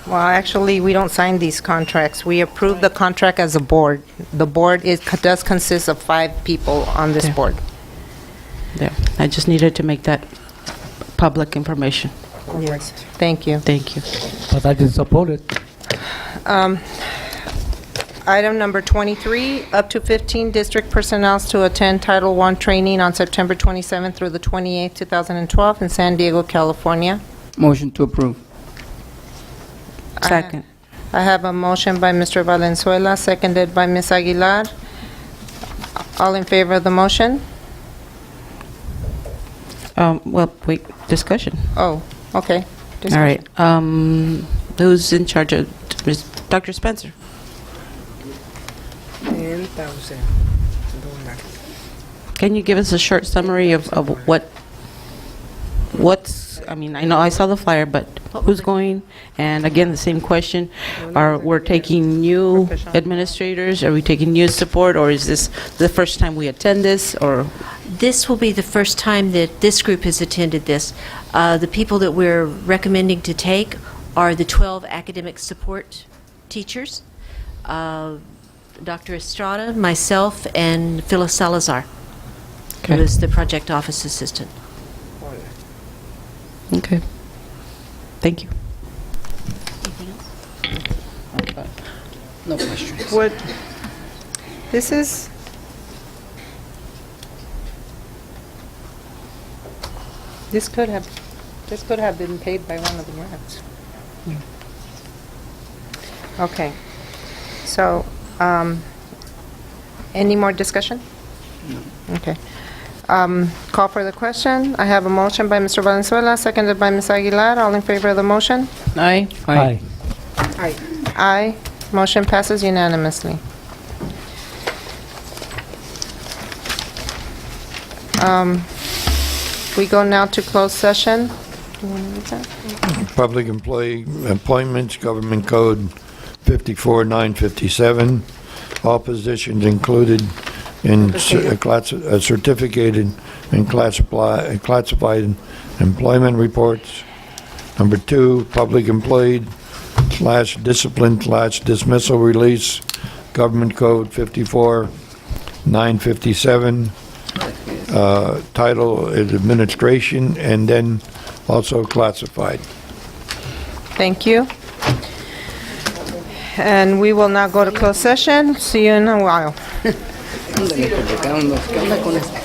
Well, actually, we don't sign these contracts. We approve the contract as a board. The board does consist of 5 people on this board. There, I just needed to make that public information. Yes. Thank you. Thank you. But I didn't support it. Item number 23, up to 15 district personnel to attend Title I training on September 27th through the 28th, 2012 in San Diego, California. Motion to approve. Second. I have a motion by Mr. Valenzuela, seconded by Ms. Aguilar. All in favor of the motion? Well, wait, discussion. Oh, okay. All right. Who's in charge of, Dr. Spencer? $10,000. Can you give us a short summary of what's, I mean, I know I saw the flyer, but who's going? And again, the same question, we're taking new administrators, are we taking new support, or is this the first time we attend this, or? This will be the first time that this group has attended this. The people that we're recommending to take are the 12 academic support teachers, Dr. Estrada, myself, and Phyllis Salazar, who Okay. is the project office assistant. Okay. Thank you. No questions. Would, this is, this could have been paid by one of the grants. Okay. So, any more discussion? Okay. Call for the question. I have a motion by Mr. Valenzuela, seconded by Ms. Aguilar. All in favor of the motion? Aye. Aye. Aye. Aye. Motion passes unanimously. We go now to closed session. Do you want to read that? Public employee appointments, Government Code 54957. All positions included in certificated and classified employment reports. Number 2, public employee /discipline/dismissal release, Government Code 54957. Title is administration, and then also classified. Thank you. And we will now go to closed session. See you in a while. ¿Qué onda con esto?